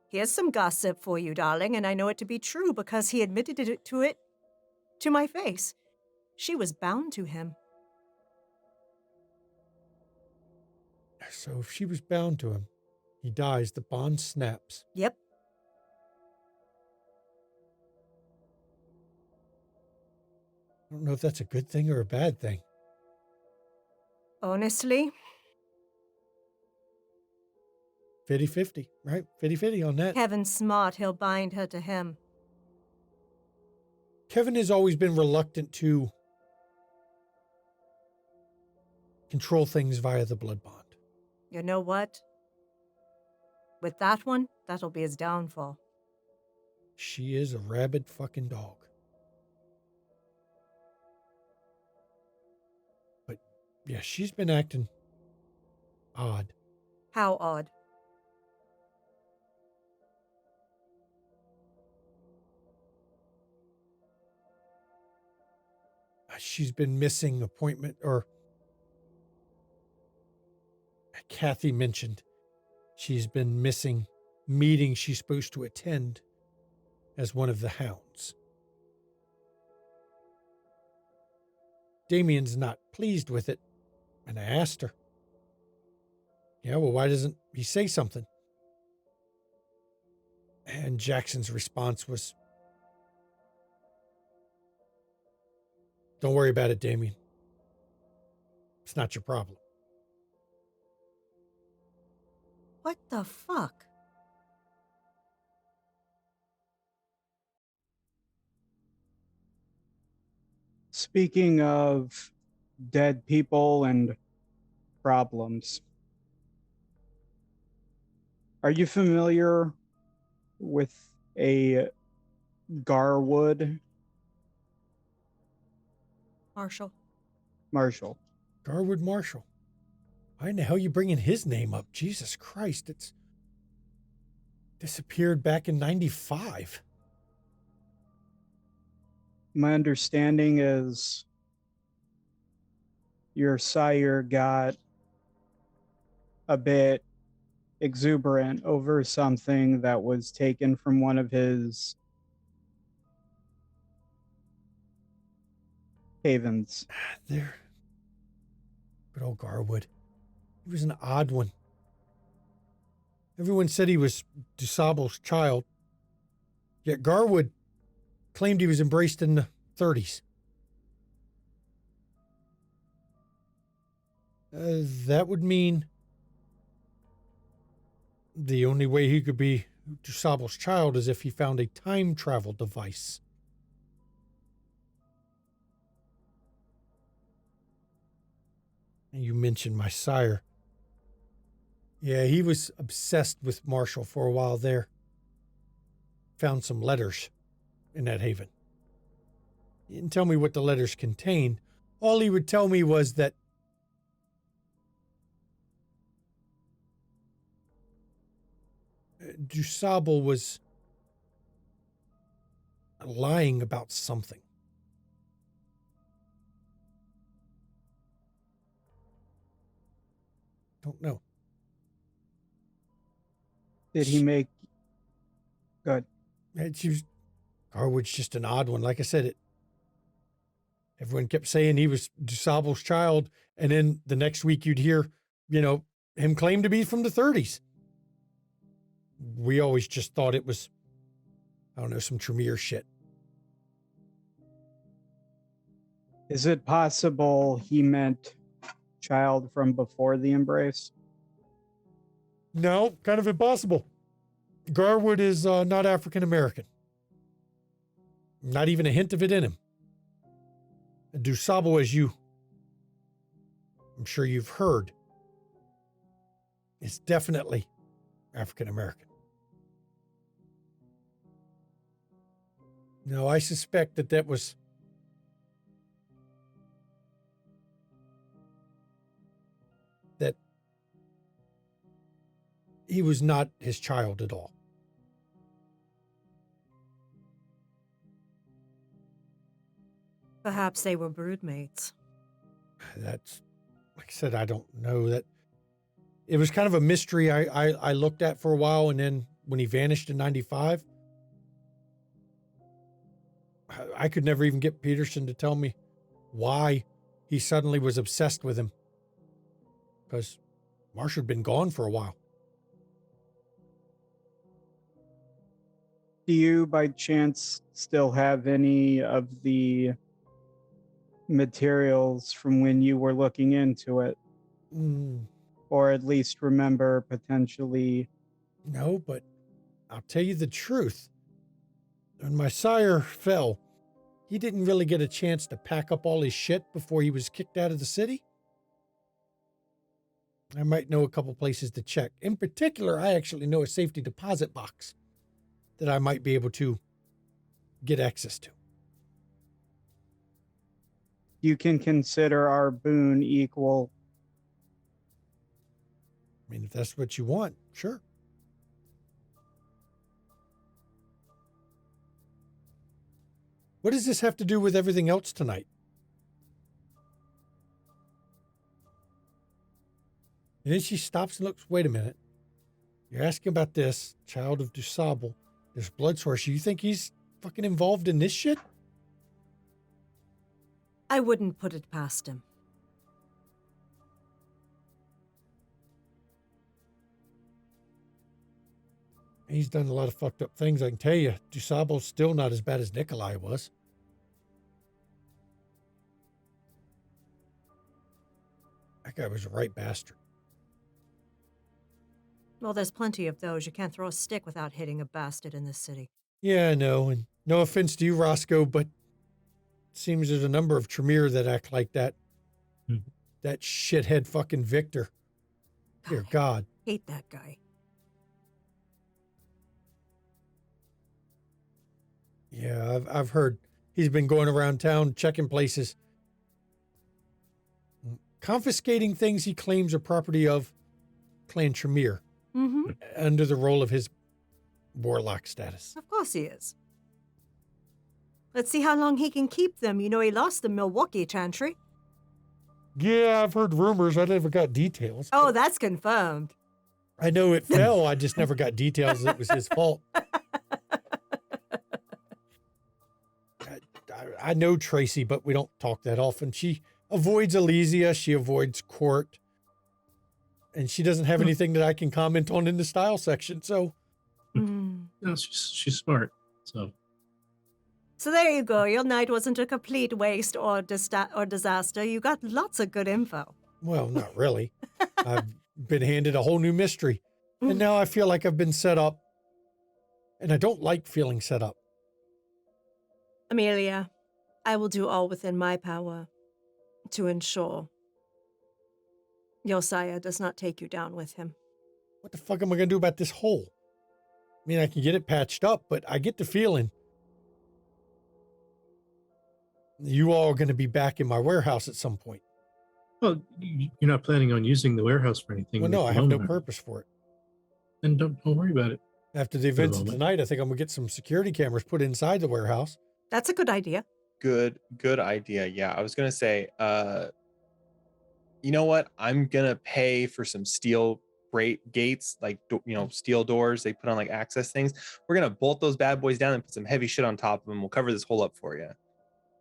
S2: here's some gossip for you, darling, and I know it to be true because he admitted it to my face. She was bound to him.
S1: So if she was bound to him, he dies, the bond snaps.
S2: Yep.
S1: I don't know if that's a good thing or a bad thing.
S2: Honestly?
S1: 50-50, right? 50-50 on that.
S2: Kevin's smart. He'll bind her to him.
S1: Kevin has always been reluctant to control things via the blood bond.
S2: You know what? With that one, that'll be his downfall.
S1: She is a rabid fucking dog. But, yeah, she's been acting odd.
S2: How odd?
S1: She's been missing appointment, or Kathy mentioned she's been missing meetings she's supposed to attend as one of the hounds. Damien's not pleased with it, and I asked her, yeah, well, why doesn't he say something? And Jackson's response was, don't worry about it, Damien. It's not your problem.
S2: What the fuck?
S6: Speaking of dead people and problems, are you familiar with a Garwood
S2: Marshall.
S1: Garwood Marshall. Why in the hell are you bringing his name up? Jesus Christ, it's disappeared back in 95.
S6: My understanding is your sire got a bit exuberant over something that was taken from one of his havens.
S1: There. Good old Garwood. He was an odd one. Everyone said he was DuSable's child, yet Garwood claimed he was embraced in the 30s. That would mean The only way he could be Dusable's child is if he found a time travel device. And you mentioned my sire. Yeah, he was obsessed with Marshall for a while there. Found some letters in that haven. He didn't tell me what the letters contained. All he would tell me was that Dusable was lying about something. Don't know.
S6: Did he make? Good.
S1: Garwood's just an odd one. Like I said, everyone kept saying he was Dusable's child, and then the next week you'd hear, him claim to be from the 30s. We always just thought it was, I don't know, some Tremere shit.
S6: Is it possible he meant child from before the embrace?
S1: No, kind of impossible. Garwood is not African American. Not even a hint of it in him. Dusable, as I'm sure you've heard, is definitely African American. No, I suspect that was that he was not his child at all.
S2: Perhaps they were broodmates.
S1: That's, like I said, I don't know. That it was kind of a mystery I looked at for a while, and then when he vanished in 95, I could never even get Peterson to tell me why he suddenly was obsessed with him. Because Marshall had been gone for a while.
S6: Do you, by chance, still have any of the materials from when you were looking into it? Or at least remember potentially?
S1: No, but I'll tell you the truth. When my sire fell, he didn't really get a chance to pack up all his shit before he was kicked out of the city. I might know a couple places to check. In particular, I actually know a safety deposit box that I might be able to get access to.
S6: You can consider our boon equal.
S1: I mean, if that's what you want, sure. What does this have to do with everything else tonight? And then she stops and looks, wait a minute. You're asking about this, child of Dusable. There's blood source. You think he's fucking involved in this shit?
S2: I wouldn't put it past him.
S1: He's done a lot of fucked up things, I can tell you. Dusable's still not as bad as Nikolai was. That guy was a right bastard.
S2: Well, there's plenty of those. You can't throw a stick without hitting a bastard in this city.
S1: Yeah, I know, and no offense to you, Roscoe, but it seems there's a number of Tremere that act like that. That shithead fucking Victor. Dear God.
S2: Hate that guy.
S1: Yeah, I've heard he's been going around town checking places, confiscating things he claims are property of Clan Tremere under the role of his warlock status.
S2: Of course he is. Let's see how long he can keep them. You know, he lost the Milwaukee Chantry.
S1: Yeah, I've heard rumors. I never got details.
S2: Oh, that's confirmed.
S1: I know it fell. I just never got details. It was his fault. I know Tracy, but we don't talk that often. She avoids Elysia. She avoids court. And she doesn't have anything that I can comment on in the style section. So,
S5: No, she's smart. So
S2: there you go. Your night wasn't a complete waste or disaster. You got lots of good info.
S1: well, not really. I've been handed a whole new mystery. And now I feel like I've been set up. And I don't like feeling set up.
S2: Amelia, I will do all within my power to ensure Josiah does not take you down with him.
S1: What the fuck am I going to do about this hole? I mean, I can get it patched up, but I get the feeling you all are going to be back in my warehouse at some point.
S5: Well, you're not planning on using the warehouse for anything.
S1: Well, no, I have no purpose for it.
S5: Then don't worry about it.
S1: After the events of
S5: moment.
S1: tonight, I think I'm going to get some security cameras put inside the warehouse.
S2: That's a good idea.
S4: Good idea. Yeah, I was gonna say, you know what? I'm gonna pay for some steel gates, like steel doors. They put on like access things. We're gonna bolt those bad boys down and put some heavy shit on top of them. We'll cover this hole up for you.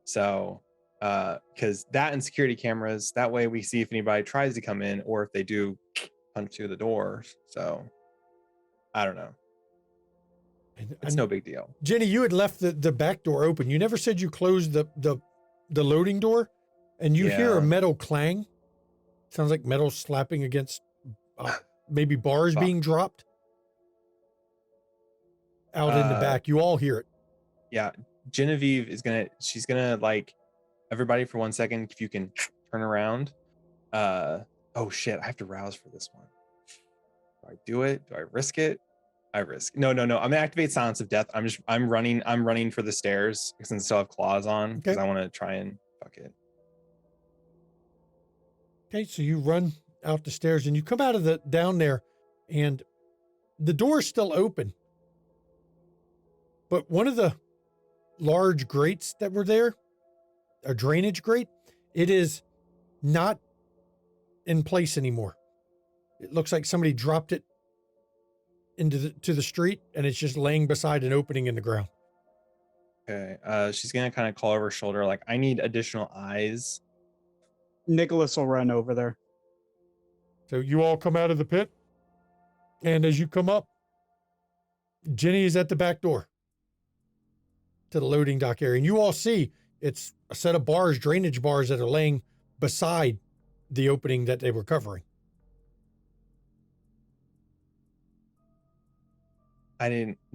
S4: So, because that and security cameras, that way we see if anybody tries to come in or if they do punch through the door. So, I don't know. It's no big deal.
S1: Jenny, you had left the back door open. You never said you closed the loading door, and you hear a metal clang. Sounds like metal slapping against maybe bars being dropped out in the back. You all hear it.
S4: Yeah, Genevieve she's gonna like everybody for 1 second. If you can turn around. Oh shit! I have to rouse for this one. Do I do it? Do I risk it? I risk. No. I'm gonna activate Silence of Death. I'm running for the stairs since I still have claws on because I want to try and fuck it.
S1: Okay, so you run out the stairs and you come out of down there, and the door is still open. But one of the large grates that were there, a drainage grate, it is not in place anymore. It looks like somebody dropped it to the street, and it's just laying beside an opening in the ground.
S4: Okay. She's gonna kind of call over her shoulder, like, I need additional eyes.
S6: Nicholas will run over there.
S1: So you all come out of the pit, and as you come up, Jenny is at the back door to the loading dock area, and you all see it's a set of bars, drainage bars that are laying beside the opening that they were covering.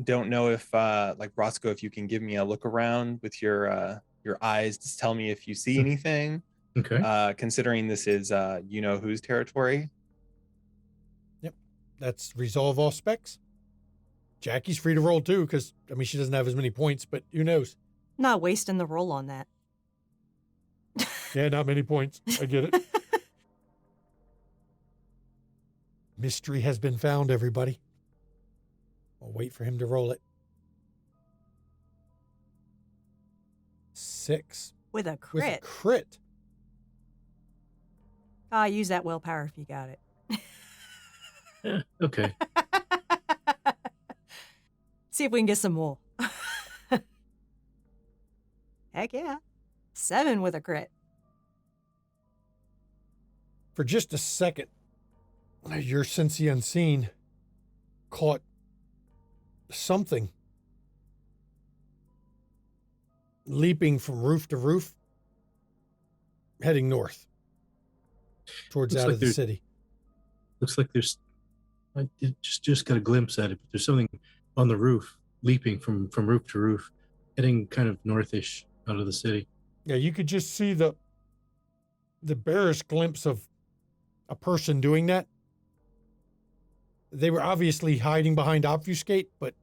S4: Don't know if like Roscoe, if you can give me a look around with your eyes to tell me if you see anything.
S5: Okay.
S4: Considering this is whose territory.
S1: Yep. That's resolve all specs. Jackie's free to roll too, because I mean she doesn't have as many points, but who knows?
S2: Not wasting the roll on that.
S1: Yeah, not many points. I get it. Mystery has been found, everybody. I'll wait for him to roll it. 6.
S2: With a
S1: With a
S2: crit.
S1: crit.
S2: Use that willpower if you got it.
S5: Okay.
S2: See if we can get some more. Heck yeah. 7 with a crit.
S1: For just a second, your sense the unseen caught something leaping from roof to roof, heading north towards
S5: Looks
S1: out
S5: like
S1: of the city.
S5: Looks like I just got a glimpse at it, but there's something on the roof leaping from roof to roof, heading kind of northish out of the city.
S1: Yeah, you could just see the barest glimpse of a person doing that. They were obviously hiding behind obfuscate, but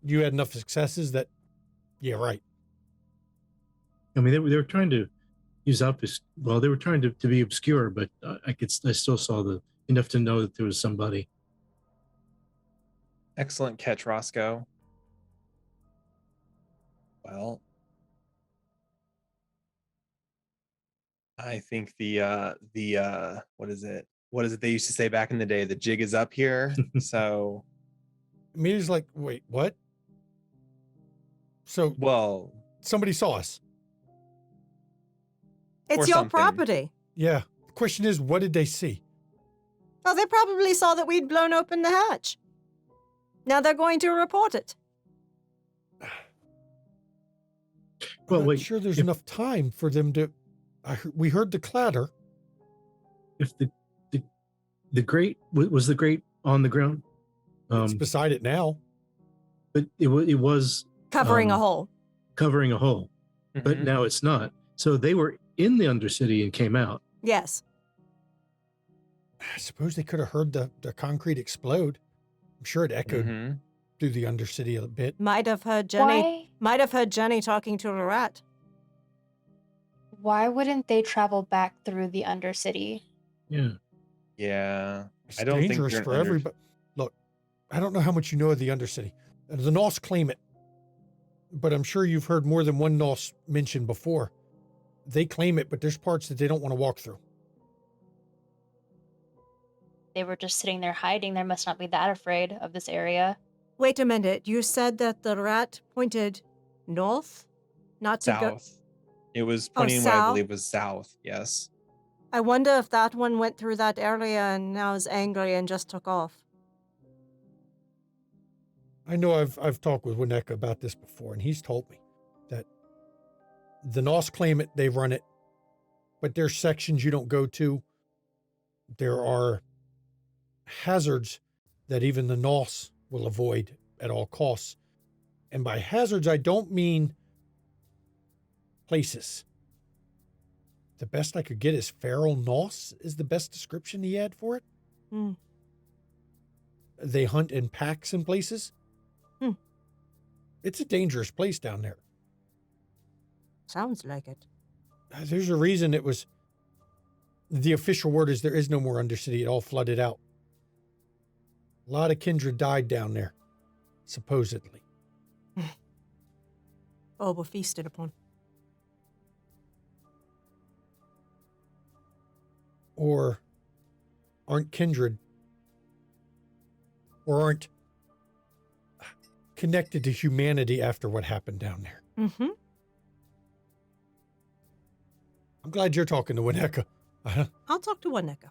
S1: you had enough successes that, yeah, right.
S5: I mean, they were trying to use well, they were trying to be obscure, but I still saw enough to know that there was somebody.
S4: Excellent catch, Roscoe. Well, I think what is it they used to say back in the day? The jig is up here. So
S1: Amelia's like, wait, what? So,
S4: well,
S1: somebody saw us.
S2: It's
S4: Or
S2: your
S4: something.
S2: property.
S1: Yeah. The question is, what did they see?
S2: Oh, they probably saw that we'd blown open the hatch. Now they're going to report it.
S5: Well,
S1: I'm not
S5: wait,
S1: sure there's enough time for them to. We heard the clatter.
S5: If the grate was the grate on the ground?
S1: It's beside it now.
S5: But it was
S2: Covering a hole.
S5: covering a hole, but
S4: Mhm.
S5: now it's not. So they were in the Undercity and came out.
S2: Yes.
S1: I suppose they could have heard the concrete explode. I'm sure it echoed
S4: Mhm.
S1: through the Undercity a bit.
S2: Might have heard Jenny.
S3: Why?
S2: Might have heard Jenny talking to a rat.
S3: Why wouldn't they travel back through the Undercity?
S5: Yeah.
S4: Yeah.
S1: It's
S4: I don't think
S1: dangerous
S4: you're
S1: for everybody. Look, I don't know how much you know of the Undercity. The Noss claim it, but I'm sure you've heard more than one Noss mentioned before. They claim it, but there's parts that they don't want to walk through.
S3: They were just sitting there hiding. They must not be that afraid of this area.
S2: Wait a minute. You said that the rat pointed north, not to go.
S4: South. It was pointing what I
S2: south?
S4: believe was south. Yes.
S2: I wonder if that one went through that area and now is angry and just took off.
S1: I know I've talked with Wineka about this before, and he's told me that the Noss claim it, they run it, but there's sections you don't go to. There are hazards that even the Noss will avoid at all costs. And by hazards, I don't mean places. The best I could get is feral Noss is the best description he had for it.
S2: Hmm.
S1: They hunt in packs in places. It's a dangerous place down there.
S2: Sounds like it.
S1: There's a reason it was. The official word is there is no more Undercity. It all flooded out. A lot of kindred died down there, supposedly.
S2: Oh, we're feasted upon.
S1: Or aren't kindred. Or aren't connected to humanity after what happened down there.
S2: Mm-hmm.
S1: I'm glad you're talking to Wineka.
S2: I'll talk to Wineka.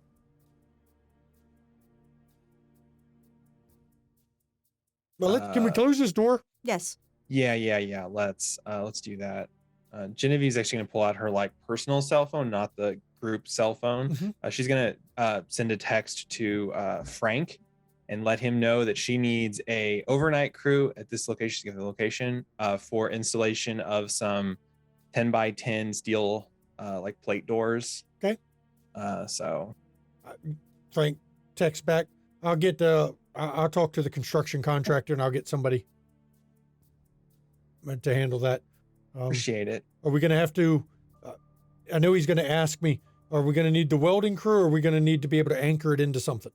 S1: Well, can we close this door?
S2: Yes.
S4: Yeah. Let's do that. Genevieve's actually gonna pull out her like personal cell phone, not the group cell phone.
S1: Mhm.
S4: She's gonna send a text to Frank and let him know that she needs a overnight crew at this location. She's giving the location for installation of some 10 by 10 steel like plate doors.
S1: Okay.
S4: So
S1: Frank, text back. I'll talk to the construction contractor and I'll get somebody to handle that.
S4: appreciate it.
S1: Are we going to have to, I know he's going to ask me, are we going to need the welding crew or are we going to need to be able to anchor it into something?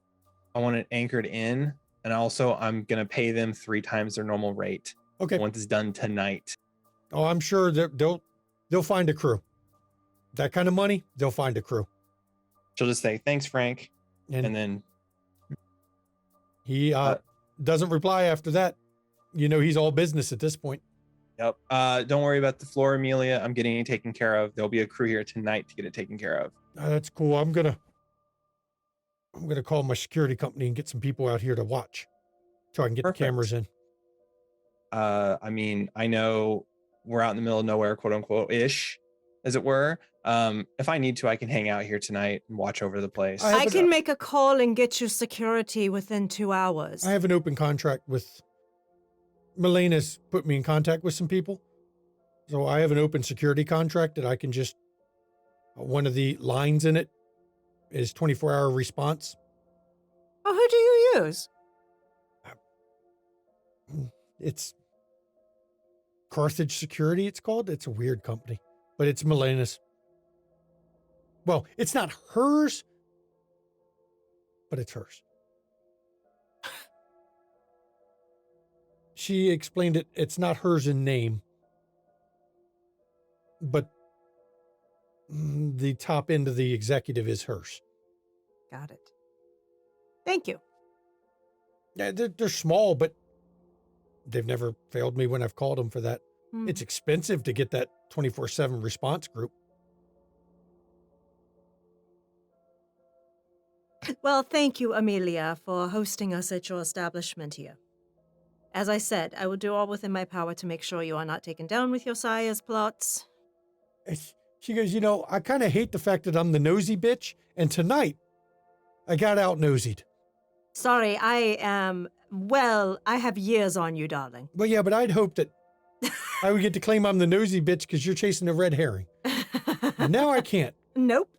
S4: I want it anchored in, and also I'm gonna pay them 3 times their normal rate.
S1: Okay.
S4: Once it's done tonight.
S1: Oh, I'm sure that they'll find a crew. That kind of money, they'll find a crew.
S4: She'll just say, thanks, Frank.
S1: And,
S4: And then
S1: he doesn't reply after that. You know, he's all business at this point.
S4: yep. Don't worry about the floor, Amelia. I'm getting it taken care of. There'll be a crew here tonight to get it taken care of.
S1: That's cool. I'm gonna call my security company and get some people out here to watch so I can get
S4: Perfect.
S1: the cameras in.
S4: I mean, I know we're out in the middle of nowhere, quote unquote, ish, as it were. If I need to, I can hang out here tonight and watch over the place.
S1: I have
S2: I
S1: an-
S2: can make a call and get you security within 2 hours.
S1: I have an open contract with Milena's put me in contact with some people. So I have an open security contract that I can just, one of the lines in it is 24-hour response.
S2: Oh, who do you use?
S1: It's Carthage Security, it's called. It's a weird company, but it's Milena's. Well, it's not hers, but it's hers. She explained it. It's not hers in name, but the top end of the executive is hers.
S2: Got it. Thank you.
S1: Yeah, they're small, but they've never failed me when I've called them for that.
S2: Hmm.
S1: It's expensive to get that 24/7 response group.
S2: Well, thank you, Amelia, for hosting us at your establishment here. As I said, I will do all within my power to make sure you are not taken down with your sire's plots.
S1: She goes, you know, I kind of hate the fact that I'm the nosy bitch, and tonight I got out nosied.
S2: Sorry, I am Well, I have years on you, darling.
S1: Well, yeah, but I'd hope that I would get to claim I'm the nosy bitch because you're chasing a red herring. And now I can't.
S2: Nope.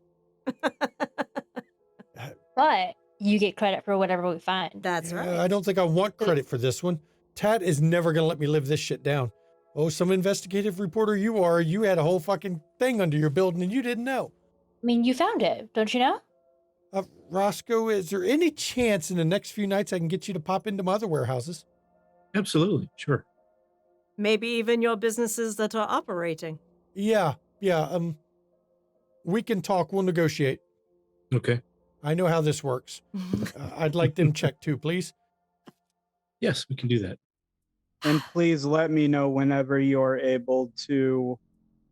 S3: But you get credit for whatever we find.
S2: That's right.
S1: I don't think I want credit for this one. Tat is never going to let me live this shit down. Oh, some investigative reporter you are. You had a whole fucking thing under your building and you didn't know.
S3: I mean, you found it, don't you know?
S1: Roscoe, is there any chance in the next few nights I can get you to pop into my other warehouses?
S5: Absolutely, sure.
S2: Maybe even your businesses that are operating.
S1: Yeah. We can talk. We'll negotiate.
S5: Okay.
S1: I know how this works. I'd like them checked too, please.
S5: Yes, we can do that.
S6: And please let me know whenever you're able to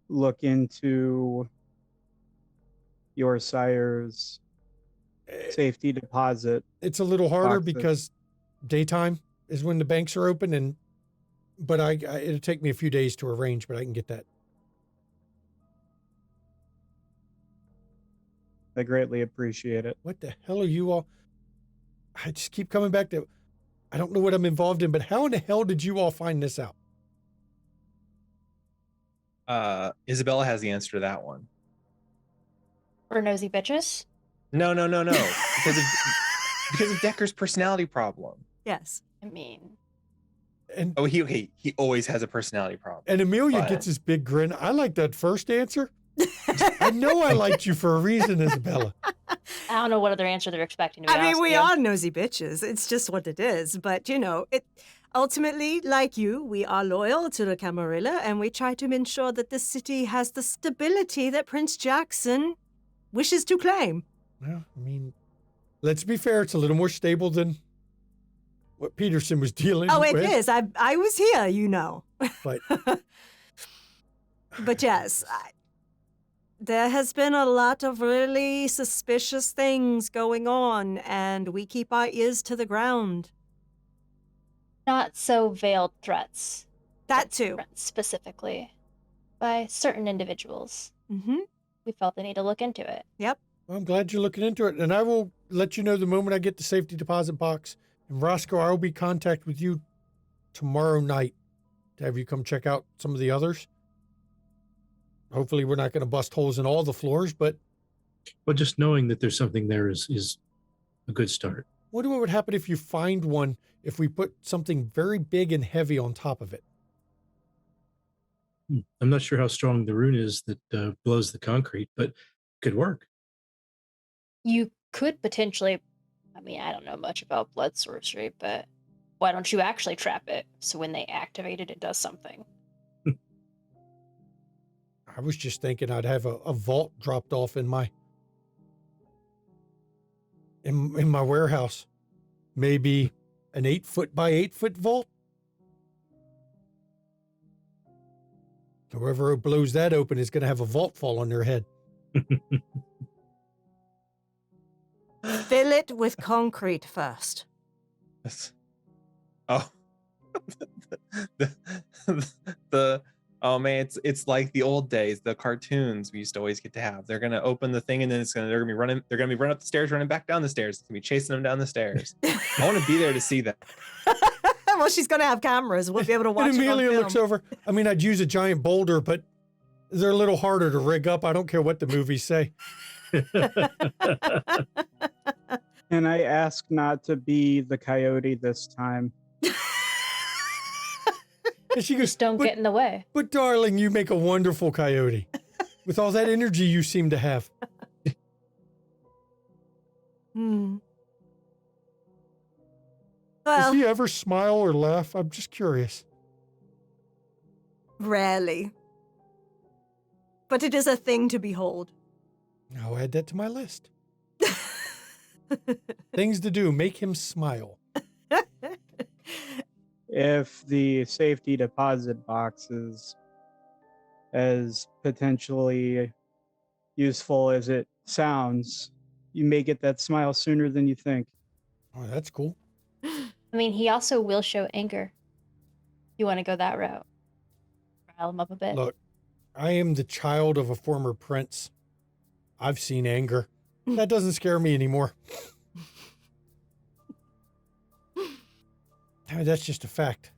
S6: look into your sire's safety deposit.
S1: It's a little harder
S6: boxes.
S1: because daytime is when the banks are open, but it'll take me a few days to arrange, but I can get that.
S6: I greatly appreciate it.
S1: What the hell are you all? I just keep coming back to, I don't know what I'm involved in, but how in the hell did you all find this out?
S4: Isabella has the answer to that one.
S3: For nosy bitches?
S4: No. because of Decker's personality problem.
S2: Yes.
S3: I mean,
S1: And
S4: Oh, he always has a personality problem.
S1: and Amelia
S4: But-
S1: gets his big grin. I like that first answer. I know I liked you for a reason, Isabella.
S3: I don't know what other answer they're expecting to
S2: I mean,
S3: ask
S2: we
S3: you.
S2: are nosy bitches. It's just what it is. But, it ultimately, like you, we are loyal to the Camarilla, and we try to ensure that this city has the stability that Prince Jackson wishes to claim.
S1: Well, I mean, let's be fair. It's a little more stable than what Peterson was dealing
S2: Oh, it
S1: with.
S2: is. I was here,
S1: But
S2: But yes, there has been a lot of really suspicious things going on, and we keep our ears to the ground.
S3: Not so veiled threats.
S2: That too.
S3: Threats specifically by certain individuals.
S2: Mm-hmm.
S3: We felt the need to look into it.
S2: Yep.
S1: well, I'm glad you're looking into it, and I will let you know the moment I get the safety deposit box. And Roscoe, I will be in contact with you tomorrow night to have you come check out some of the others. Hopefully, we're not going to bust holes in all the floors, but
S5: But just knowing that there's something there is a good start.
S1: wonder what would happen if you find one if we put something very big and heavy on top of it.
S5: I'm not sure how strong the rune is that blows the concrete, but could work.
S3: You could potentially, I mean, I don't know much about blood sorcery, but why don't you actually trap it so when they activate it, it does something?
S1: I was just thinking I'd have a vault dropped off in my warehouse. Maybe an 8-foot by 8-foot vault. Whoever blows that open is going to have a vault fall on their head.
S2: Fill it with concrete first.
S4: Oh, oh man, it's like the old days, the cartoons we used to always get to have. They're gonna open the thing and then they're gonna be running up the stairs, running back down the stairs. It's gonna be chasing them down the stairs. I want to be there to see that.
S2: Well, she's going to have cameras. We'll be able to watch
S1: And
S2: it on
S1: Amelia
S2: film.
S1: looks over. I mean, I'd use a giant boulder, but they're a little harder to rig up. I don't care what the movies say.
S6: And I ask not to be the coyote this time.
S1: And she goes,
S3: Just don't get in the way.
S1: but darling, you make a wonderful coyote with all that energy you seem to have.
S2: Hmm.
S1: Does
S2: Well,
S1: he ever smile or laugh? I'm just curious.
S2: rarely. But it is a thing to behold.
S1: I'll add that to my list. Things to do, make him smile.
S6: If the safety deposit box is as potentially useful as it sounds, you may get that smile sooner than you think.
S1: Oh, that's cool.
S3: I mean, he also will show anger. You want to go that route? Rile him up a bit.
S1: Look, I am the child of a former prince. I've seen anger. That doesn't scare me anymore. That's just a fact.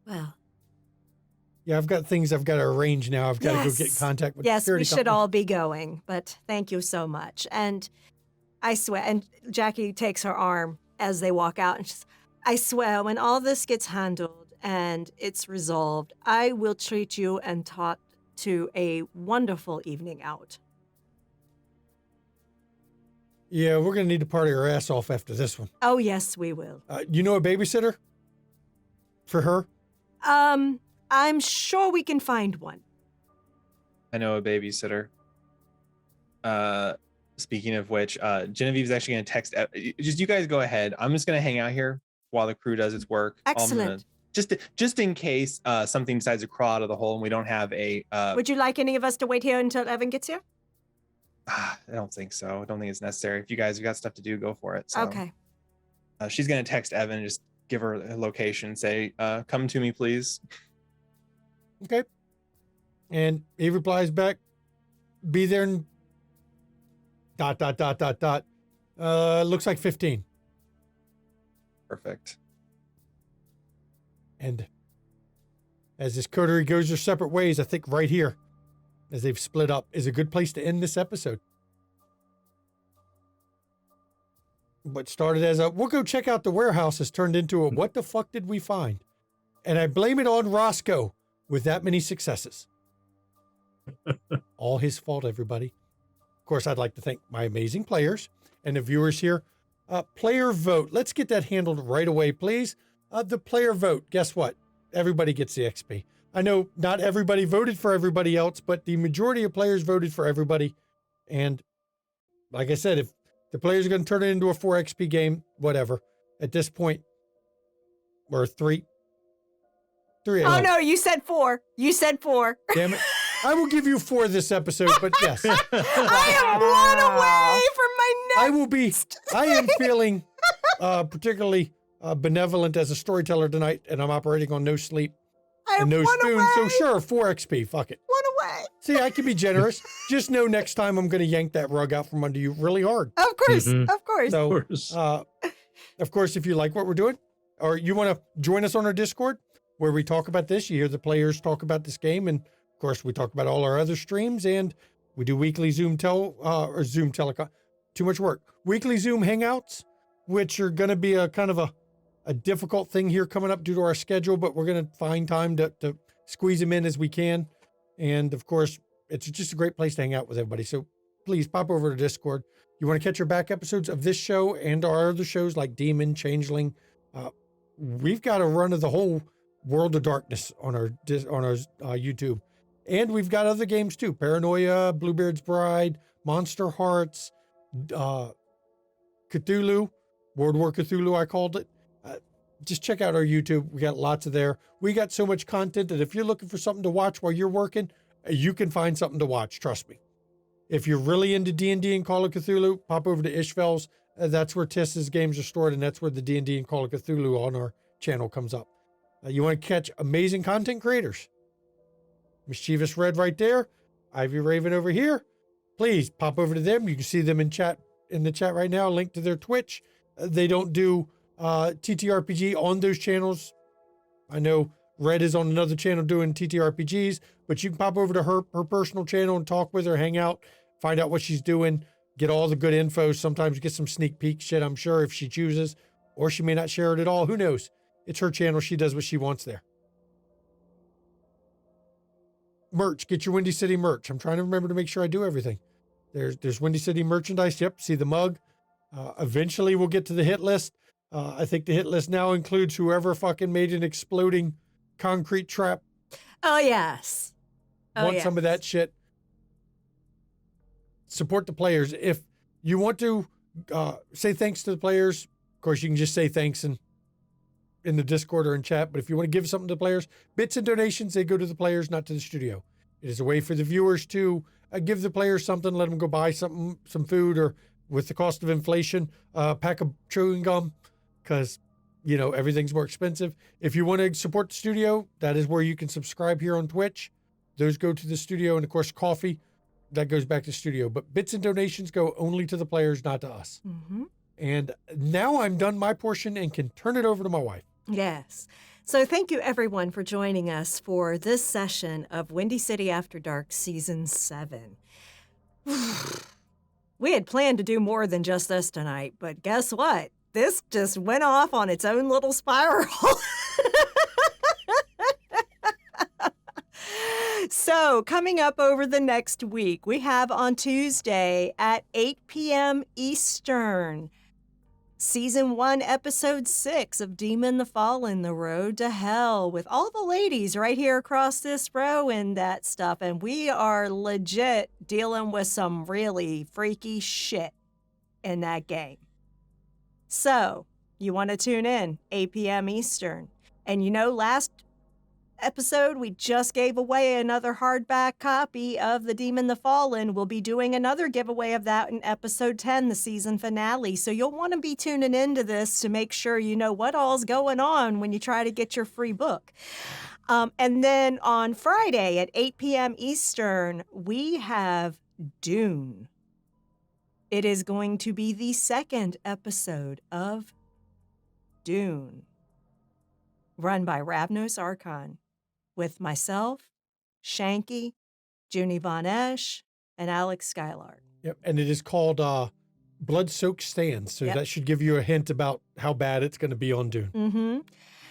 S2: Well,
S1: Yeah, I've got things I've got to arrange now. I've got to go get in
S2: Yes.
S1: contact with
S2: yes, we
S1: security
S2: should
S1: company.
S2: all be going, but thank you so much. And I swear, and Jackie takes her arm as they walk out, and she's, I swear, when all this gets handled and it's resolved, I will treat you and Tot to a wonderful evening out.
S1: Yeah, we're going to need to party our ass off after this one.
S2: Oh, yes, we will.
S1: You know a babysitter for her?
S2: I'm sure we can find one.
S4: I know a babysitter. Speaking of which, Genevieve's actually going to text. Just you guys go ahead. I'm just going to hang out here while the crew does its work.
S2: Excellent.
S4: Just in case something decides to crawl out of the hole and we don't have a.
S2: Would you like any of us to wait here until Evan gets here?
S4: I don't think so. I don't think it's necessary. If you guys have got stuff to do, go for it. So,
S2: Okay.
S4: She's going to text Evan, just give her a location, say, come to me, please.
S1: Okay. And he replies back, be there in ... looks like 15.
S4: Perfect.
S1: And as this coterie goes their separate ways, I think right here, as they've split up, is a good place to end this episode. What started as a, we'll go check out the warehouse, has turned into a, what the fuck did we find? And I blame it on Roscoe with that many successes. All his fault, everybody. Of course, I'd like to thank my amazing players and the viewers here. Player vote. Let's get that handled right away, please. The player vote. Guess what? Everybody gets the XP. I know not everybody voted for everybody else, but the majority of players voted for everybody. And like I said, if the players are going to turn it into a 4 XP game, whatever. At this point, or 3.
S2: Oh, no, you said 4. You said 4.
S1: Damn it. I will give you 4 this episode, but yes.
S2: I am blown away from my neck.
S1: I will be, I am feeling particularly benevolent as a storyteller tonight, and I'm operating on no sleep
S2: I
S1: and
S2: am
S1: no
S2: blown
S1: spoon.
S2: away.
S1: So sure, 4 XP, fuck it.
S2: Blown away.
S1: See, I can be generous. Just know next time I'm going to yank that rug out from under you really hard.
S2: Of course,
S5: Mhm.
S2: of course.
S1: So,
S5: Of course.
S1: of course, if you like what we're doing, or you want to join us on our Discord, where we talk about this, you hear the players talk about this game, and of course, we talk about all our other streams, and we do weekly Zoom telecon. Too much work. Weekly Zoom hangouts, which are going to be a kind of a difficult thing here coming up due to our schedule, but we're going to find time to squeeze them in as we can. And of course, it's just a great place to hang out with everybody. So please pop over to Discord. You want to catch our back episodes of this show and our other shows like Demon, Changeling. We've got a run of the whole World of Darkness on our YouTube. And we've got other games too. Paranoia, Bluebeard's Bride, Monster Hearts, Cthulhu, World War Cthulhu, I called it. Just check out our YouTube. We got lots of there. We got so much content that if you're looking for something to watch while you're working, you can find something to watch. Trust me. If you're really into D&D and Call of Cthulhu, pop over to Ishvel's. That's where Tiss's games are stored, and that's where the D&D and Call of Cthulhu on our channel comes up. You want to catch amazing content creators? Mischievous Red right there. Ivy Raven over here. Please pop over to them. You can see them in the chat right now. Link to their Twitch. They don't do TTRPG on those channels. I know Red is on another channel doing TTRPGs, but you can pop over to her personal channel and talk with her, hang out, find out what she's doing, get all the good info. Sometimes get some sneak peek shit, I'm sure, if she chooses, or she may not share it at all. Who knows? It's her channel. She does what she wants there. Merch. Get your Windy City merch. I'm trying to remember to make sure I do everything. There's Windy City merchandise. Yep. See the mug. Eventually we'll get to the hit list. I think the hit list now includes whoever fucking made an exploding concrete trap.
S2: Oh, yes.
S1: Want some of that shit. Support the players. If you want to say thanks to the players, of course, you can just say thanks in the Discord or in chat. But if you want to give something to the players, bits and donations, they go to the players, not to the studio. It is a way for the viewers to give the players something, let them go buy some food, or with the cost of inflation, a pack of chewing gum, because, you know, everything's more expensive. If you want to support the studio, that is where you can subscribe here on Twitch. Those go to the studio, and of course, KoFi, that goes back to studio. But bits and donations go only to the players, not to us.
S2: Mm-hmm.
S1: And now I'm done my portion and can turn it over to my wife.
S2: Yes. So thank you, everyone, for joining us for this session of Windy City After Dark Season 7. We had planned to do more than just this tonight, but guess what? This just went off on its own little spiral. So, coming up over the next week, we have on Tuesday at 8 p.m. Eastern, Season 1, Episode 6 of Demon the Fallen, The Road to Hell, with all the ladies right here across this row and that stuff. And we are legit dealing with some really freaky shit in that game. So, you want to tune in, 8 p.m. Eastern. And you know, last episode, we just gave away another hardback copy of The Demon the Fallen. We'll be doing another giveaway of that in episode 10, the season finale. So you'll want to be tuning into this to make sure you know what all's going on when you try to get your free book. And then on Friday at 8 p.m. Eastern, we have Dune. It is going to be the second episode of Dune, run by Ravnos Archon, with myself, Shanky, Junie Von Esch, and Alex Skylard.
S1: Yep. And it is called Blood-Soaked Stands. So
S2: Yep.
S1: that should give you a hint about how bad it's going to be on Dune.
S2: Mm-hmm.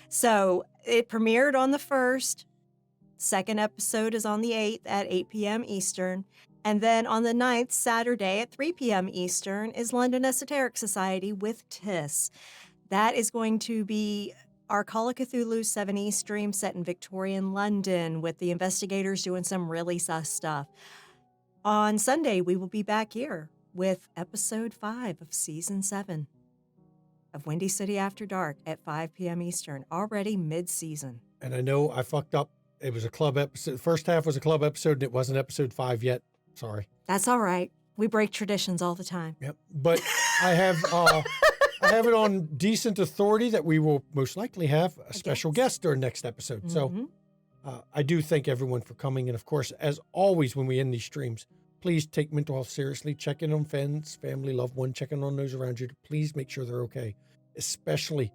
S2: So it premiered on the 1st. Second episode is on the 8th at 8 p.m. Eastern. And then on the 9th, Saturday at 3 p.m. Eastern, is London Esoteric Society with Tiss. That is going to be our Call of Cthulhu 7E stream set in Victorian London, with the investigators doing some really sus stuff. On Sunday, we will be back here with episode 5 of season 7 of Windy City After Dark at 5 p.m. Eastern, already mid-season.
S1: And I know I fucked up. It was a club episode. The first half was a club episode, and it wasn't episode 5 yet. Sorry.
S2: That's all right. We break traditions all the time.
S1: Yep. But I have I have it on decent authority that we will most likely have a special guest during next episode.
S2: Mhm.
S1: So I do thank everyone for coming. And of course, as always, when we end these streams, please take mental health seriously. Check in on friends, family, loved one, check in on those around you. Please make sure they're okay, especially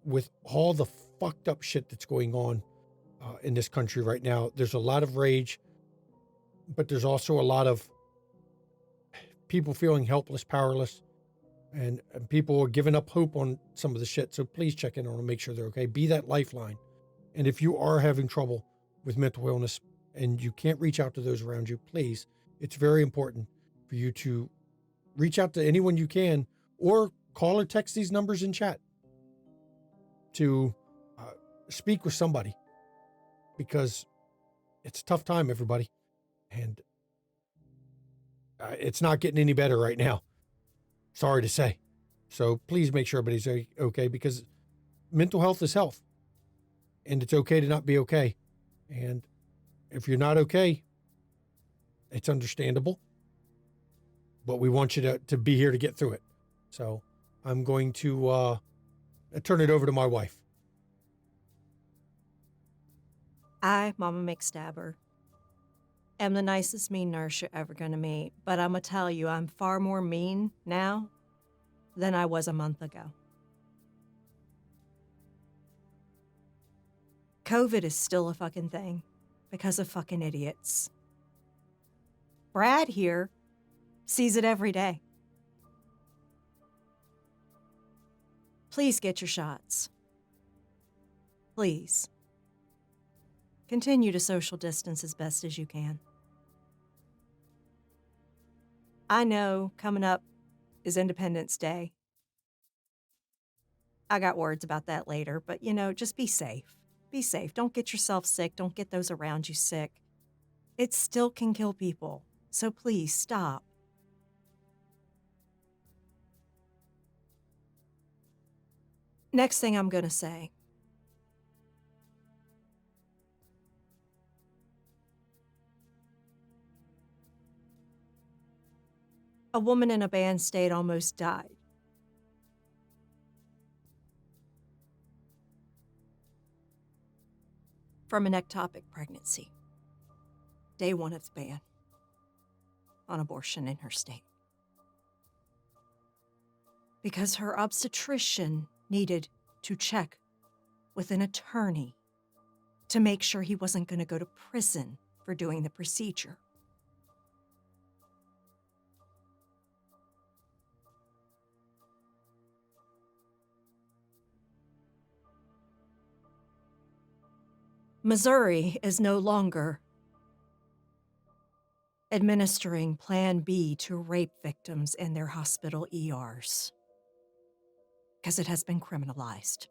S1: with all the fucked up shit that's going on in this country right now. There's a lot of rage, but there's also a lot of people feeling helpless, powerless, and people are giving up hope on some of the shit. So please check in on them, make sure they're okay. Be that lifeline. And if you are having trouble with mental illness and you can't reach out to those around you, please, it's very important for you to reach out to anyone you can, or call or text these numbers in chat to speak with somebody, because it's a tough time, everybody. And it's not getting any better right now. Sorry to say. So please make sure everybody's okay, because mental health is health, and it's okay to not be okay. And if you're not okay, it's understandable, but we want you to be here to get through it. So I'm going to turn it over to my wife.
S2: I, Mama McStabber, am the nicest mean nurse you're ever going to meet, but I'm going to tell you, I'm far more mean now than I was a month ago. COVID is still a fucking thing because of fucking idiots. Brad here sees it every day. Please get your shots. Please. Continue to social distance as best as you can. I know coming up is Independence Day. I got words about that later, but just be safe. Be safe. Don't get yourself sick. Don't get those around you sick. It still can kill people. So please stop. Next thing I'm going to say. A woman in a band state almost died. From an ectopic pregnancy. Day 1 of the ban on abortion in her state. because her obstetrician needed to check with an attorney to make sure he wasn't going to go to prison for doing the procedure. Missouri is no longer administering Plan B to rape victims in their hospital ERs because it has been criminalized.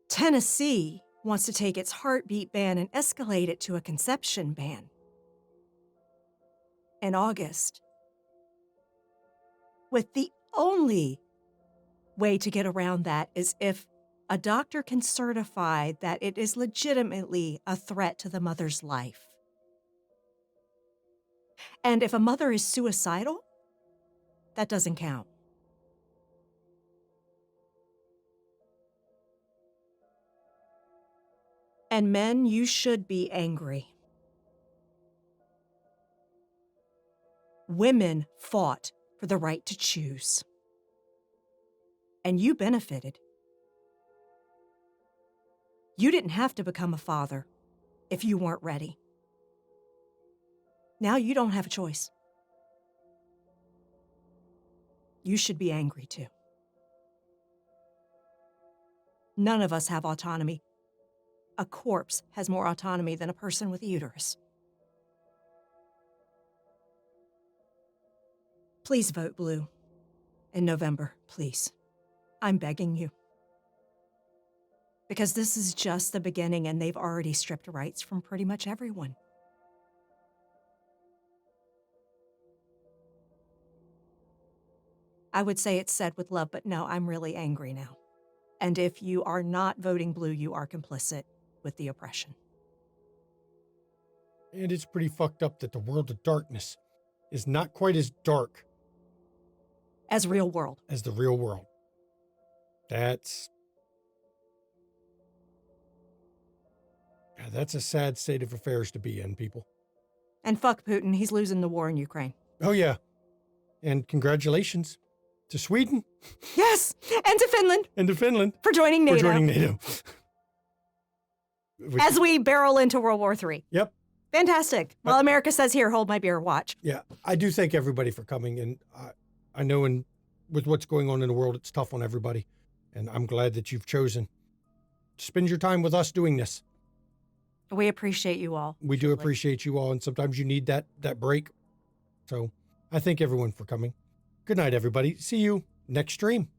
S2: Tennessee wants to take its heartbeat ban and escalate it to a conception ban. In August, with the only way to get around that is if a doctor can certify that it is legitimately a threat to the mother's life. And if a mother is suicidal, that doesn't count. And men, you should be angry. Women fought for the right to choose. And you benefited. You didn't have to become a father if you weren't ready. Now you don't have a choice. You should be angry too. None of us have autonomy. A corpse has more autonomy than a person with a uterus. Please vote blue in November, please. I'm begging you. Because this is just the beginning and they've already stripped rights from pretty much everyone. I would say it's said with love, but no, I'm really angry now. And if you are not voting blue, you are complicit with the oppression.
S1: And it's pretty fucked up that the world of darkness is not quite as dark
S2: As real world.
S1: as the real world. That's a sad state of affairs to be in, people.
S2: And fuck Putin, he's losing the war in Ukraine.
S1: Oh, yeah. And congratulations to Sweden
S2: Yes, and to Finland
S1: and to Finland
S2: for joining NATO.
S1: for joining NATO. Which-
S2: As we barrel into World War III.
S1: Yep.
S2: Fantastic. Well, America says here, hold my beer, watch.
S1: Yeah. I do thank everybody for coming. And I know with what's going on in the world, it's tough on everybody. And I'm glad that you've chosen to spend your time with us doing this.
S2: We appreciate you all.
S1: We do
S2: truly.
S1: appreciate you all. And sometimes you need that break. So I thank everyone for coming. Good night, everybody. See you next stream.